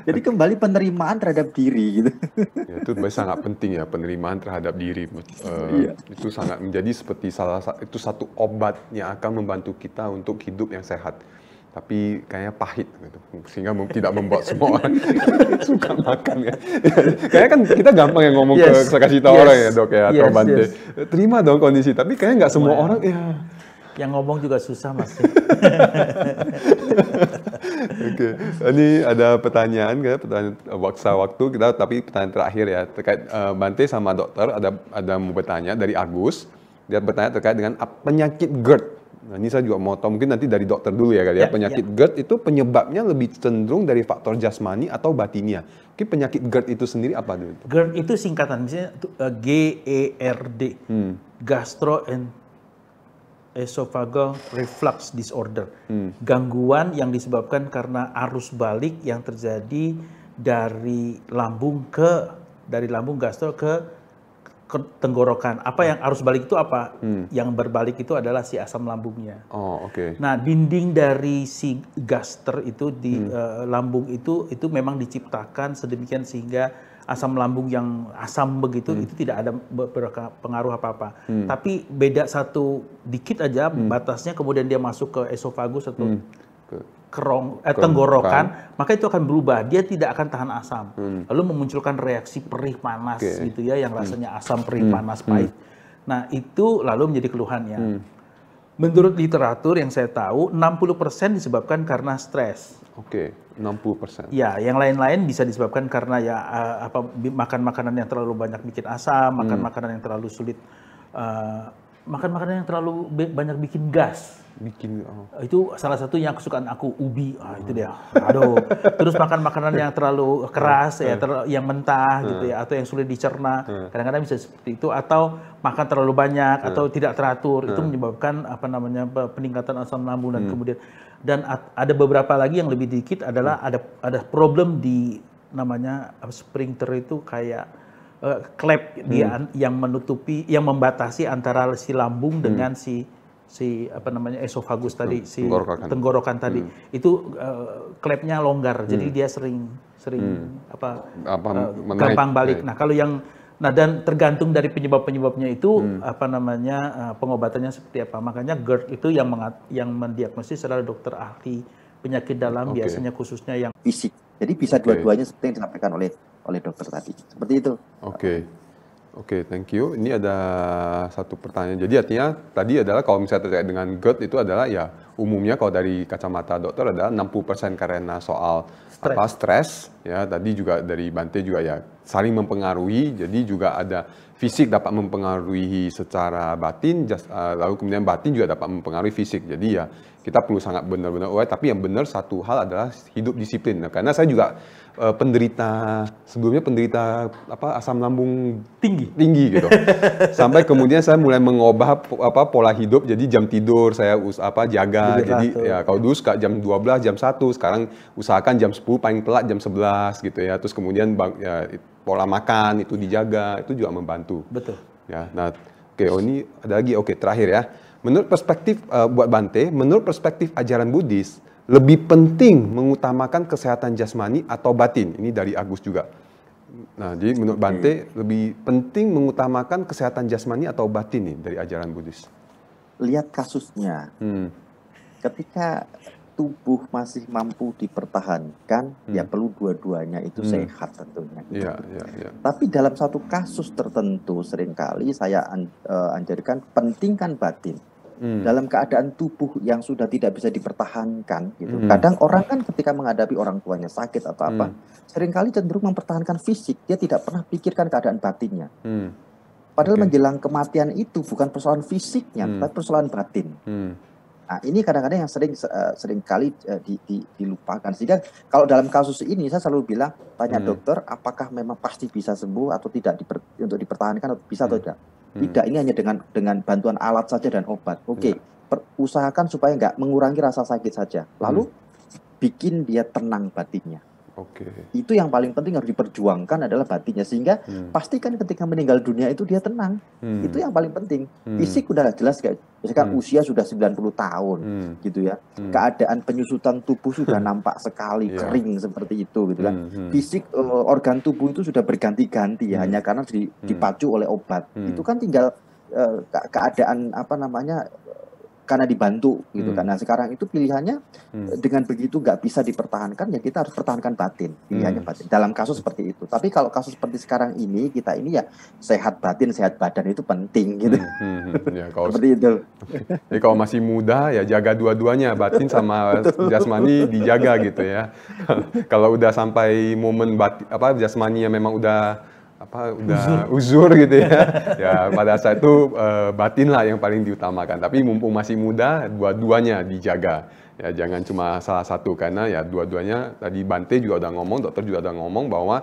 S5: Jadi kembali penerimaan terhadap diri gitu.
S3: Ya, itu sangat penting ya, penerimaan terhadap diri. Itu sangat menjadi seperti itu satu obat yang akan membantu kita untuk hidup yang sehat. Tapi kayaknya pahit gitu, sehingga tidak membuat semua orang suka makan ya. Kayaknya kan kita gampang yang ngomong ke kasih tahu orang ya dok ya atau Bante. Terima dong kondisi, tapi kayaknya nggak semua orang ya.
S4: Yang ngomong juga susah mas.
S3: Ini ada pertanyaan waktu kita, tapi pertanyaan terakhir ya terkait Bante sama dokter ada mau bertanya dari Agus. Dia bertanya terkait dengan penyakit GERD. Nah, ini saya juga mau tahu, mungkin nanti dari dokter dulu ya kali ya. Penyakit GERD itu penyebabnya lebih cenderung dari faktor jasmani atau batinia. Mungkin penyakit GERD itu sendiri apa dulu?
S4: GERD itu singkatan, misalnya GERD, Gastroesophageal Reflux Disorder. Gangguan yang disebabkan karena arus balik yang terjadi dari lambung gastro ke tenggorokan. Apa yang arus balik itu apa? Yang berbalik itu adalah si asam lambungnya. Nah, dinding dari si gaster itu di lambung itu memang diciptakan sedemikian sehingga asam lambung yang asam begitu itu tidak ada pengaruh apa-apa. Tapi beda satu dikit aja batasnya, kemudian dia masuk ke esofagus atau tenggorokan, maka itu akan berubah. Dia tidak akan tahan asam. Lalu memunculkan reaksi perih panas gitu ya, yang rasanya asam, perih, panas, pahit. Nah, itu lalu menjadi keluhannya. Menurut literatur yang saya tahu, 60% disebabkan karena stres.
S3: 60%.
S4: Ya, yang lain-lain bisa disebabkan karena ya makan makanan yang terlalu banyak bikin asam, makan makanan yang terlalu sulit, makan makanan yang terlalu banyak bikin gas. Itu salah satu yang kesukaan aku, ubi. Itu dia. Aduh. Terus makan makanan yang terlalu keras ya, yang mentah gitu ya, atau yang sulit dicerna. Kadang-kadang bisa seperti itu, atau makan terlalu banyak atau tidak teratur. Itu menyebabkan peningkatan asam lambung dan kemudian ada beberapa lagi yang lebih dikit adalah ada problem di namanya sphincter itu kayak klep dia yang menutupi, yang membatasi antara si lambung dengan si esofagus tadi, si tenggorokan tadi. Itu klepnya longgar, jadi dia sering gampang balik. Nah, kalau dan tergantung dari penyebabnya itu pengobatannya seperti apa. Makanya GERD itu yang mendiagnosis adalah dokter ahli penyakit dalam, biasanya khususnya yang
S5: fisik. Jadi bisa dua-duanya seperti yang disampaikan oleh dokter tadi. Seperti itu.
S3: Oke, thank you. Ini ada satu pertanyaan. Jadi artinya tadi adalah kalau misalnya terkait dengan GERD itu adalah ya umumnya kalau dari kacamata dokter adalah 60% karena soal stres ya. Tadi juga dari Bante juga ya saling mempengaruhi. Jadi juga ada fisik dapat mempengaruhi secara batin, lalu kemudian batin juga dapat mempengaruhi fisik. Jadi ya kita perlu sangat benar-benar tapi yang benar satu hal adalah hidup disiplin. Nah, karena saya juga sebelumnya penderita asam lambung tinggi gitu. Sampai kemudian saya mulai mengubah pola hidup, jadi jam tidur saya jaga. Jadi ya kalau dulu suka jam 12, jam 1, sekarang usahakan jam 10 paling telat jam 11 gitu ya. Terus kemudian pola makan itu dijaga, itu juga membantu.
S4: Betul.
S3: Ya, nah ini ada lagi terakhir ya. Menurut perspektif buat Bante, menurut perspektif ajaran Buddhis, lebih penting mengutamakan kesehatan jasmani atau batin? Ini dari Agus juga. Nah, jadi menurut Bante lebih penting mengutamakan kesehatan jasmani atau batin nih dari ajaran Buddhis?
S5: Lihat kasusnya. Ketika tubuh masih mampu dipertahankan, ya perlu dua-duanya itu sehat tentunya. Gitu.
S3: Ya.
S5: Tapi dalam satu kasus tertentu seringkali saya anjurkan pentingkan batin. Dalam keadaan tubuh yang sudah tidak bisa dipertahankan gitu. Kadang orang kan ketika menghadapi orang tuanya sakit atau apa, seringkali cenderung mempertahankan fisik, dia tidak pernah pikirkan keadaan batinnya. Padahal menjelang kematian itu bukan persoalan fisiknya, tapi persoalan batin. Nah, ini kadang-kadang yang sering kali dilupakan. Sehingga kalau dalam kasus ini saya selalu bilang, tanya dokter apakah memang pasti bisa sembuh atau tidak untuk dipertahankan atau bisa atau tidak. Tidak, ini hanya dengan bantuan alat saja dan obat. Usahakan supaya nggak mengurangi rasa sakit saja. Lalu bikin dia tenang batinnya. Itu yang paling penting harus diperjuangkan adalah batinnya. Sehingga pastikan ketika meninggal dunia itu dia tenang. Itu yang paling penting. Fisik udah jelas kayak misalkan usia sudah 90 tahun gitu ya. Keadaan penyusutan tubuh sudah nampak sekali kering seperti itu gitu kan. Fisik organ tubuh itu sudah berganti-ganti hanya karena dipacu oleh obat. Itu kan tinggal keadaan karena dibantu gitu kan. Nah, sekarang itu pilihannya dengan begitu nggak bisa dipertahankan, ya kita harus pertahankan batin, pilihannya batin dalam kasus seperti itu. Tapi kalau kasus seperti sekarang ini, kita ini ya sehat batin sehat badan itu penting gitu.
S3: Ya, kalau
S5: seperti itu.
S3: Jadi kalau masih muda ya jaga dua-duanya, batin sama jasmani dijaga gitu ya. Kalau udah sampai momen jasmaninya memang udah uzur gitu ya. Ya pada saat itu batin lah yang paling diutamakan. Tapi mumpung masih muda, dua-duanya dijaga. Ya jangan cuma salah satu, karena ya dua-duanya tadi Bante juga udah ngomong, dokter juga udah ngomong bahwa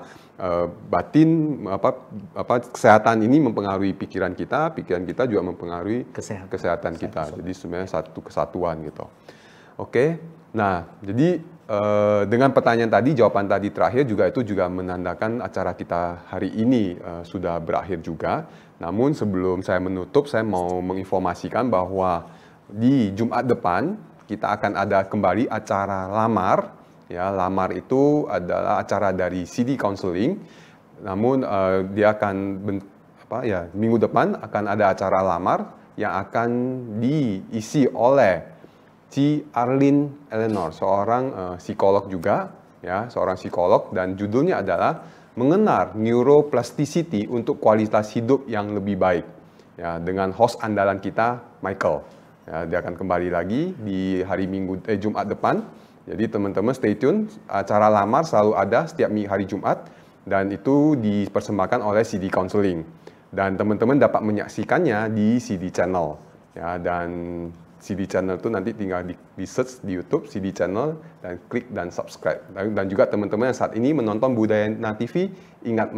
S3: batin kesehatan ini mempengaruhi pikiran kita juga mempengaruhi kesehatan kita. Jadi sebenarnya satu kesatuan gitu. Nah jadi dengan pertanyaan tadi, jawaban tadi terakhir juga itu juga menandakan acara kita hari ini sudah berakhir juga. Namun sebelum saya menutup, saya mau menginformasikan bahwa di Jumat depan kita akan ada kembali acara lamar. Ya, lamar itu adalah acara dari CD Counseling. Namun dia akan minggu depan akan ada acara lamar yang akan diisi oleh Ci Arlene Eleanor, seorang psikolog juga, ya, seorang psikolog, dan judulnya adalah Mengenal Neuroplasticity untuk Kualitas Hidup yang Lebih Baik, ya, dengan host andalan kita Michael. Ya, dia akan kembali lagi di hari Jumat depan Jadi teman-teman stay tune, acara lamar selalu ada setiap hari Jumat dan itu dipersembahkan oleh CD Counseling. Dan teman-teman dapat menyaksikannya di CD Channel. Ya, dan CD Channel itu nanti tinggal di search di YouTube CD Channel dan klik dan subscribe. Dan juga teman-teman yang saat ini menonton Budayana TV ingat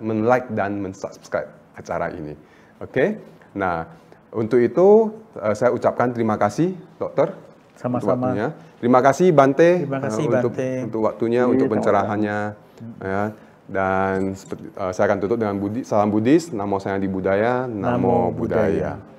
S3: men-like dan men-subscribe acara ini. Oke. Nah, untuk itu saya ucapkan terima kasih dokter.
S4: Sama-sama.
S3: Terima kasih Bante.
S4: Terima kasih Bante.
S3: Untuk waktunya, untuk pencerahannya. Ya. Dan saya akan tutup dengan salam Buddhis, Namo Sayang di Budaya, Namo Buddhaya.